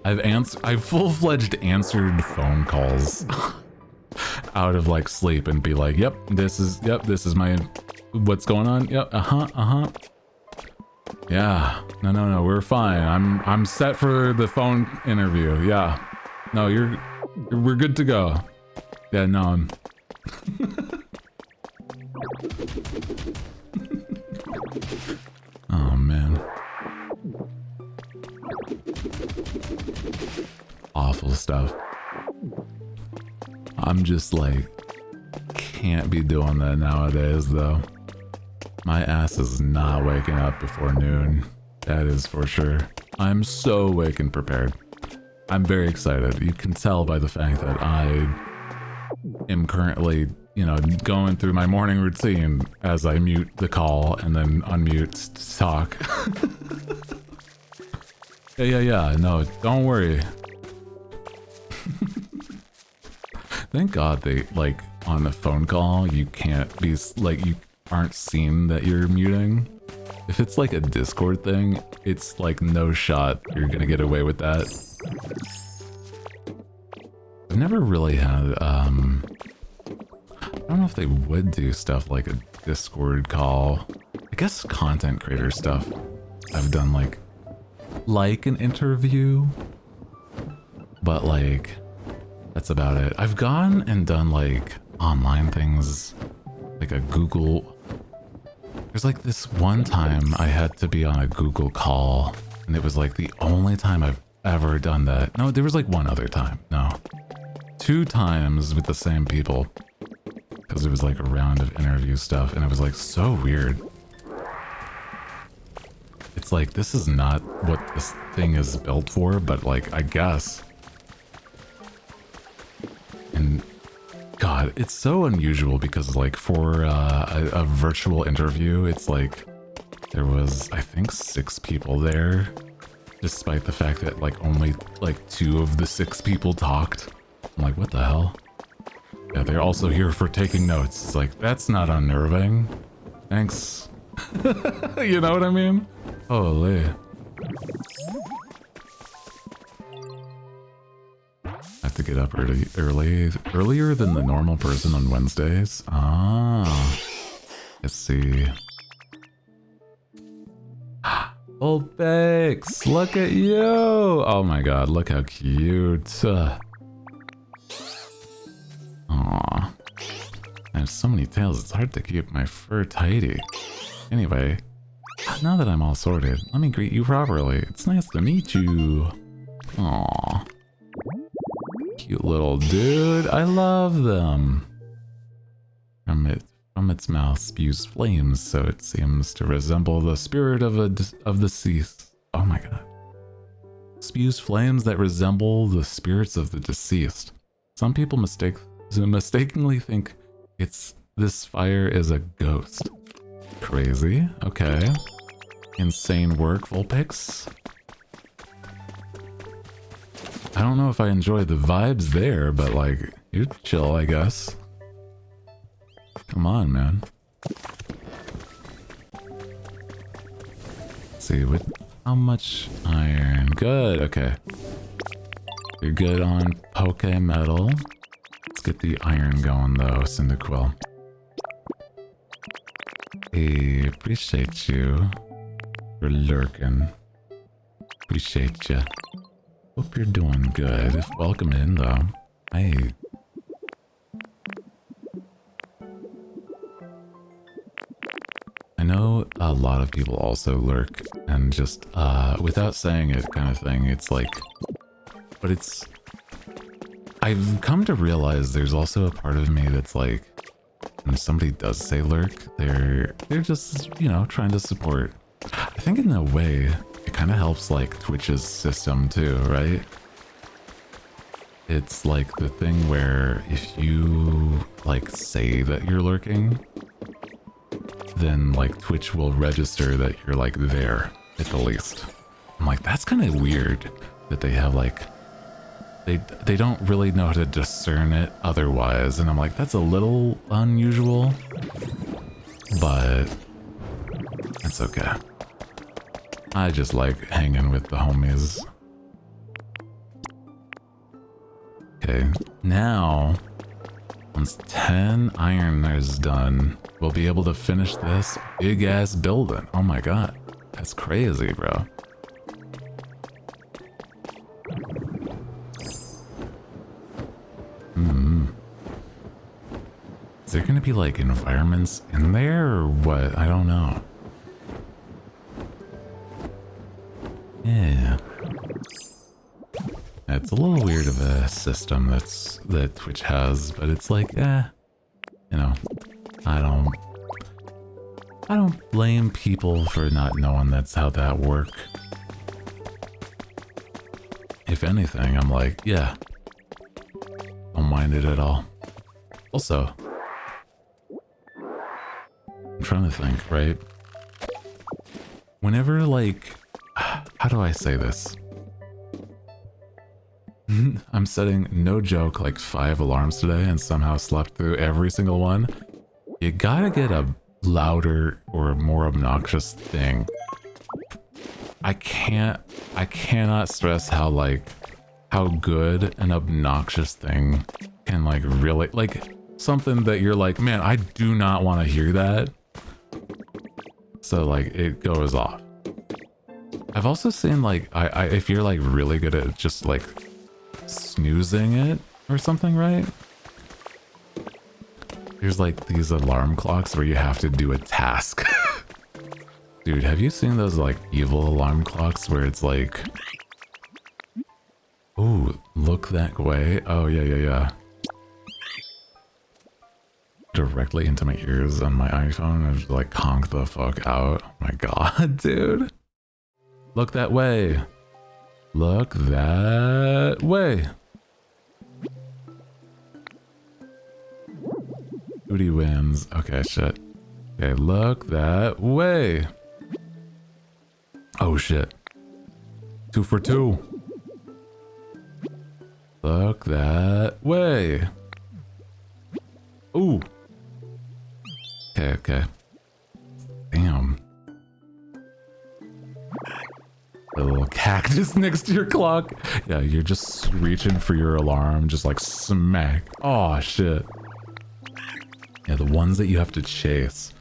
I've full-fledged answered phone calls out of like sleep and be like, yep, this is my, what's going on? Yep, yeah, no, we're fine. I'm set for the phone interview. Yeah, no, we're good to go. Yeah, no, I'm oh man, awful stuff. I'm just like, can't be doing that nowadays though. My ass is not waking up before noon. That is for sure. I'm so awake and prepared. I'm very excited. You can tell by the fact that I am currently, you know, going through my morning routine as I mute the call and then unmute to talk. Yeah, no, don't worry. Thank God they, like, on a phone call, you can't be, like, you aren't seen that you're muting. If it's like a Discord thing, it's like no shot you're gonna get away with that. I've never really had, I don't know if they would do stuff like a Discord call. I guess content creator stuff. I've done like an interview, but like, that's about it. I've gone and done like online things, like a Google. There's like this one time I had to be on a Google call, and it was like the only time I've ever done that. No, there was like one other time. No, 2 times with the same people, because it was like a round of interview stuff, and it was like so weird. It's like, this is not what this thing is built for, but like, I guess. And God, it's so unusual because like for a virtual interview, it's like there was, I think, 6 people there, despite the fact that like only like 2 of the 6 people talked. I'm like, what the hell? Yeah, they're also here for taking notes. It's like, that's not unnerving. Thanks. You know what I mean? Holy. I have to get up earlier than the normal person on Wednesdays. Ah, let's see. Old Bakes, look at you! Oh my god, look how cute. Aw. I have so many tails, it's hard to keep my fur tidy. Anyway, now that I'm all sorted, let me greet you properly. It's nice to meet you. Aw. Cute little dude. I love them. From its mouth spews flames, so it seems to resemble the spirit of the deceased. Oh my god. Spews flames that resemble the spirits of the deceased. Some people mistakenly think this fire is a ghost. Crazy. Okay. Insane work, Vulpix. I don't know if I enjoy the vibes there, but like, you're chill, I guess. Come on, man. Let's see, how much iron? Good, okay. You're good on Poke Metal. Let's get the iron going though, Cyndaquil. Hey, appreciate you for lurking. Appreciate ya. Hope you're doing good. Welcome in though. Hey. I know a lot of people also lurk and just without saying it kind of thing. It's like, but it's, I've come to realize there's also a part of me that's like, when somebody does say lurk, they're just, you know, trying to support. I think in a way, it kind of helps like Twitch's system too, right? It's like the thing where if you like say that you're lurking, then like Twitch will register that you're like there at the least. I'm like, that's kind of weird that they have like, they don't really know how to discern it otherwise. And I'm like, that's a little unusual, but it's okay. I just like hanging with the homies. Okay, now, once 10 iron is done, we'll be able to finish this big-ass building. Oh my god, that's crazy, bro. Is there gonna be, like, environments in there, or what? I don't know. Yeah. It's a little weird of a system that Twitch has, but it's like, you know, I don't blame people for not knowing that's how that work. If anything, I'm like, yeah, don't mind it at all. Also, I'm trying to think, right? Whenever, like, how do I say this? I'm setting, no joke, like 5 alarms today and somehow slept through every single one. You gotta get a louder or more obnoxious thing. I cannot stress how good an obnoxious thing can like really, like something that you're like, man, I do not want to hear that. So like it goes off. I've also seen like, if you're like really good at just like snoozing it or something, right? There's like these alarm clocks where you have to do a task. Dude, have you seen those like evil alarm clocks where it's like, ooh, look that way? Oh yeah. Directly into my ears on my iPhone and just like conk the fuck out. Oh my god, dude. Look that way. Look that way. Hooty wins. Okay, shit. Okay, look that way. Oh shit. 2 for 2. Look that way. Ooh. Okay. Damn. The little cactus next to your clock. Yeah, you're just reaching for your alarm, just like smack. Oh shit. Yeah, the ones that you have to chase.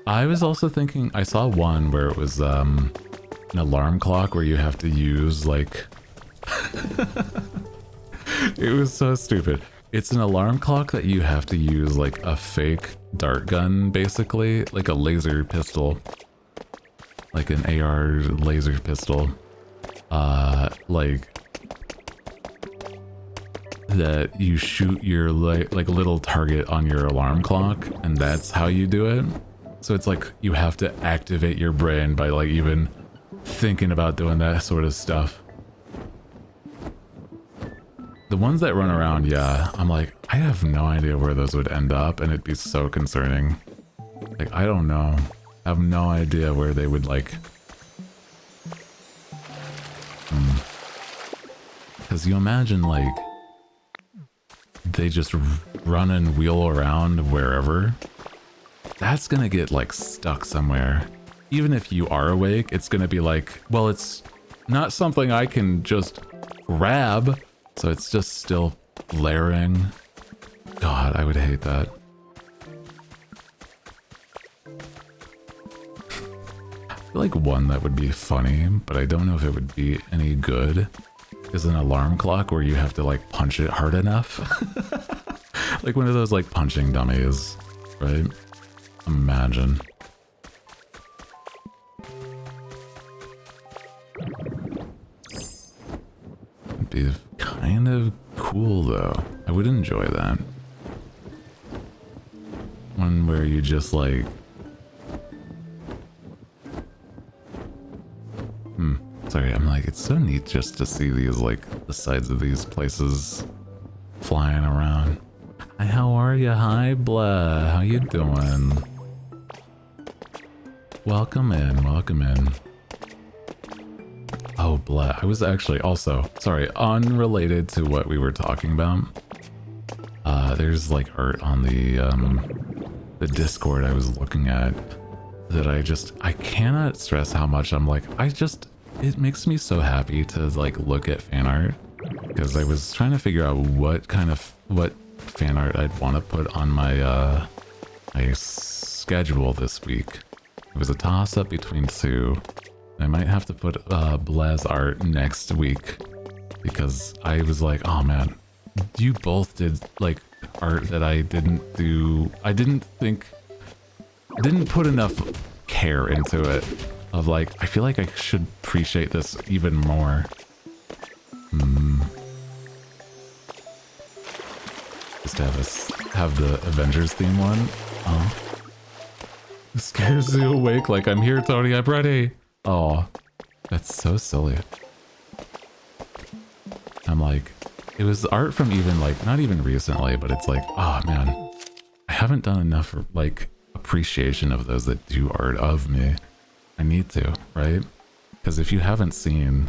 I was also thinking, I saw one where it was an alarm clock where you have to use like... It was so stupid. It's an alarm clock that you have to use like a fake dart gun, basically, like a laser pistol. Like an AR laser pistol. Like that you shoot your like little target on your alarm clock, and that's how you do it. So it's like you have to activate your brain by like even thinking about doing that sort of stuff. The ones that run around, yeah, I'm like, I have no idea where those would end up, and it'd be so concerning. Like, I don't know. I have no idea where they would like... Because you imagine, like, they just run and wheel around wherever. That's gonna get, like, stuck somewhere. Even if you are awake, it's gonna be like, well, it's not something I can just grab, so it's just still blaring. God, I would hate that. I feel like one that would be funny, but I don't know if it would be any good, is an alarm clock where you have to like punch it hard enough. Like one of those like punching dummies, right? Imagine. It'd be kind of cool though. I would enjoy that. One where you just like... Sorry, I'm like, it's so neat just to see these, like, the sides of these places flying around. Hi, how are you? Hi, Blah. How you doing? Welcome in, welcome in. Oh, Blah. I was actually also, sorry, unrelated to what we were talking about. There's like art on the Discord I was looking at that I cannot stress how much I'm like, it makes me so happy to like look at fan art, because I was trying to figure out what fan art I'd want to put on my my schedule this week. It was a toss up between two. I might have to put Blaz art next week, because I was like, oh man, you both did like art that I didn't do. I didn't put enough care into it, of like, I feel like I should appreciate this even more. Just have the Avengers theme one. Oh. It scares you awake like, I'm here, Tony, I'm ready. Oh, that's so silly. I'm like, it was art from even like, not even recently, but it's like, oh man, I haven't done enough like appreciation of those that do art of me. I need to, right? Because if you haven't seen,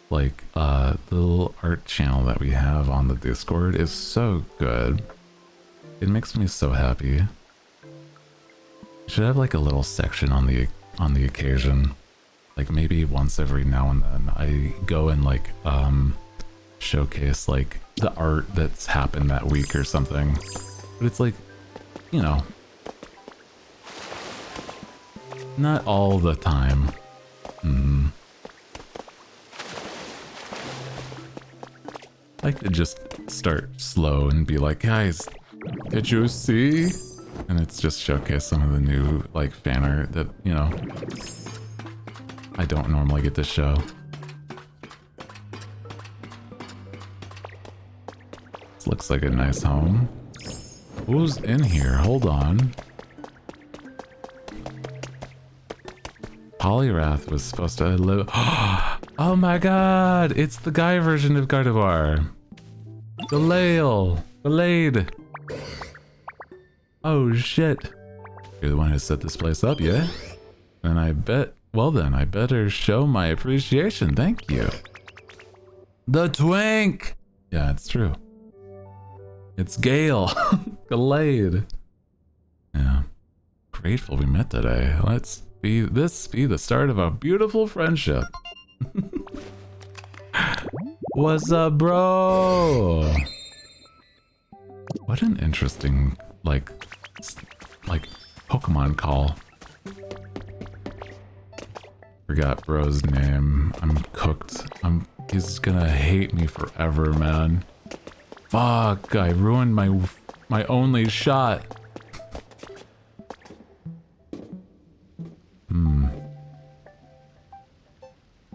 like, the little art channel that we have on the Discord is so good. It makes me so happy. Should have like a little section on the occasion. Like maybe once every now and then I go and like showcase like the art that's happened that week or something. But it's like, you know, not all the time. I could just start slow and be like, guys, did you see? And it's just showcase some of the new like fan art that, you know, I don't normally get to show. This looks like a nice home. Who's in here? Hold on. Polyrath was supposed to live. Oh my god! It's the guy version of Gardevoir. The Lail. The Lade. Oh shit. You're the one who set this place up, yeah? And I bet, well then, I better show my appreciation. Thank you. The Twink! Yeah, it's true. It's Gale. Glade. Yeah. Grateful we met today. Let's be this be the start of a beautiful friendship. What's up, bro? What an interesting, like Pokemon call. Forgot bro's name. I'm cooked. He's gonna hate me forever, man. Fuck, I ruined my only shot.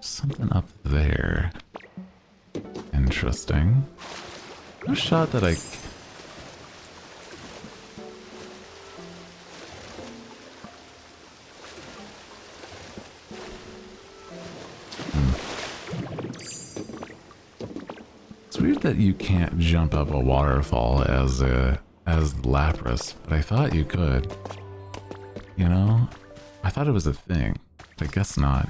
Something up there. Interesting. No shot that I... It's weird that you can't jump up a waterfall as Lapras, but I thought you could. You know? I thought it was a thing, but I guess not.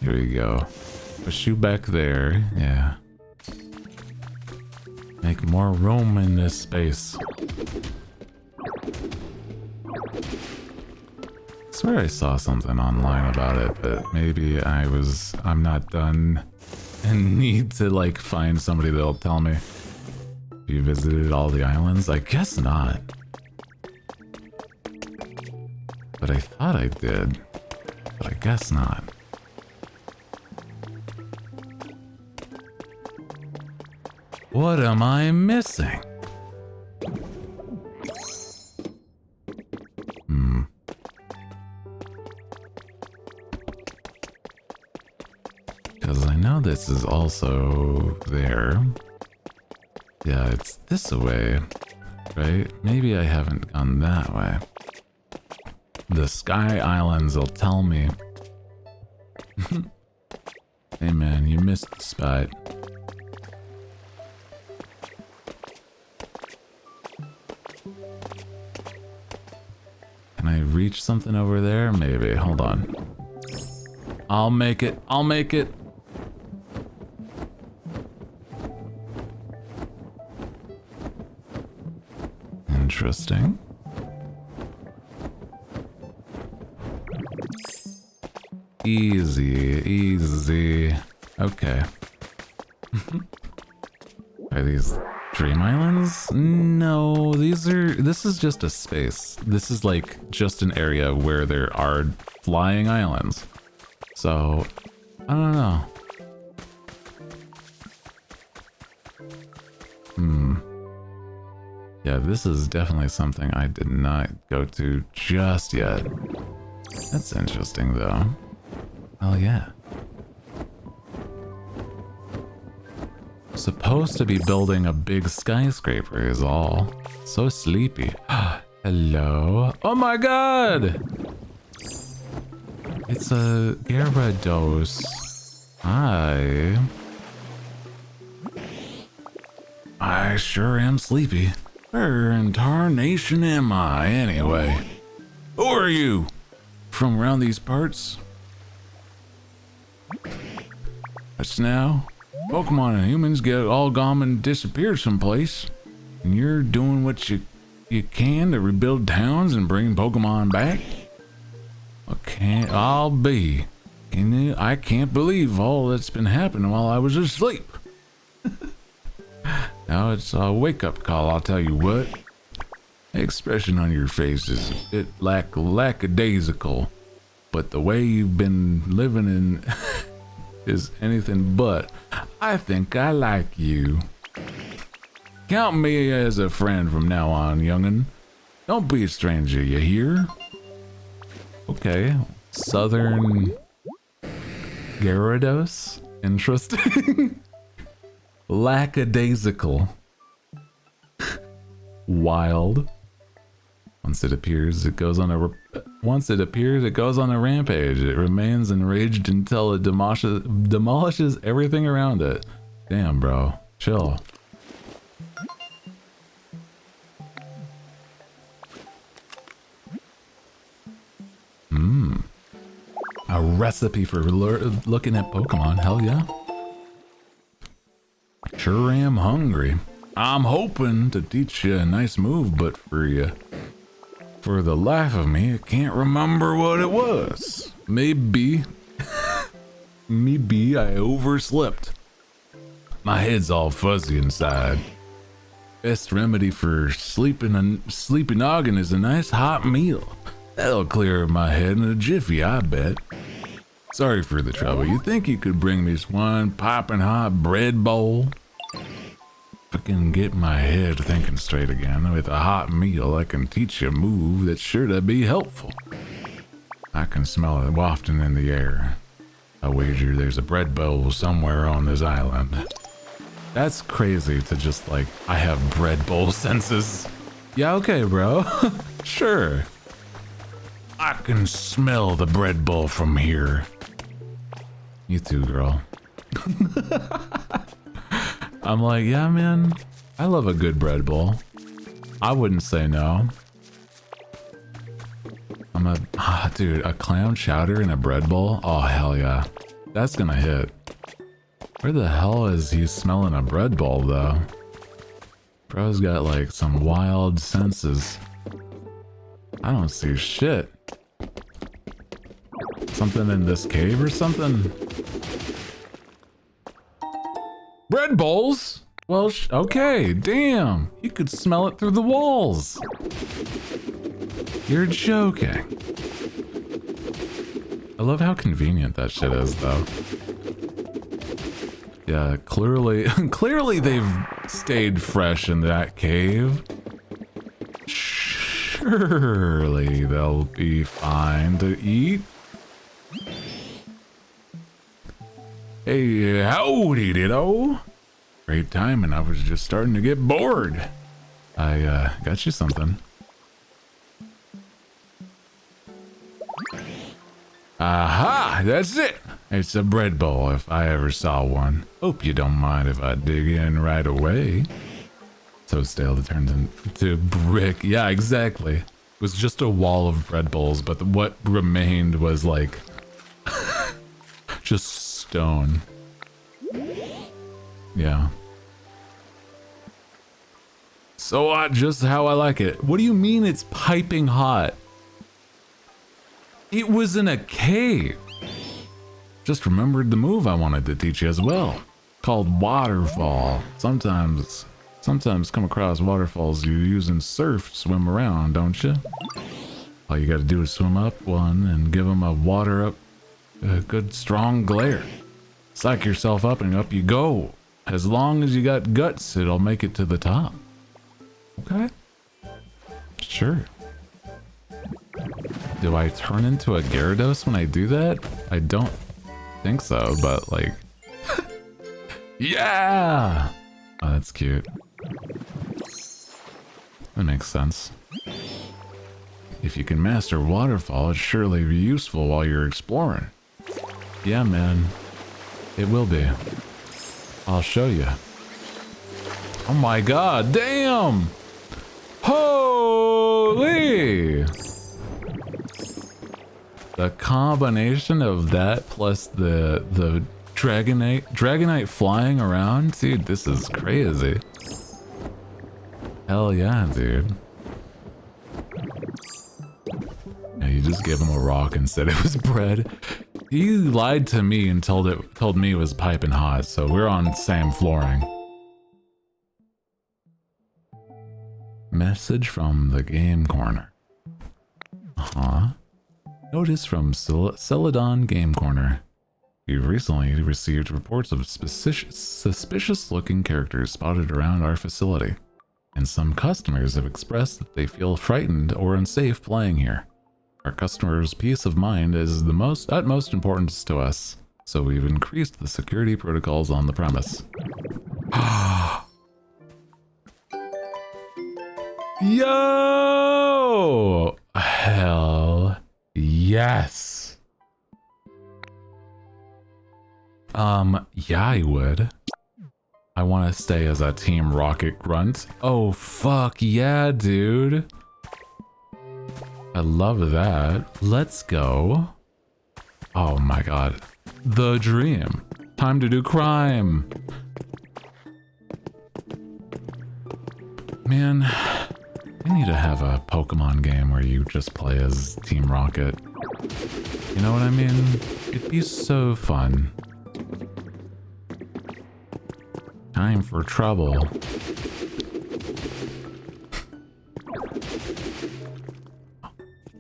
Here we go. Push you back there. Yeah. Make more room in this space. I swear I saw something online about it, but maybe I'm not done and need to like find somebody that'll tell me. Have you visited all the islands? I guess not. But I thought I did. But I guess not. What am I missing? Because I know this is also there. Yeah, it's this way, right? Maybe I haven't gone that way. The Sky Islands will tell me. Hey man, you missed the spot. Can I reach something over there? Maybe. Hold on. I'll make it. I'll make it. Interesting. Easy, easy. Okay. Are these dream islands? No, this is just a space. This is like just an area where there are flying islands. So, I don't know. Yeah, this is definitely something I did not go to just yet. That's interesting though. Oh yeah. Supposed to be building a big skyscraper is all. So sleepy. Hello. Oh my god! It's a Gyarados. Hi. I sure am sleepy. Where in tarnation am I anyway? Who are you? From around these parts? That's now. Pokemon and humans get all gone and disappear someplace. And you're doing what you can to rebuild towns and bring Pokemon back? I'll be. I can't believe all that's been happening while I was asleep. Now it's a wake-up call, I'll tell you what. The expression on your face is a bit lackadaisical, but the way you've been living in is anything but. I think I like you. Count me as a friend from now on, young'un. Don't be a stranger, you hear? Okay, Southern Gyarados? Interesting. Lackadaisical. Wild. Once it appears, it goes on a rampage. It remains enraged until it demolishes everything around it. Damn, bro. Chill. A recipe for looking at Pokemon. Hell yeah. Sure am hungry. I'm hoping to teach you a nice move, but for the life of me, I can't remember what it was. Maybe I overslept. My head's all fuzzy inside. Best remedy for sleepy noggin is a nice hot meal. That'll clear my head in a jiffy, I bet. Sorry for the trouble. You think you could bring me one poppin' hot bread bowl? If I can get my head thinking straight again, with a hot meal, I can teach you a move that's sure to be helpful. I can smell it wafting in the air. I wager there's a bread bowl somewhere on this island. That's crazy to just like, I have bread bowl senses. Yeah, okay, bro. Sure. I can smell the bread bowl from here. You too, girl. I'm like, yeah, man, I love a good bread bowl. I wouldn't say no. Dude, a clam chowder and a bread bowl? Oh, hell yeah. That's gonna hit. Where the hell is he smelling a bread bowl, though? Bro's got, like, some wild senses. I don't see shit. Something in this cave or something? Bread bowls? Well, okay, damn. You could smell it through the walls. You're joking. I love how convenient that shit is, though. Yeah, clearly they've stayed fresh in that cave. Surely they'll be fine to eat. Hey, howdy, ditto. Great time, and I was just starting to get bored. I got you something. Aha! That's it! It's a bread bowl if I ever saw one. Hope you don't mind if I dig in right away. So stale that turned into brick. Yeah, exactly. It was just a wall of bread bowls, but what remained was like just stone. Yeah. So hot, just how I like it. What do you mean it's piping hot? It was in a cave. Just remembered the move I wanted to teach you as well. Called waterfall. Sometimes come across waterfalls you use in surf to swim around, don't you? All you gotta do is swim up one and give them a good strong glare. Psych yourself up and up you go. As long as you got guts, it'll make it to the top. Okay. Sure. Do I turn into a Gyarados when I do that? I don't think so, but like... Yeah! Oh, that's cute. That makes sense. If you can master waterfall, it'd surely be useful while you're exploring. Yeah, man. It will be. I'll show you. Oh my god, damn! Holy! The combination of that plus the Dragonite flying around, dude, this is crazy. Hell yeah, dude. Yeah, you just gave him a rock and said it was bread. He lied to me and told me it was piping hot, so we're on same flooring. Message from the game corner. Notice from Celadon Game Corner. We've recently received reports of suspicious-looking characters spotted around our facility, and some customers have expressed that they feel frightened or unsafe playing here. Our customers' peace of mind is the utmost importance to us, so we've increased the security protocols on the premise. Yo! Hell yes. Yeah, I would. I want to stay as a Team Rocket grunt. Oh, fuck yeah, dude. I love that. Let's go. Oh my god. The dream. Time to do crime. Man, I need to have a Pokemon game where you just play as Team Rocket. You know what I mean? It'd be so fun. Time for trouble.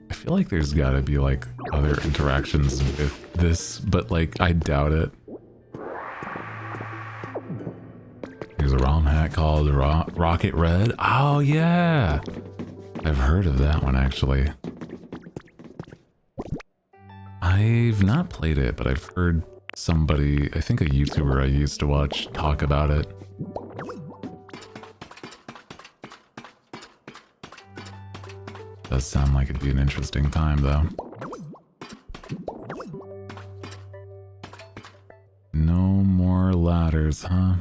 I feel like there's gotta be like other interactions with this, but like I doubt it. There's a ROM hack called Rocket Red. Oh yeah! I've heard of that one actually. I've not played it, but I've heard somebody, I think a YouTuber I used to watch, talk about it. Does sound like it'd be an interesting time though. No more ladders, huh?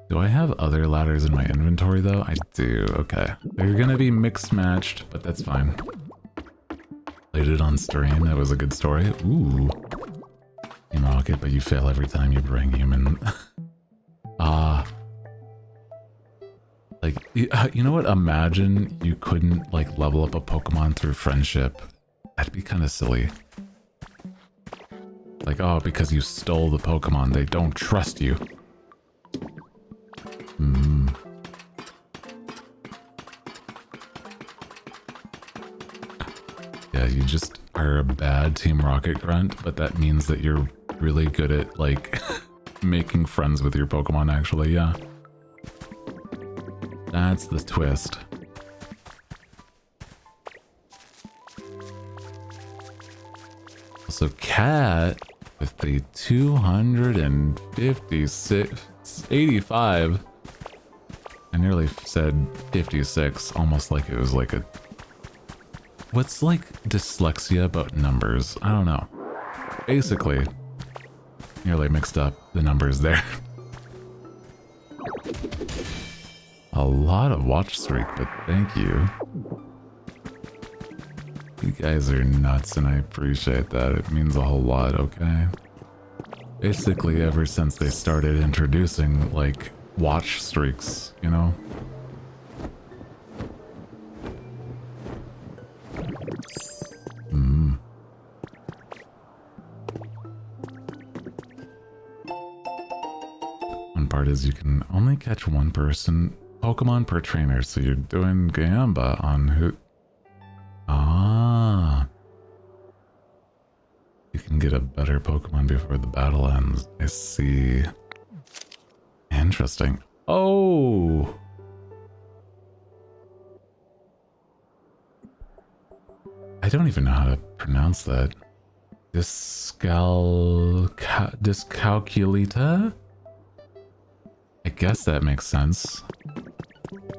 Do I have other ladders in my inventory though? I do, okay. They're gonna be mixed matched, but that's fine. Played it on stream, that was a good story. Ooh. Team Rocket, but you fail every time you bring human. Like, you know what? Imagine you couldn't like level up a Pokemon through friendship. That'd be kind of silly. Like, oh, because you stole the Pokemon, they don't trust you. Hmm. Yeah, you just are a bad Team Rocket grunt, but that means that you're really good at, like, making friends with your Pokemon, actually, yeah. That's the twist. So, Cat with the 256, 85. I nearly said 56, almost like it was like a... What's like dyslexia about numbers? I don't know. Basically, nearly mixed up the numbers there. A lot of watch streak, but thank you. You guys are nuts and I appreciate that. It means a whole lot, okay? Basically, ever since they started introducing, like, watch streaks, you know? One part is you can only catch one Pokemon per trainer, so you're doing Gamba on who... Ah. You can get a better Pokemon before the battle ends. I see. Interesting. Oh! I don't even know how to pronounce that. Dyscalculita? I guess that makes sense.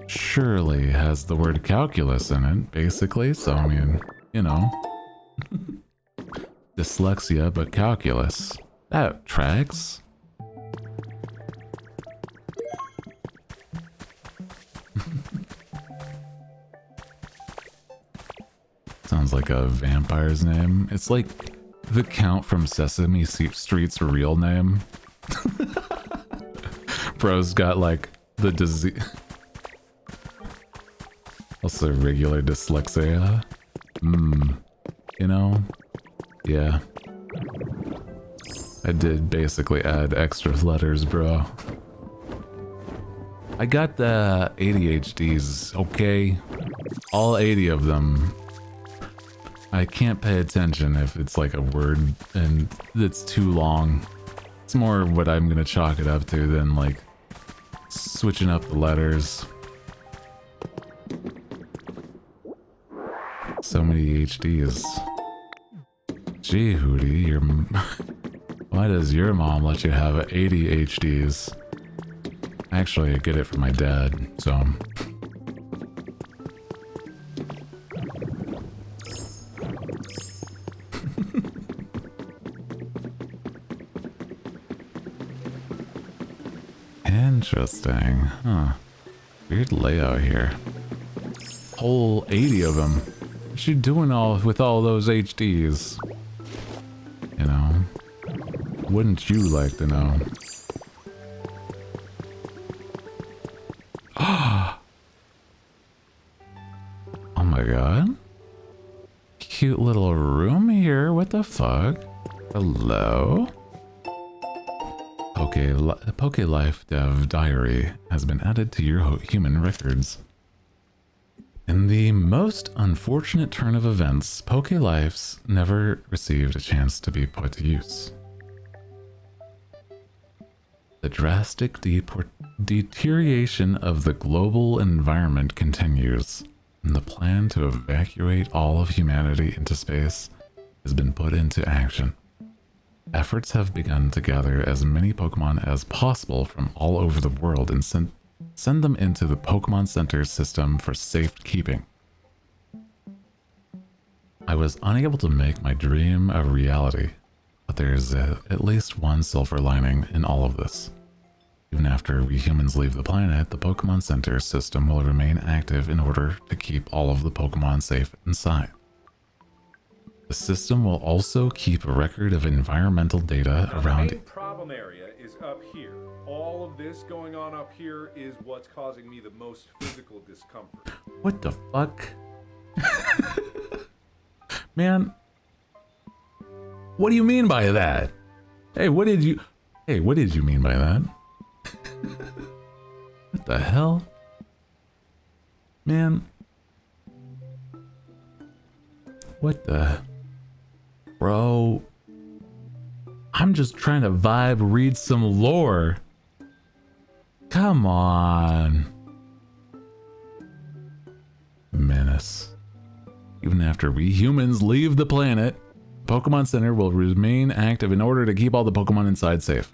Surely has the word calculus in it, basically, so I mean, you know. Dyslexia, but calculus. That tracks. Sounds like a vampire's name. It's like the Count from Sesame Street's real name. Bro's got like the disease. Also regular dyslexia. You know? Yeah. I did basically add extra letters, bro. I got the ADHDs, okay? All 80 of them. I can't pay attention if it's like a word and it's too long. It's more what I'm gonna chalk it up to than like switching up the letters. So many HDs. Gee, Hooty, why does your mom let you have 80 HDs? Actually, I get it from my dad, so... Interesting, huh? Weird layout here. Whole 80 of them. What you doing with all those HDs? You know? Wouldn't you like to know? Oh my god. Cute little room here. What the fuck? Hello? Poke Life Dev Diary has been added to your human records. In the most unfortunate turn of events, Poke Lives never received a chance to be put to use. The drastic deterioration of the global environment continues, and the plan to evacuate all of humanity into space has been put into action. Efforts have begun to gather as many Pokemon as possible from all over the world and send them into the Pokemon Center system for safekeeping. I was unable to make my dream a reality, but there is at least one silver lining in all of this. Even after we humans leave the planet, the Pokemon Center system will remain active in order to keep all of the Pokemon safe inside. The system will also keep a record of environmental data around... The main problem area is up here. All of this going on up here is what's causing me the most physical discomfort. What the fuck? Man. What do you mean by that? Hey, what did you mean by that? What the hell? Man. What the... Bro, I'm just trying to vibe, read some lore. Come on. Menace. Even after we humans leave the planet, Pokemon Center will remain active in order to keep all the Pokemon inside safe.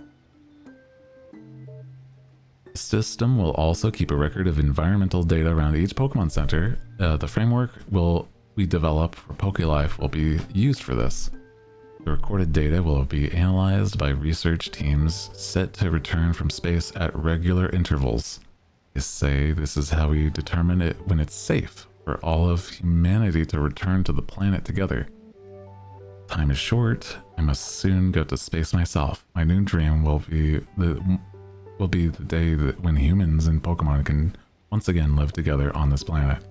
The system will also keep a record of environmental data around each Pokemon Center. The framework we develop for PokeLife will be used for this. The recorded data will be analyzed by research teams set to return from space at regular intervals. They say this is how we determine it when it's safe for all of humanity to return to the planet together. Time is short. I must soon go to space myself. My new dream will be the day that when humans and Pokemon can once again live together on this planet.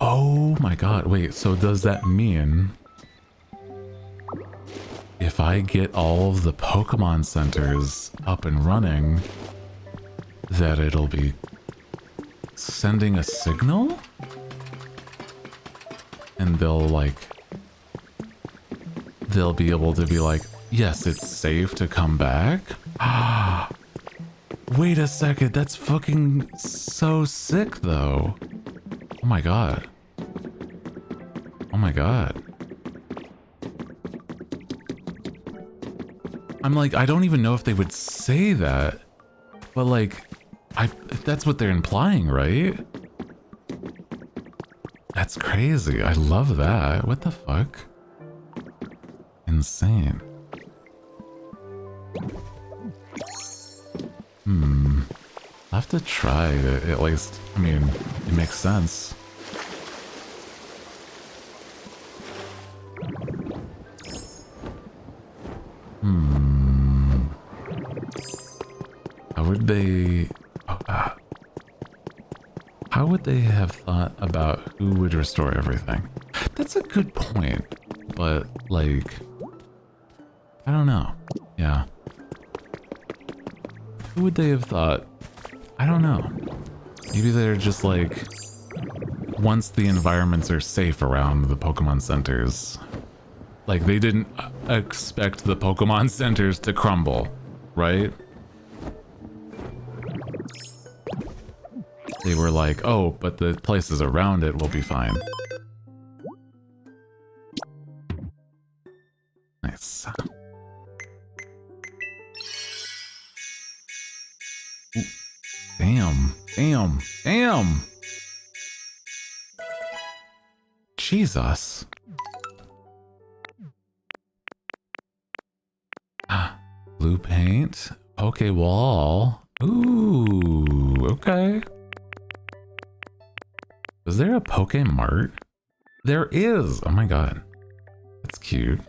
Oh my god, wait, so does that mean if I get all of the Pokemon centers up and running, that it'll be sending a signal? And they'll be able to be like, yes, it's safe to come back? Wait a second, that's fucking so sick though. Oh my god. Oh my god. I'm like, I don't even know if they would say that, but like, that's what they're implying, right? That's crazy. I love that. What the fuck? Insane. I'll have to try it at least. I mean, it makes sense. How would they have thought about who would restore everything? That's a good point, but like, I don't know. Yeah. Who would they have thought? I don't know. Maybe they're just like, once the environments are safe around the Pokemon centers, like they didn't expect the Pokemon centers to crumble, right? They were like, oh, but the places around it will be fine. Nice. Ooh. Damn. Damn. Damn. Jesus. Blue paint. Okay, wall. Ooh, okay. Is there a Pokemart? There is! Oh my god. That's cute.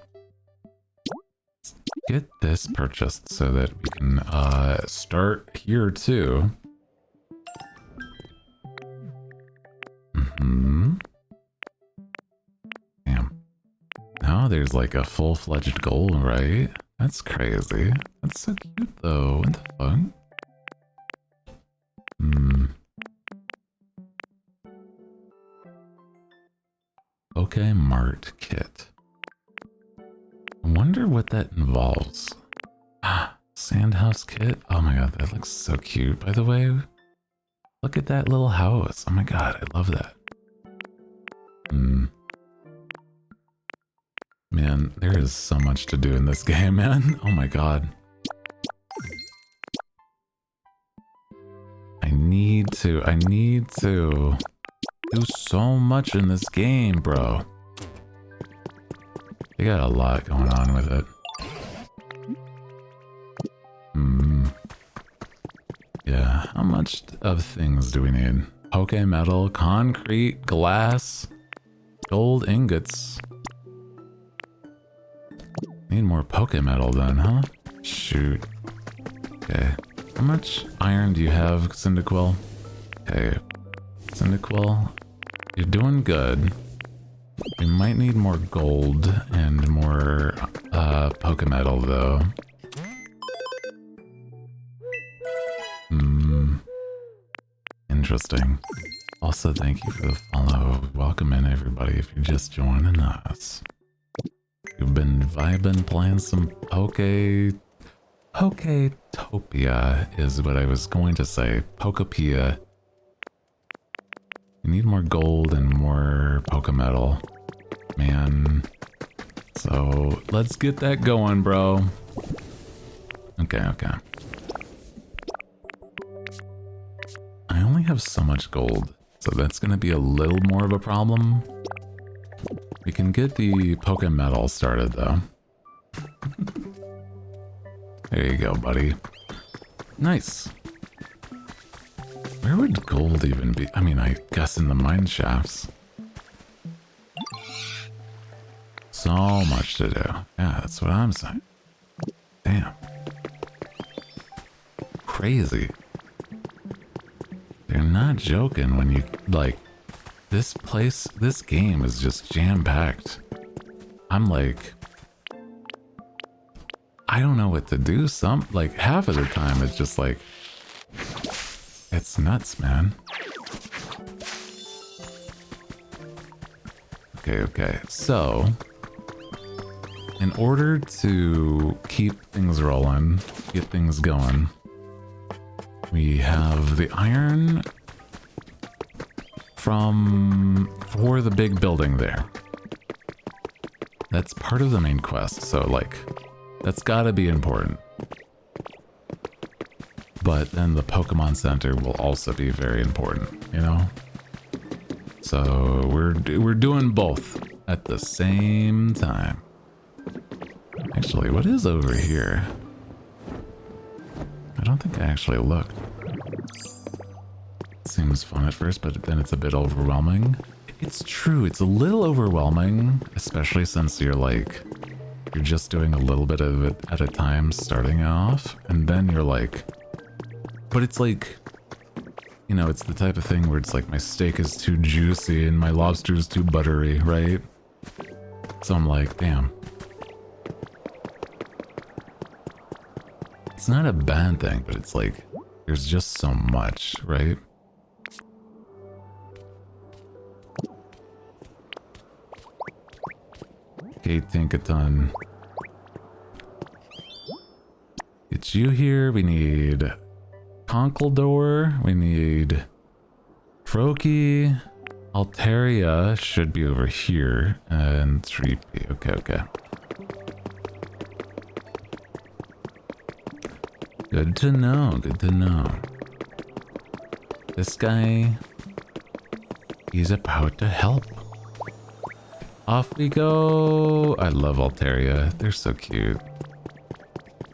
Let's get this purchased so that we can start here too. Damn. Now there's like a full-fledged goal, right? That's crazy. That's so cute though. What the fuck? Pokemart kit. I wonder what that involves. Sandhouse kit? Oh my god, that looks so cute, by the way. Look at that little house. Oh my god, I love that. Man, there is so much to do in this game, man. Oh my god. I need to do so much in this game, bro. They got a lot going on with it. Yeah, how much of things do we need? Poke metal, concrete, glass, gold ingots. Need more poke metal then, huh? Shoot. Okay. How much iron do you have, Cyndaquil? Okay. Cyndaquil, you're doing good. We might need more gold and more poke metal though. Interesting. Also, thank you for the follow. Welcome in everybody if you're just joining us. You've been vibing, playing some Poketopia is what I was going to say. Pokopia. You need more gold and more poke metal. Man, So let's get that going, bro. Okay, okay. I only have so much gold, so that's gonna be a little more of a problem. We can get the Poke Metal started though. There you go, buddy. Nice. Where would gold even be? I mean, I guess in the mine shafts. So much to do. Yeah, that's what I'm saying. Damn. Crazy. They're not joking when you, like, this place, this game is just jam-packed. I'm like, I don't know what to do. Like, half of the time it's just like, it's nuts, man. Okay. So, in order to keep things rolling, get things going, we have the iron for the big building there. That's part of the main quest, so like, that's gotta be important. But then the Pokemon Center will also be very important, you know? So we're doing both at the same time. Actually, what is over here? I don't think I actually looked. Seems fun at first, but then it's a bit overwhelming. It's true, it's a little overwhelming, especially since you're just doing a little bit of it at a time starting off, and then you're like, but it's like, you know, it's the type of thing where it's like my steak is too juicy and my lobster is too buttery, right? So I'm like, damn. It's not a bad thing, but it's like, there's just so much, right? Okay, Tinkaton. It's you here. We need Conkeldor. We need Froakie. Altaria should be over here. And 3P. Okay. Good to know. This guy, he's about to help. Off we go. I love Altaria. They're so cute.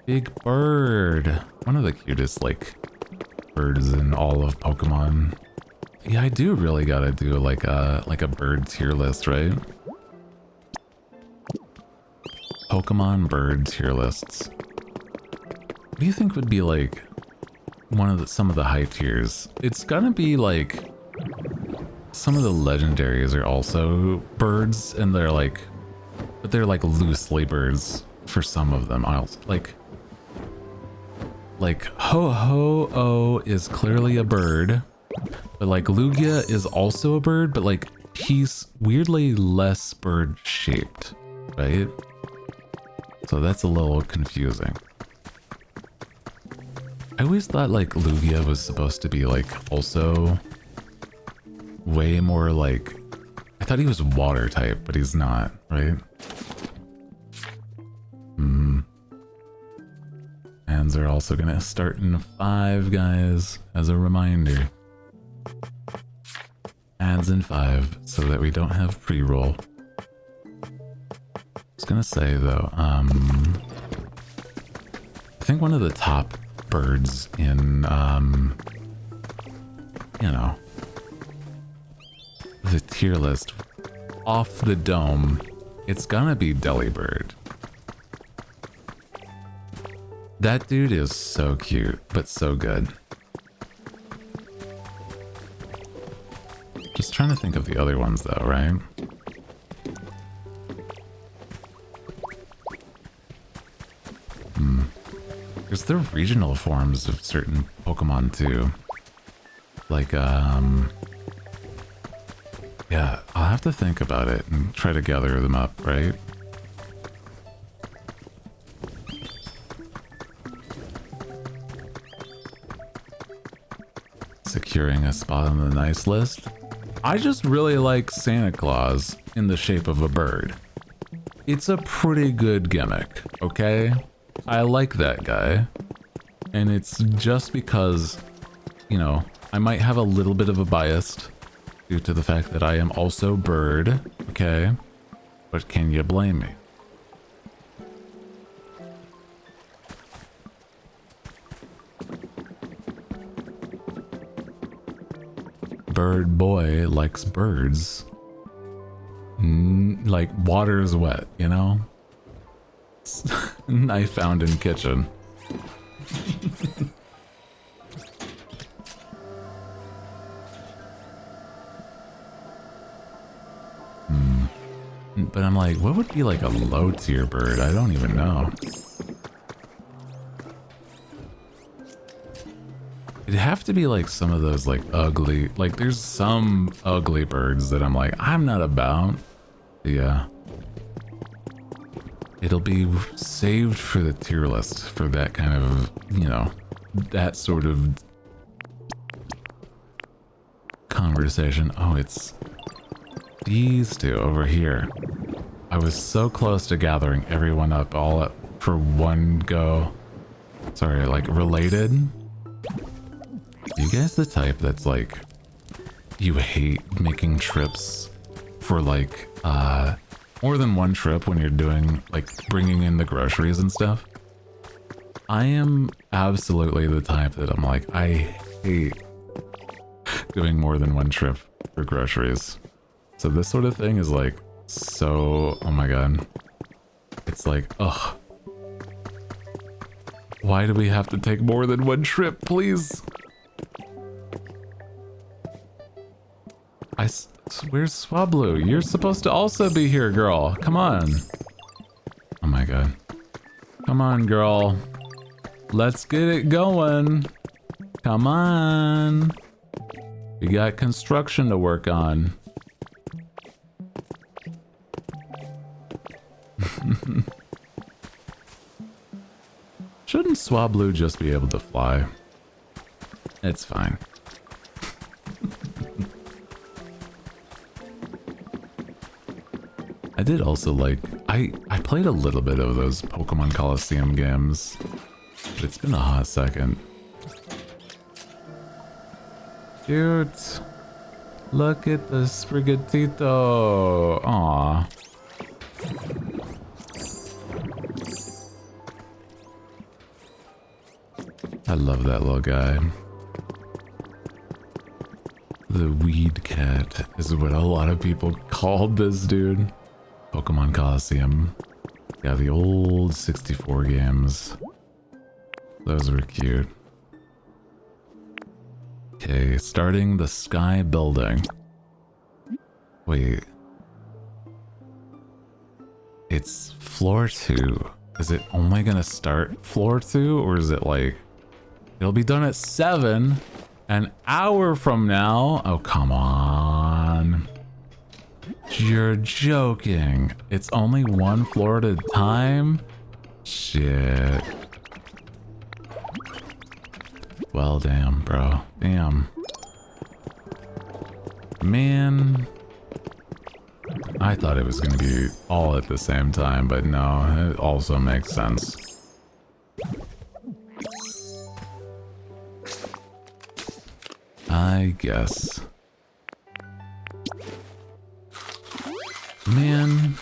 Big bird. One of the cutest, like, birds in all of Pokemon. Yeah, I do really gotta do like a bird tier list, right? Pokemon bird tier lists. What do you think would be like some of the high tiers? It's gonna be like some of the legendaries are also birds, and they're like, but they're like loosely birds for some of them. Like Ho-Oh is clearly a bird, but like Lugia is also a bird, but like he's weirdly less bird shaped, right? So that's a little confusing. I always thought like Lugia was supposed to be like also way more like, I thought he was water type, but he's not, right? Hands are also gonna start in 5, guys, as a reminder. Ads in 5 so that we don't have pre-roll. I was gonna say though, I think one of the top birds in you know, the tier list off the dome, it's gonna be Delibird. That dude is so cute, but so good. Just trying to think of the other ones though, right? There's the regional forms of certain Pokemon too. Like, yeah, I'll have to think about it and try to gather them up, right? Securing a spot on the nice list. I just really like Santa Claus in the shape of a bird. it's a pretty good gimmick, okay? I like that guy. And it's just because, you know, I might have a little bit of a bias due to the fact that I am also bird, okay? But can you blame me? Bird boy likes birds. Like water's wet, you know? Knife found in kitchen. But I'm like, what would be like a low tier bird? I don't even know. It'd have to be like some of those like ugly, like there's some ugly birds that I'm like, I'm not about. Yeah. It'll be saved for the tier list for that kind of, you know, that sort of conversation. Oh, it's these two over here. I was so close to gathering everyone up all up for one go. Sorry, like related. You guys the type that's like, you hate making trips for like, more than one trip when you're doing, like, bringing in the groceries and stuff? I am absolutely the type that I'm like, I hate doing more than one trip for groceries. So this sort of thing is like, so, oh my god. It's like, ugh. Why do we have to take more than one trip, please? Where's Swablu? You're supposed to also be here, girl. Come on. Oh my god. Come on, girl. Let's get it going. Come on. We got construction to work on. Shouldn't Swablu just be able to fly? It's fine. I did also like, I played a little bit of those Pokemon Coliseum games, but it's been a hot second. Cute. Look at the Sprigatito. Aww. I love that little guy. The weed cat is what a lot of people called this dude. Pokemon Coliseum. Yeah, the old 64 games. Those were cute. Okay, starting the Sky Building. Wait. It's floor 2. Is it only gonna start floor 2? Or is it like... It'll be done at 7. An hour from now? Oh, come on. You're joking. It's only one floor at a time? Shit. Well, damn, bro. Damn. Man. I thought it was gonna be all at the same time, but no, it also makes sense. I guess. Man,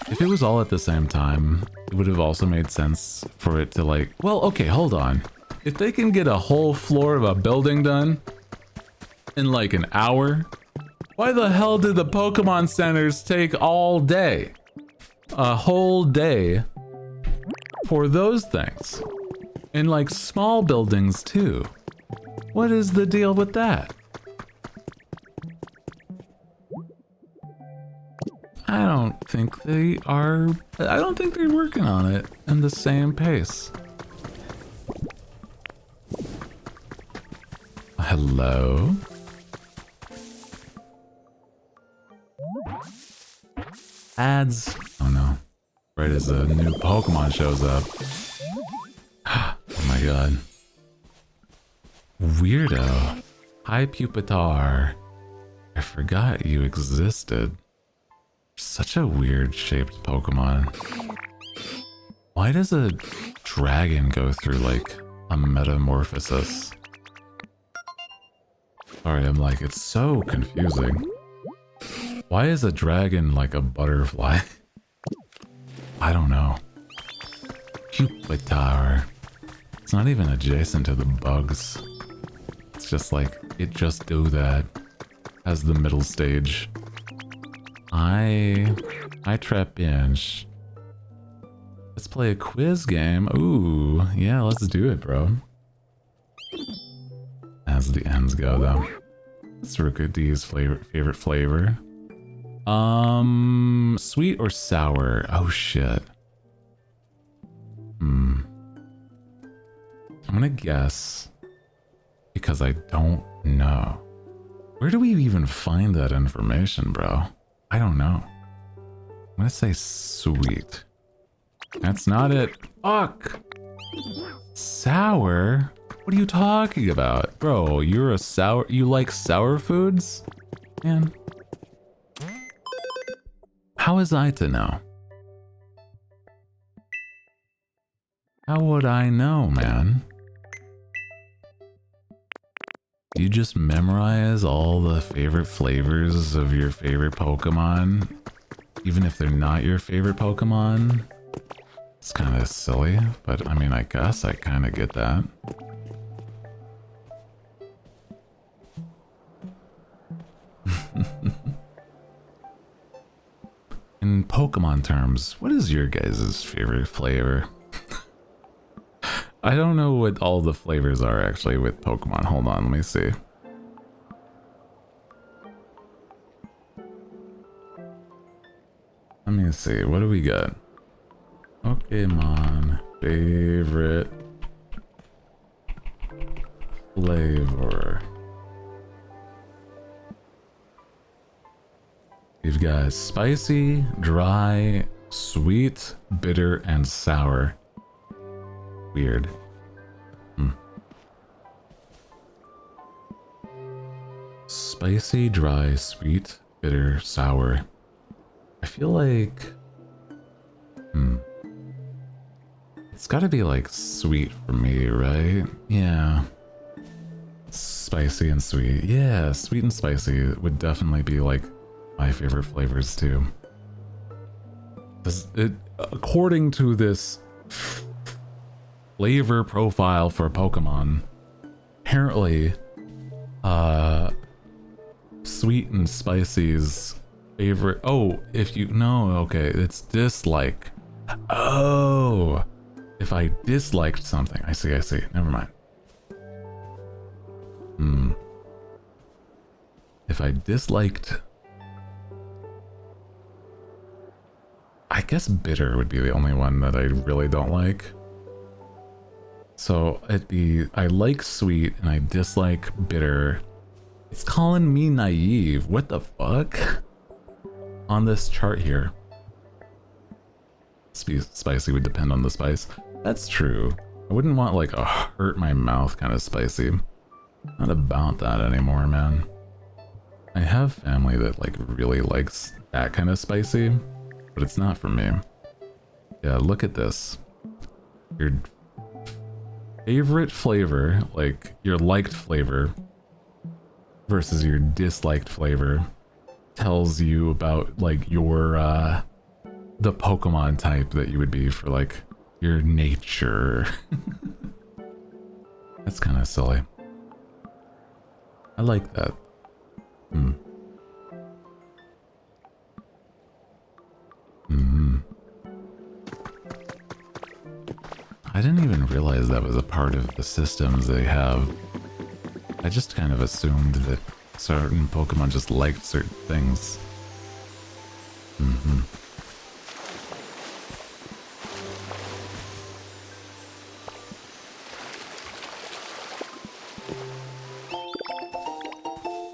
if it was all at the same time, it would have also made sense for it to like, well, okay, hold on. If they can get a whole floor of a building done in like an hour, why the hell did the Pokemon centers take all day? A whole day for those things. And like small buildings too. What is the deal with that? I don't think they are... I don't think they're working on it in the same pace. Hello? Ads. Oh no. Right as a new Pokemon shows up. Oh my god. Weirdo. Hi, Pupitar. I forgot you existed. Such a weird shaped Pokemon. Why does a dragon go through like a metamorphosis? Sorry, I'm like, it's so confusing. Why is a dragon like a butterfly? I don't know. Jupiter. It's not even adjacent to the bugs. It's just like, it just do that as the middle stage. I trap inch. Let's play a quiz game. Ooh, yeah, let's do it, bro. As the ends go, though. What's Rookood's favorite flavor? Sweet or sour? Oh, shit. I'm gonna guess because I don't know. Where do we even find that information, bro? I don't know. I'm gonna say sweet. That's not it. Fuck! Sour? What are you talking about? Bro, you're a sour... You like sour foods? Man. How is I to know? How would I know, man? Do you just memorize all the favorite flavors of your favorite Pokemon? Even if they're not your favorite Pokemon? It's kind of silly, but I mean, I guess I kind of get that. In Pokemon terms, what is your guys' favorite flavor? I don't know what all the flavors are actually with Pokemon. Hold on, let me see. Let me see, what do we got? Pokemon favorite flavor. We've got spicy, dry, sweet, bitter, and sour. Weird. Spicy, dry, sweet, bitter, sour. I feel like... It's gotta be like sweet for me, right? Yeah. Spicy and sweet. Yeah, sweet and spicy would definitely be like my favorite flavors too. According to this flavor profile for Pokemon, apparently, sweet and spicy's favorite. Oh, if you know, okay, it's dislike. Oh, if I disliked something, I see. Never mind. If I disliked, I guess bitter would be the only one that I really don't like. So it'd be, I like sweet and I dislike bitter. It's calling me naive. What the fuck? On this chart here. Spicy would depend on the spice. That's true. I wouldn't want like a hurt my mouth kind of spicy. Not about that anymore, man. I have family that like really likes that kind of spicy, but it's not for me. Yeah, look at this. Your favorite flavor, like your liked flavor versus your disliked flavor, tells you about like your the Pokemon type that you would be for like your nature. That's kind of silly. I like that. I didn't even realize that was a part of the systems they have. I just kind of assumed that certain Pokemon just liked certain things.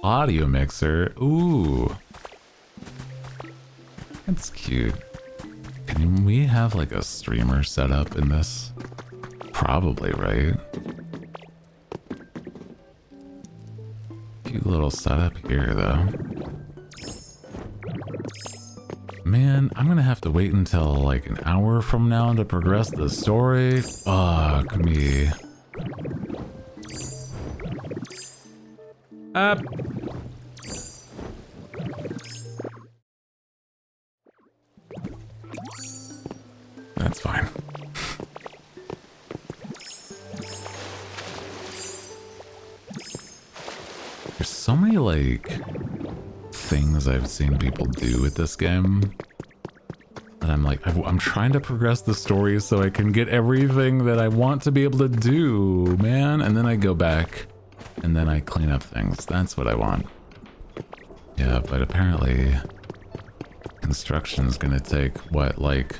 Audio mixer. Ooh. That's cute. Can we have like a streamer set up in this? Probably, right? Cute little setup here, though. Man, I'm gonna have to wait until like an hour from now to progress the story. Fuck me. Up. That's fine. There's so many like things I've seen people do with this game. And I'm like, I'm trying to progress the story so I can get everything that I want to be able to do, man. And then I go back and then I clean up things. That's what I want. Yeah, but apparently construction's gonna take what, like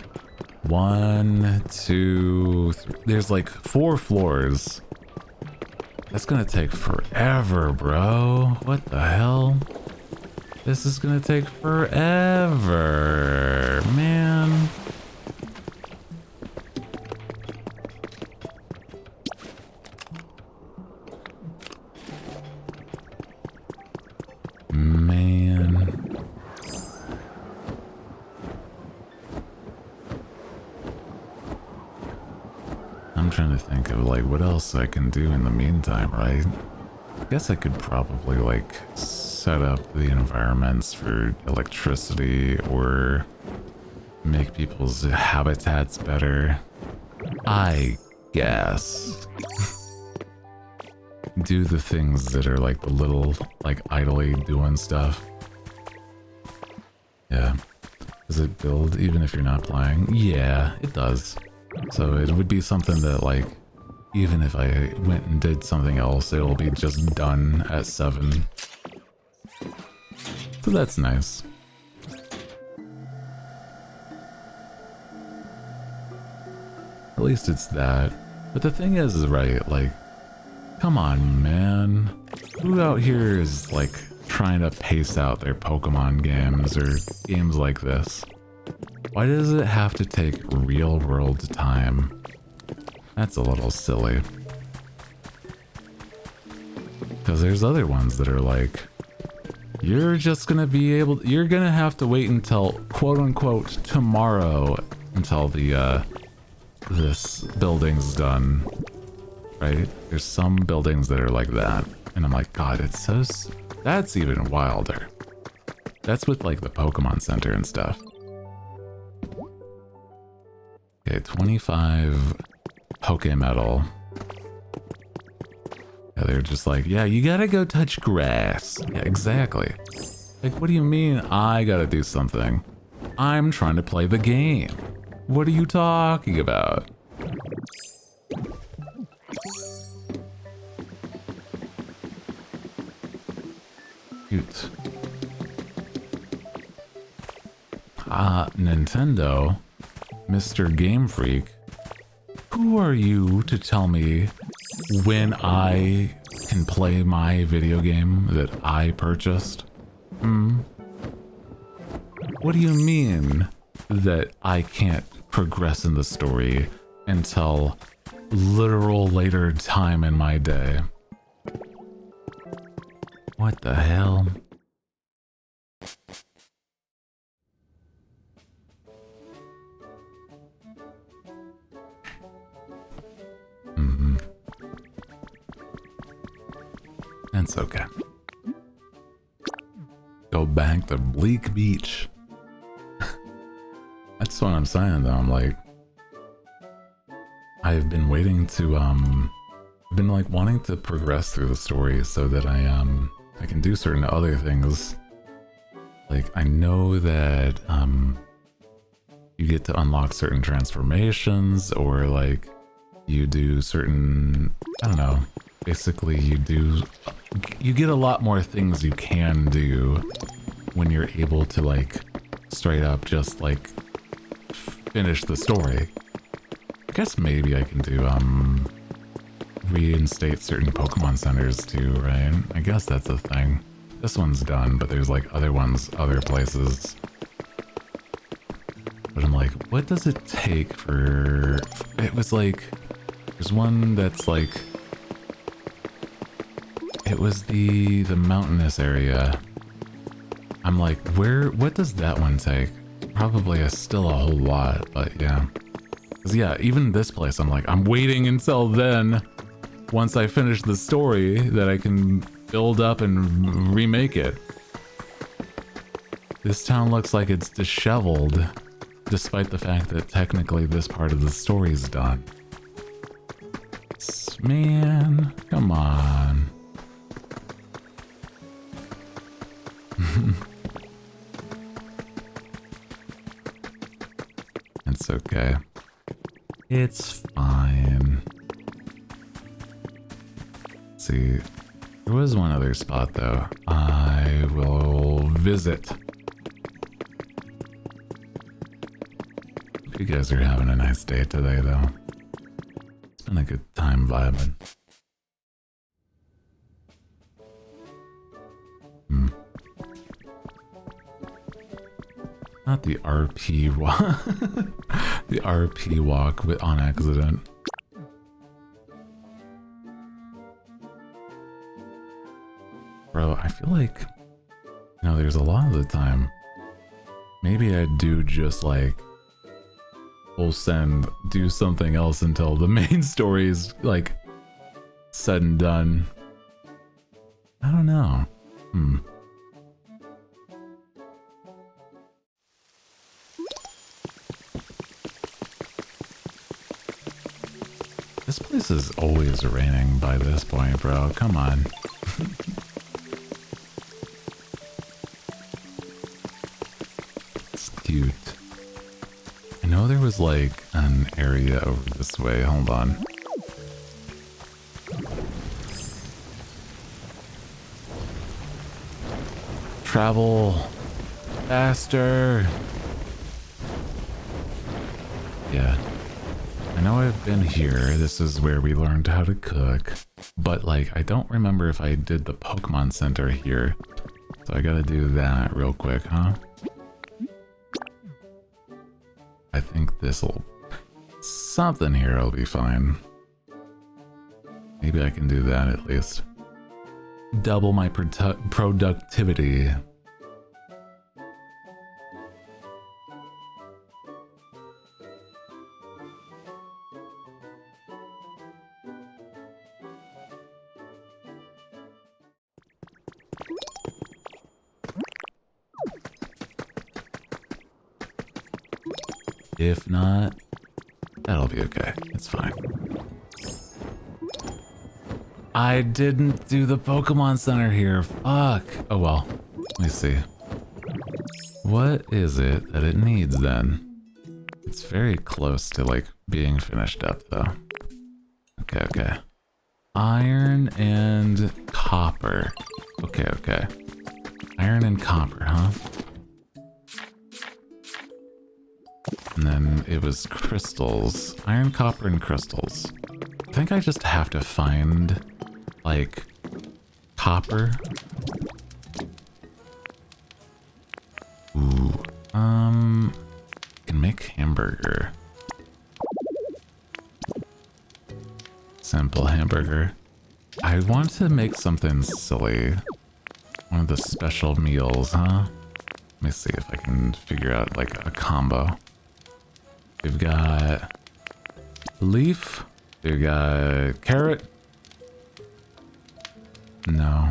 1, 2, 3, there's like 4 floors. That's gonna take forever, bro. What the hell? This is gonna take forever, man. Man. I'm trying to think of like what else I can do in the meantime, right? I guess I could probably like set up the environments for electricity or make people's habitats better. I guess. Do the things that are like the little like idly doing stuff. Yeah. Does it build even if you're not playing? Yeah, it does. So it would be something that like even if I went and did something else, it'll be just done at 7. So that's nice. At least it's that. But the thing is right, like, come on, man. Who out here is like trying to pace out their Pokemon games or games like this? Why does it have to take real world time? That's a little silly. Because there's other ones that are like, you're just gonna be able, you're gonna have to wait until quote unquote tomorrow until the this building's done, right? There's some buildings that are like that, and I'm like, God, it's so, that's even wilder. That's with like the Pokemon Center and stuff. Okay, 25 Pokemetal. Yeah, they're just like, yeah, you gotta go touch grass. Yeah, exactly. Like, what do you mean I gotta do something? I'm trying to play the game. What are you talking about? Cute. Nintendo, Mr. Game Freak, who are you to tell me when I can play my video game that I purchased? What do you mean that I can't progress in the story until literal later time in my day? What the hell? That's okay. Go back to Bleak Beach. That's what I'm saying though. I'm like, I've been waiting to I've been like wanting to progress through the story so that I can do certain other things. Like I know that you get to unlock certain transformations, or like you do certain, I don't know, basically you get a lot more things you can do when you're able to like straight up just like finish the story. I guess maybe I can do reinstate certain Pokemon centers too, right? I guess that's a thing. This one's done, but there's like other ones other places. But I'm like, what does it take for... It was like... There's one that's like... It was the mountainous area. I'm like, what does that one take? Probably still a whole lot, but yeah. 'Cause yeah, even this place, I'm like, I'm waiting until then, once I finish the story, that I can build up and remake it. This town looks like it's disheveled, despite the fact that technically this part of the story's done. Man, come on. It's okay. It's fine. Let's see, there was one other spot though. I will visit. Hope you guys are having a nice day today though. It's been a good time vibing. Not the RP walk. The RP walk on accident. Bro, I feel like, you know, there's a lot of the time, maybe I do just like full send, do something else until the main story is like said and done. I don't know. This place is always raining by this point, bro. Come on. It's cute. I know there was like an area over this way. Hold on. Travel faster. Yeah. I know I've been here. This is where we learned how to cook. But like, I don't remember if I did the Pokemon Center here. So I gotta do that real quick, huh? I think this'll... something here will be fine. Maybe I can do that at least. Double my productivity. If not, that'll be okay. It's fine. I didn't do the Pokemon Center here. Fuck. Oh well. Let me see. What is it that it needs then? It's very close to like being finished up though. Okay, okay. Iron and copper. Okay, okay. Iron and copper, huh? And then it was crystals. Iron, copper, and crystals. I think I just have to find, like, copper. Ooh. Can make hamburger. Simple hamburger. I want to make something silly. One of the special meals, huh? Let me see if I can figure out, like, a combo. We've got leaf. We've got carrot. No.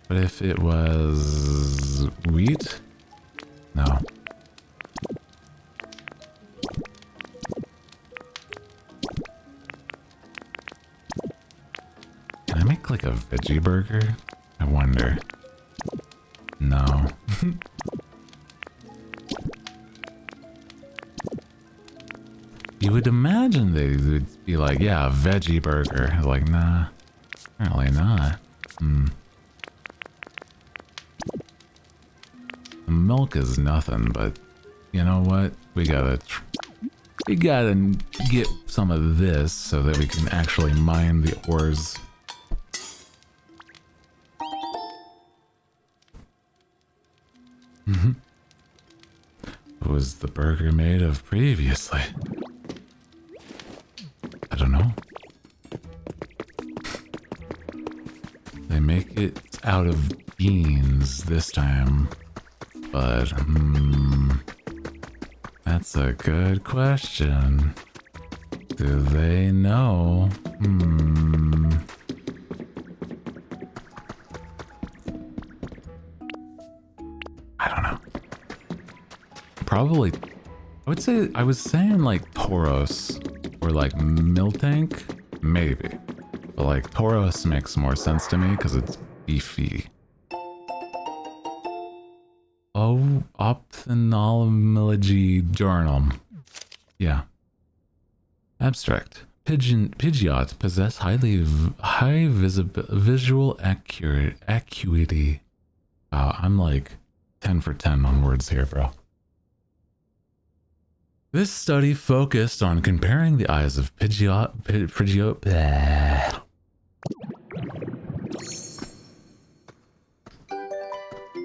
But if it was wheat? No. Can I make like a veggie burger? I wonder. No. You would imagine they would be like, yeah, a veggie burger. Like, nah, apparently not. The milk is nothing, but you know what? We gotta get some of this so that we can actually mine the ores. What was the burger made of previously? I don't know. They make it out of beans this time. but that's a good question. Do they know? I don't know. Probably, I was saying like Tauros or like Miltank, maybe. But like Tauros makes more sense to me because it's beefy. Oh, ophthalmology journal. Yeah. Abstract. Pidgeot possess high visual acuity. I'm like 10 for 10 on words here, bro. This study focused on comparing the eyes of Pidgeot.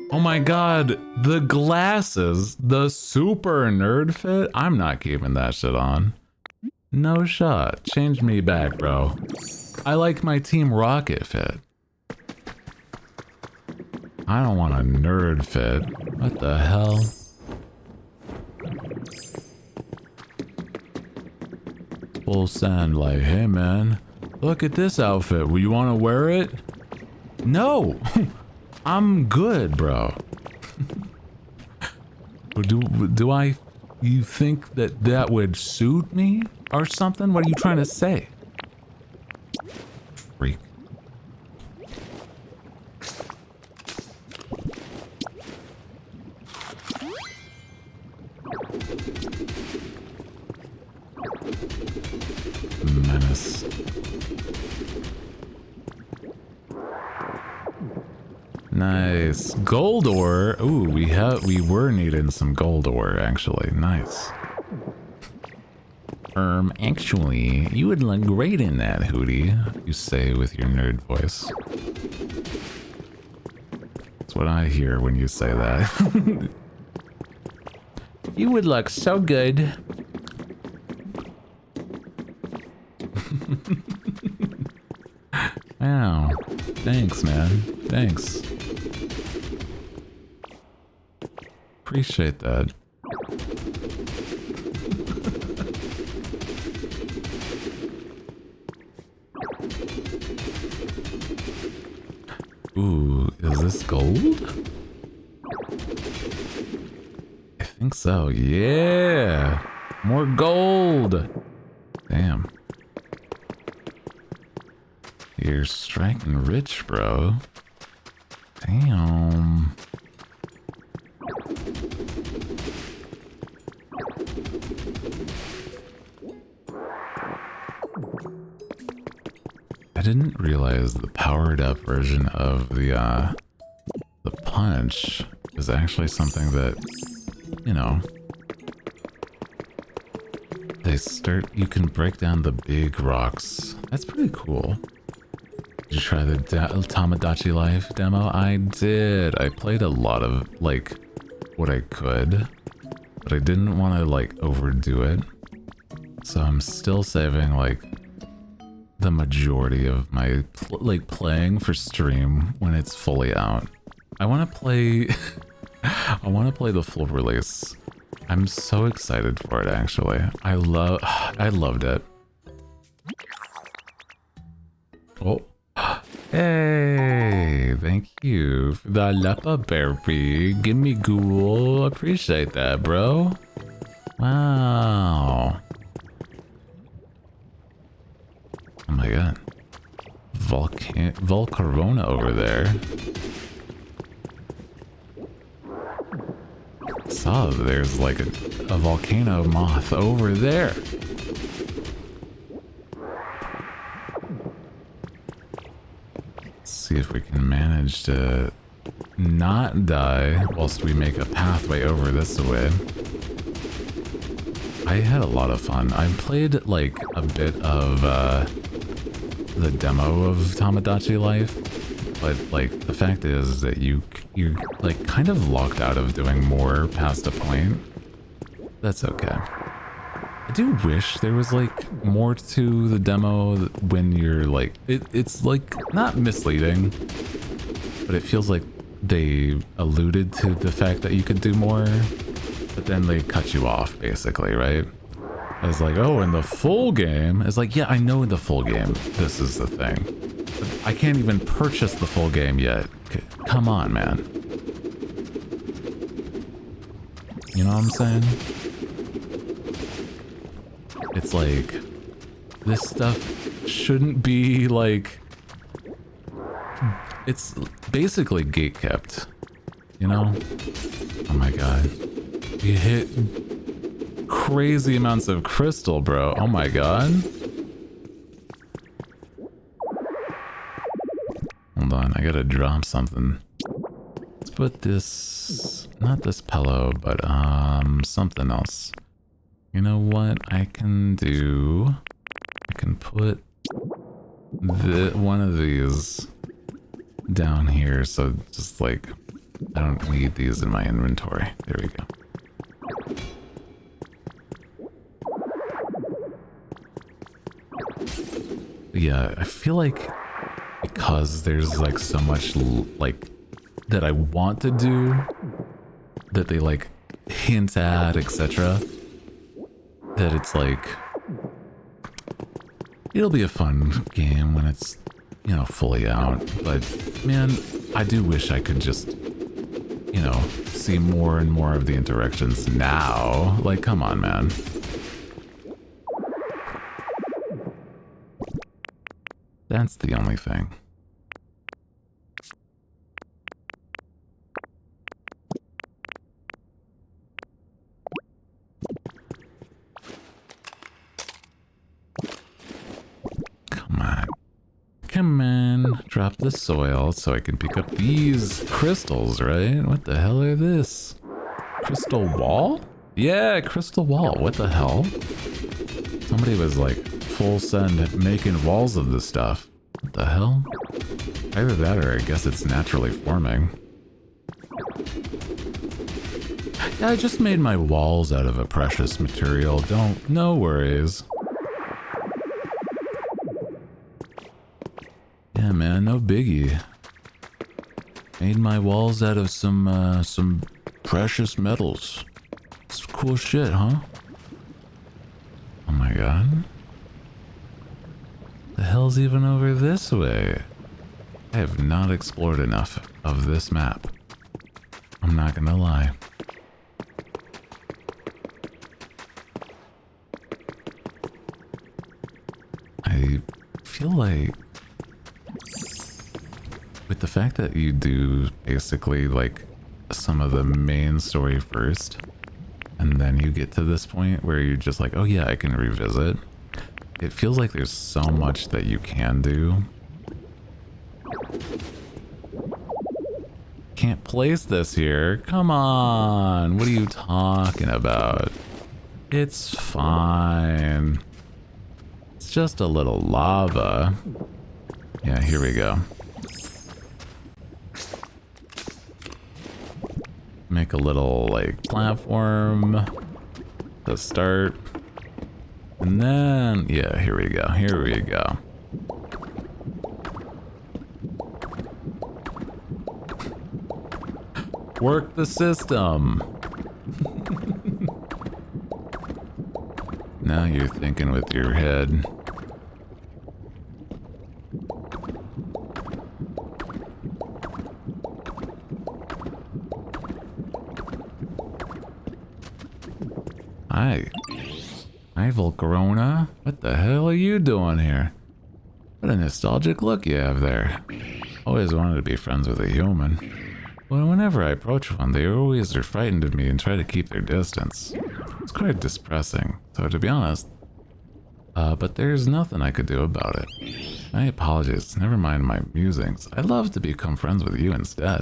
Oh my god, the glasses, the super nerd fit. I'm not keeping that shit on. No shot. Change me back, bro. I like my Team Rocket fit. I don't want a nerd fit. What the hell? Full send, like, hey man, look at this outfit. Will you want to wear it? No! I'm good, bro. You think that would suit me or something? What are you trying to say? Freak. Menace. Nice. Gold ore. Ooh, we were needing some gold ore, actually. Nice. Actually, you would look great in that, Hooty. You say with your nerd voice. That's what I hear when you say that. You would look so good. Wow. Thanks, man. Thanks. Appreciate that. Ooh, is this gold? I think so, yeah! More gold! Damn. You're striking rich, bro. Damn. I didn't realize the powered up version of the punch is actually something that, you know, you can break down the big rocks. That's pretty cool. Did you try the Tamagotchi Life demo? I did. I played a lot of, like, what I could, but I didn't want to, like, overdo it. So I'm still saving, like, the majority of my, playing for stream when it's fully out. I want to play... I want to play the full release. I'm so excited for it, actually. I loved it. Oh. Hey, thank you for the Lepa Berry. Give me ghoul. Appreciate that, bro. Wow. Oh my god. Volcarona over there. Saw there's like a volcano moth over there. Let's see if we can manage to not die whilst we make a pathway over this way. I had a lot of fun. I played like a bit of the demo of Tamagotchi Life, but like the fact is that you're like kind of locked out of doing more past a point. That's okay. I do wish there was like more to the demo when you're like it's like not misleading, but it feels like they alluded to the fact that you could do more, but then they cut you off, basically, right? It's like, oh, in the full game, it's like, yeah, I know in the full game, this is the thing. But I can't even purchase the full game yet. Come on, man. You know what I'm saying? It's like, this stuff shouldn't be like, it's basically gatekept, you know? Oh my god. You hit crazy amounts of crystal, bro. Oh my god. Hold on, I gotta drop something. Let's put this, not this pillow, but something else. You know what I can do? I can put one of these down here, so just like I don't need these in my inventory. There we go. Yeah, I feel like because there's like so much like that I want to do that they like hint at, etc., that it's like it'll be a fun game when it's, you know, fully out. But man, I do wish I could just, you know, see more and more of the interactions now. Like, come on, man. That's the only thing. Come on. Come on. Drop the soil so I can pick up these crystals, right? What the hell are this? Crystal wall? Yeah, crystal wall. What the hell? Somebody was like full send making walls of this stuff. What the hell? Either that or I guess it's naturally forming. Yeah, I just made my walls out of a precious material. No worries. Yeah, man, no biggie. Made my walls out of some precious metals. It's cool shit, huh? Oh my god. The hell's even over this way? I have not explored enough of this map. I'm not gonna lie. I feel like with the fact that you do basically like some of the main story first, and then you get to this point where you're just like, oh yeah, I can revisit. It feels like there's so much that you can do. Can't place this here. Come on. What are you talking about? It's fine. It's just a little lava. Yeah, here we go. Make a little, like, platform to start. And then, yeah, here we go. Here we go. Work the system. Now you're thinking with your head. Hi. Hi, Volcarona. What the hell are you doing here? What a nostalgic look you have there. Always wanted to be friends with a human. But whenever I approach one, they always are frightened of me and try to keep their distance. It's quite depressing, so to be honest. But there's nothing I could do about it. My apologies, never mind my musings. I'd love to become friends with you instead.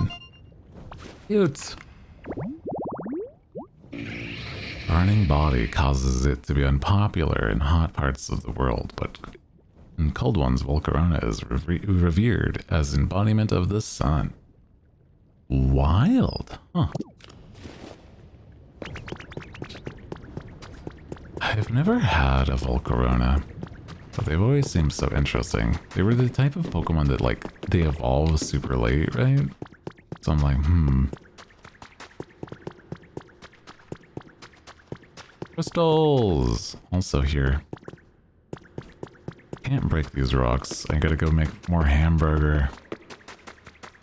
Cute. Burning body causes it to be unpopular in hot parts of the world, but in cold ones, Volcarona is revered as embodiment of the sun. Wild, huh? I've never had a Volcarona, but they've always seemed so interesting. They were the type of Pokemon that, like, they evolve super late, right? So I'm like, Crystals! Also here. Can't break these rocks. I gotta go make more hamburger.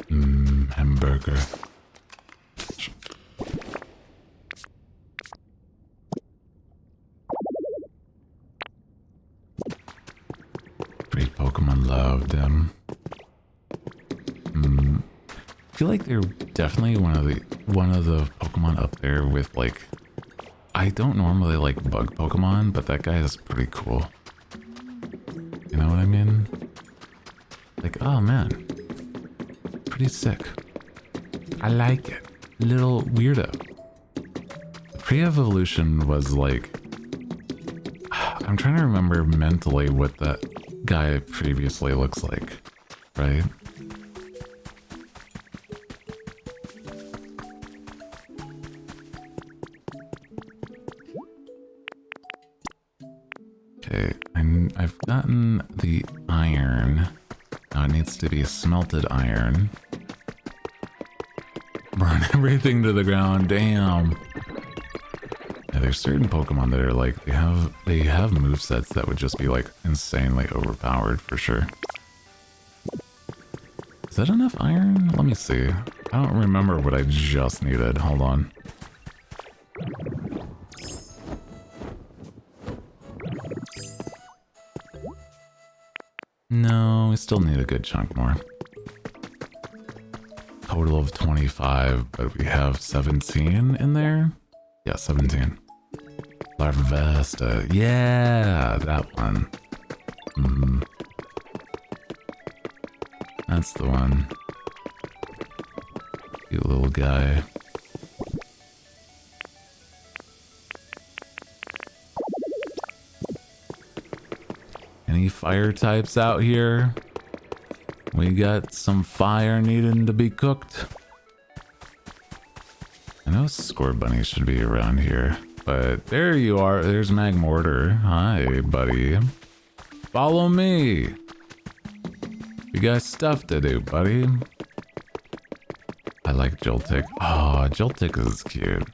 Hamburger. Great Pokemon, loved them. I feel like they're definitely one of the Pokemon up there with like, I don't normally like bug Pokemon, but that guy is pretty cool. You know what I mean? Like, oh man, pretty sick. I like it. Little weirdo. Pre-evolution was like, I'm trying to remember mentally what that guy previously looks like, right? Okay, I've gotten the iron. Now it needs to be smelted iron. Burn everything to the ground, damn. Yeah, there's certain Pokemon that are like, they have movesets that would just be like insanely overpowered for sure. Is that enough iron? Let me see. I don't remember what I just needed. Hold on. No, we still need a good chunk more. Total of 25, but we have 17 in there? Yeah, 17. Larvesta. Yeah, that one. That's the one. Cute little guy. Any fire types out here? We got some fire needing to be cooked. I know Scorbunny should be around here, but there you are. There's Magmortar. Hi, buddy. Follow me. You got stuff to do, buddy. I like Joltik. Oh, Joltik is cute.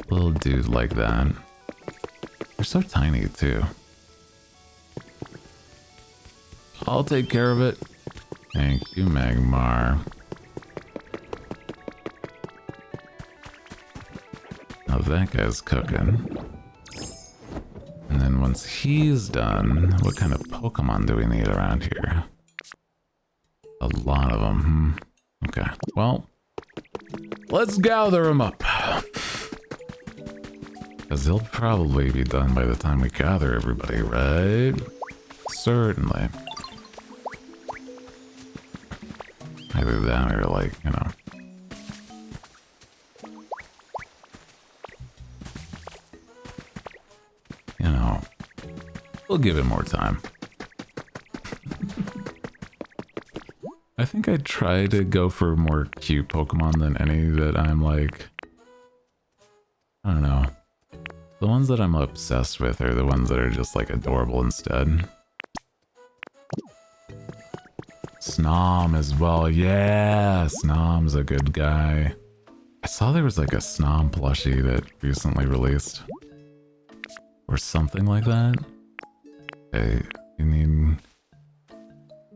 Little dude like that. They're so tiny, too. I'll take care of it. Thank you, Magmar. Now that guy's cooking. And then once he's done, what kind of Pokemon do we need around here? A lot of them. Okay, well, let's gather them up. Because he'll probably be done by the time we gather everybody, right? Certainly. Either that or like, you know. You know, we'll give it more time. I think I try to go for more cute Pokemon than any that I'm like, I don't know. The ones that I'm obsessed with are the ones that are just like adorable instead. Snom as well. Yeah, Snom's a good guy. I saw there was like a Snom plushie that recently released. Or something like that. Okay, we need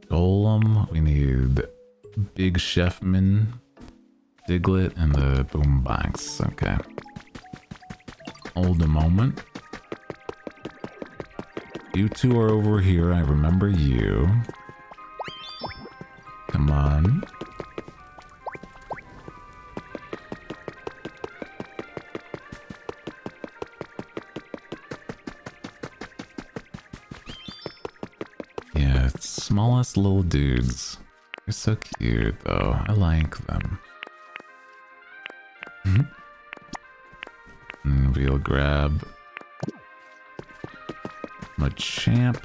Golem. We need Big Chefman, Diglett, and the Boombox. Okay. Hold a moment. You two are over here. I remember you. Come on. Yeah, it's smallest little dudes. They're so cute, though. I like them. And we'll grab Machamp.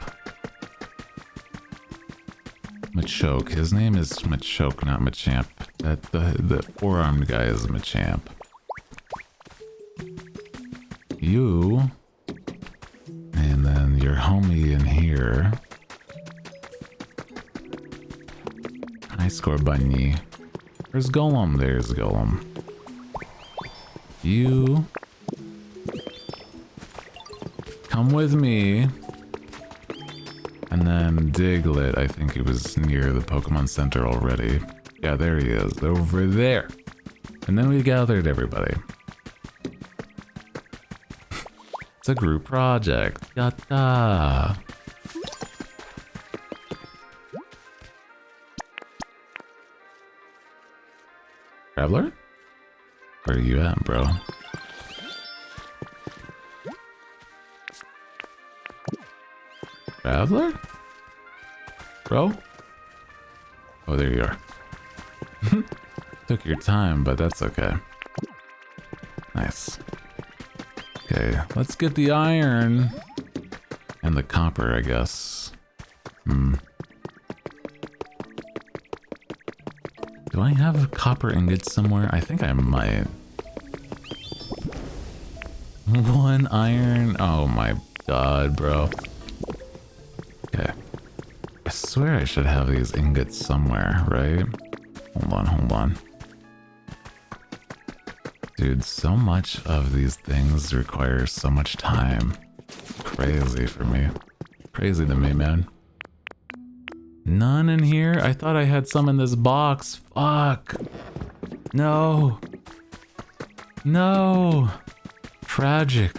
Machoke. His name is Machoke, not Machamp. That the four-armed guy is Machamp. You, and then your homie in here. Hi, Scorbunny. Where's Golem? There's Golem. You come with me. And then Diglett, I think he was near the Pokemon Center already. Yeah, there he is, over there. And then we gathered everybody. It's a group project. Yatta! Traveler? Where are you at, bro? Traveler? Bro? Oh, there you are. Took your time, but that's okay. Nice. Okay, let's get the iron. And the copper, I guess. Do I have copper ingots somewhere? I think I might. 1 iron? Oh my god, bro. Okay. I swear I should have these ingots somewhere, right? Hold on. Dude, so much of these things requires so much time. Crazy for me. Crazy to me, man. None in here? I thought I had some in this box. Fuck. No. No. Tragic.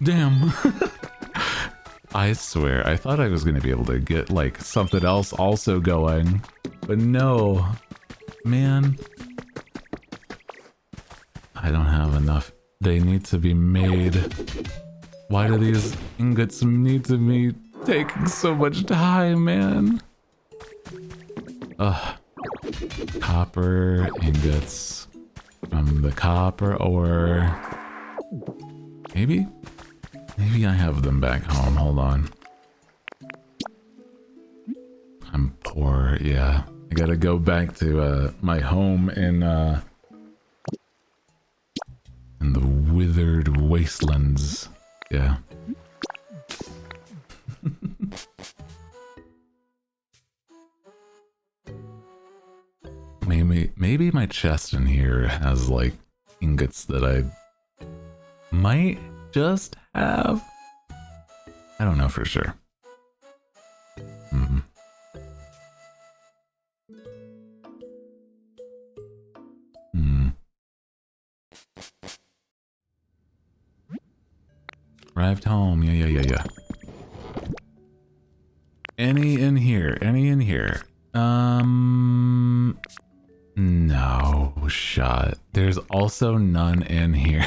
Damn. I swear, I thought I was gonna be able to get like something else also going, but no. Man. I don't have enough. They need to be made. Why do these ingots need to be taking so much time, man? Ugh. Copper ingots from the copper ore. Maybe I have them back home. Hold on. I'm poor. Yeah, I gotta go back to my home in the withered wastelands. Yeah. Maybe my chest in here has like ingots that I might just have. I don't know for sure. Arrived home. Yeah. Any in here? No shot. There's also none in here.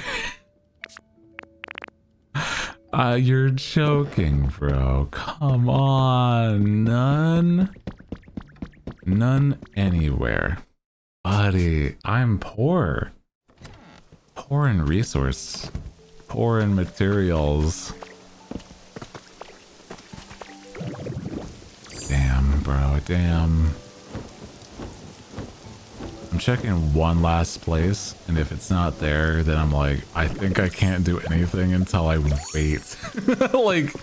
You're joking, bro. Come on. None anywhere. Buddy, I'm poor. Poor in resource. Poor in materials. Damn, bro. Damn. I'm checking one last place, and if it's not there, then I'm like, I think I can't do anything until I wait. Like,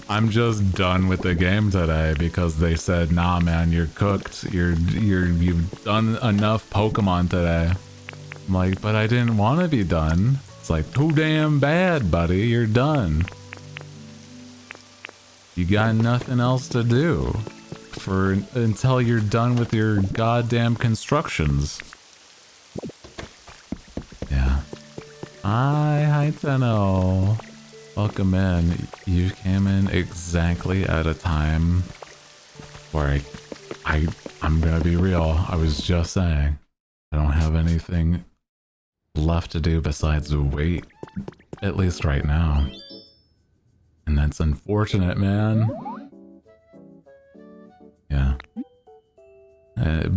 I'm just done with the game today because they said, nah, man, you're cooked. You've done enough Pokemon today. I'm like, but I didn't want to be done. It's like, too damn bad, buddy. You're done. You got nothing else to do until you're done with your goddamn constructions. Yeah. Hi Tenno. Welcome in. You came in exactly at a time where I'm gonna be real. I was just saying, I don't have anything left to do besides wait, at least right now. And that's unfortunate, man. Yeah.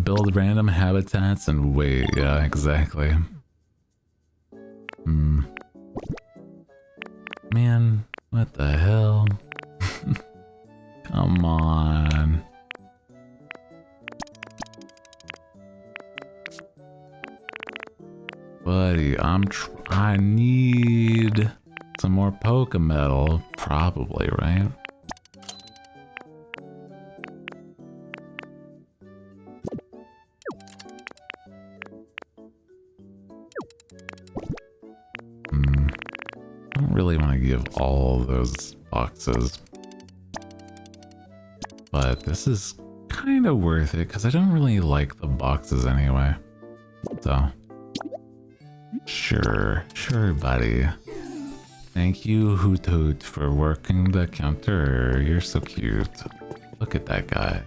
Build random habitats and wait. Yeah, exactly. Man, what the hell? Come on. Buddy, I need Some more Poke Metal, probably, right? I don't really want to give all those boxes, but this is kind of worth it because I don't really like the boxes anyway. So, sure, buddy. Thank you, Hooty, for working the counter. You're so cute. Look at that guy.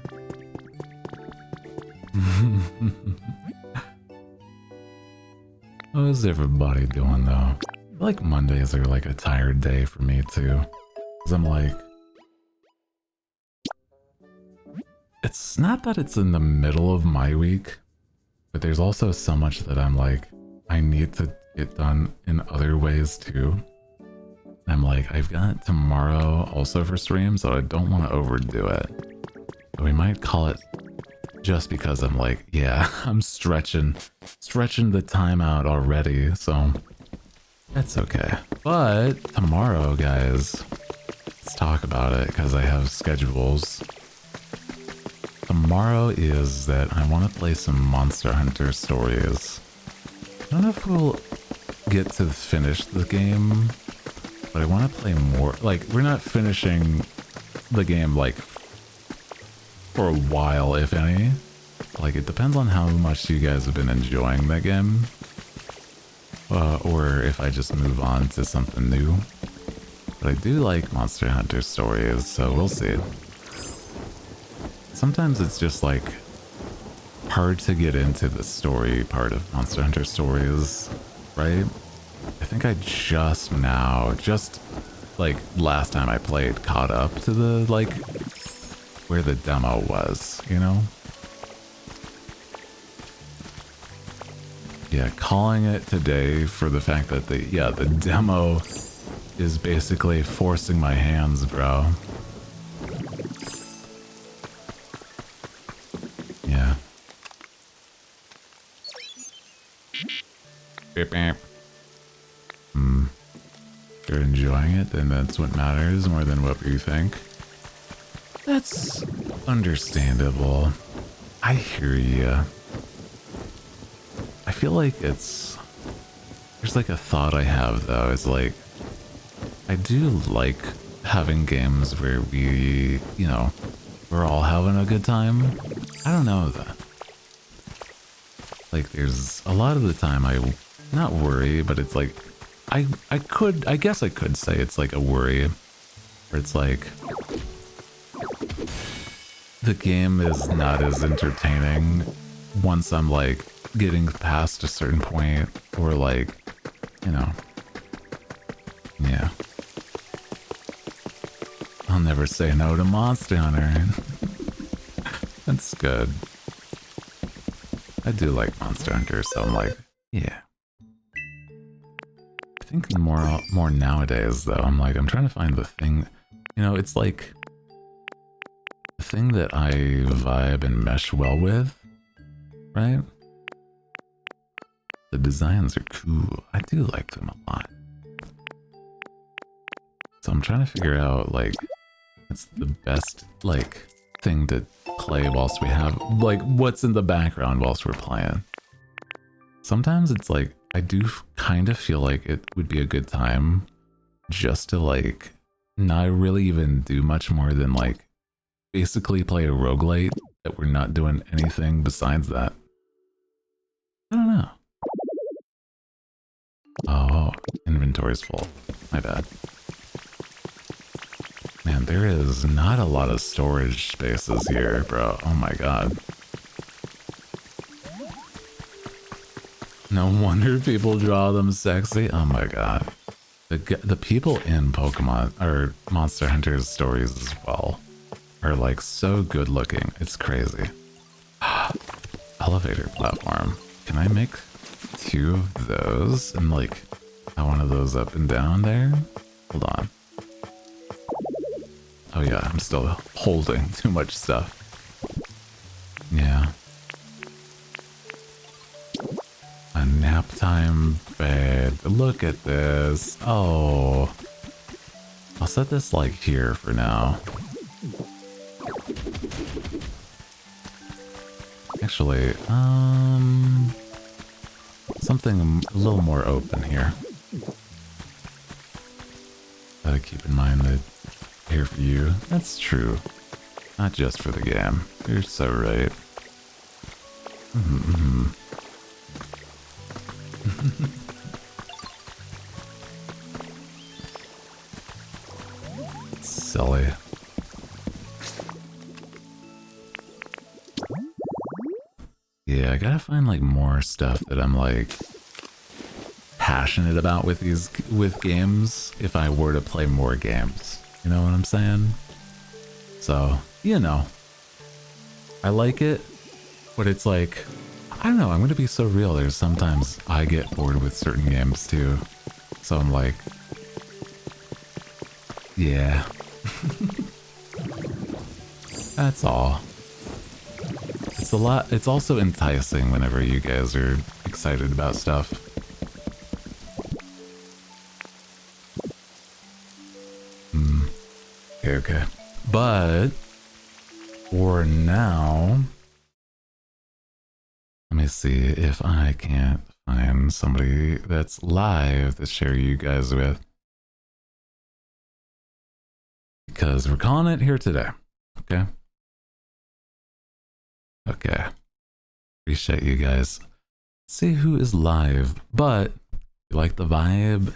What is everybody doing though? I feel like Mondays are like a tired day for me too. Cause I'm like, it's not that it's in the middle of my week, but there's also so much that I'm like, I need to get done in other ways too. I'm like, I've got tomorrow also for stream, so I don't want to overdo it. So we might call it just because I'm like, yeah, I'm stretching the time out already, so that's okay. But tomorrow, guys, let's talk about it because I have schedules. Tomorrow is that I want to play some Monster Hunter stories. I don't know if we'll get to finish the game, but I want to play more. Like, we're not finishing the game, like, for a while, if any. Like, it depends on how much you guys have been enjoying that game. Or if I just move on to something new. But I do like Monster Hunter stories, so we'll see. Sometimes it's just, like, hard to get into the story part of Monster Hunter stories, right? I think I just like last time I played, caught up to the, like, where the demo was, you know? Yeah, calling it today for the fact that the demo is basically forcing my hands, bro. Yeah. Beep, beep. If you're enjoying it, then that's what matters more than what you think. That's understandable. I hear ya. I feel like there's like a thought I have though, is like, I do like having games where we, you know, we're all having a good time. I don't know though. Like there's a lot of the time I not worry, but it's like, I guess I could say it's like a worry, where it's like, the game is not as entertaining once I'm like getting past a certain point, or like, you know, yeah. I'll never say no to Monster Hunter. That's good. I do like Monster Hunter, so I'm like, yeah. I think more nowadays though, I'm like, I'm trying to find the thing, you know, it's like the thing that I vibe and mesh well with, right? The designs are cool. I do like them a lot. So I'm trying to figure out, like, what's the best, like, thing to play whilst we have, like, what's in the background whilst we're playing. Sometimes it's like, I do kind of feel like it would be a good time just to, like, not really even do much more than, like, basically play a roguelite that we're not doing anything besides that. I don't know. Oh, inventory's full. My bad. Man, there is not a lot of storage spaces here, bro. Oh my god. No wonder people draw them sexy. Oh my god. The people in Pokemon, or Monster Hunter's stories as well, are like so good looking. It's crazy. Elevator platform. Can I make 2 of those and like have one of those up and down there? Hold on. Oh yeah, I'm still holding too much stuff. Yeah. A nap time bed. Look at this. Oh. I'll set this like here for now. Actually, something a little more open here. Gotta keep in mind that here for you. That's true. Not just for the game. You're so right. Silly. Yeah, I gotta find like more stuff that I'm like passionate about with games if I were to play more games. You know what I'm saying? So, you know. I like it, but it's like, I don't know, I'm gonna be so real. There's sometimes I get bored with certain games too. So I'm like, yeah. That's all. It's a lot. It's also enticing whenever you guys are excited about stuff. Okay. But for now, let me see if I can't find somebody that's live to share you guys with. Because we're calling it here today. Okay. Okay. Appreciate you guys. Let's see who is live. But you like the vibe?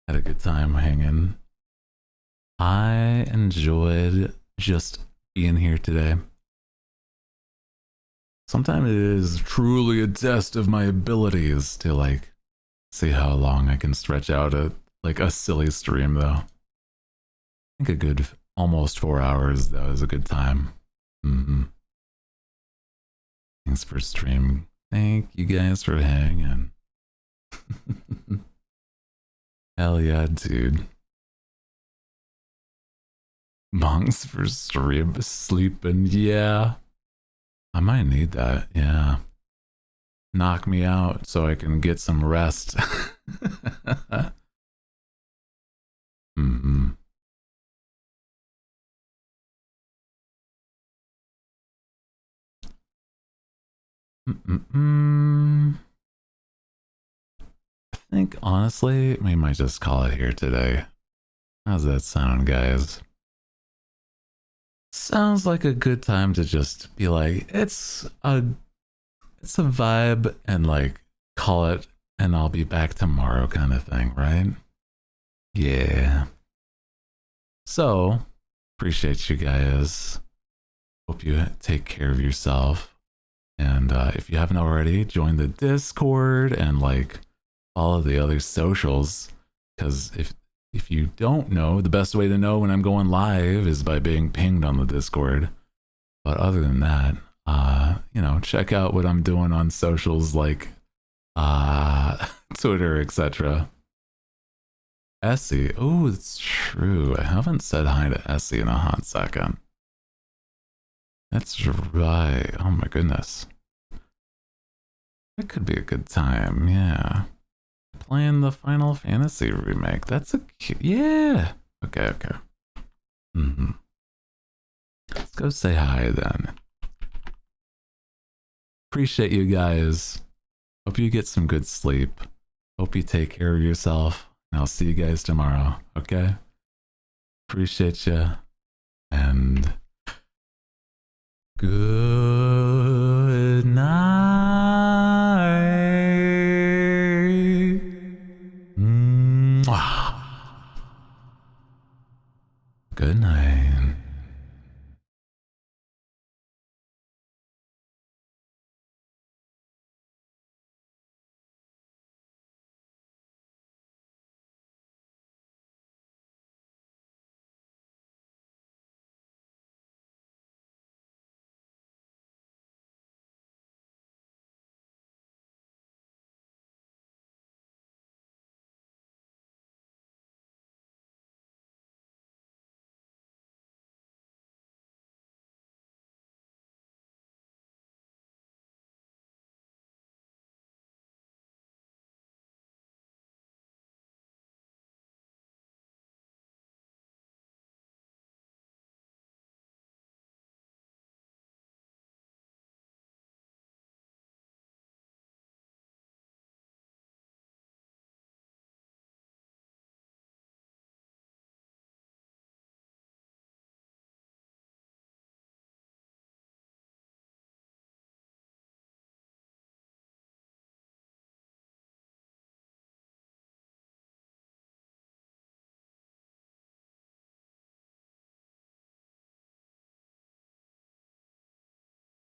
Had a good time hanging. I enjoyed just being here today. Sometimes it is truly a test of my abilities to like see how long I can stretch out a silly stream though. I think a good almost 4 hours though is a good time. Thanks for stream. Thank you guys for hanging. Hell yeah, dude. Monks for stream sleeping. Yeah. I might need that. Yeah. Knock me out so I can get some rest. I think honestly, we might just call it here today. How's that sound, guys? Sounds like a good time to just be like, it's a vibe and like call it and I'll be back tomorrow kind of thing, right? Yeah. So, appreciate you guys. Hope you take care of yourself. And if you haven't already, join the Discord and like follow the other socials. Because if you don't know, the best way to know when I'm going live is by being pinged on the Discord. But other than that, you know, check out what I'm doing on socials like Twitter, etc. Essie. Oh, it's true. I haven't said hi to Essie in a hot second. That's right. Oh my goodness. That could be a good time, yeah. Playing the Final Fantasy remake. That's a cute, yeah. Okay. Let's go say hi then. Appreciate you guys. Hope you get some good sleep. Hope you take care of yourself. And I'll see you guys tomorrow, okay? Appreciate you. And good night. Mwah. Good night.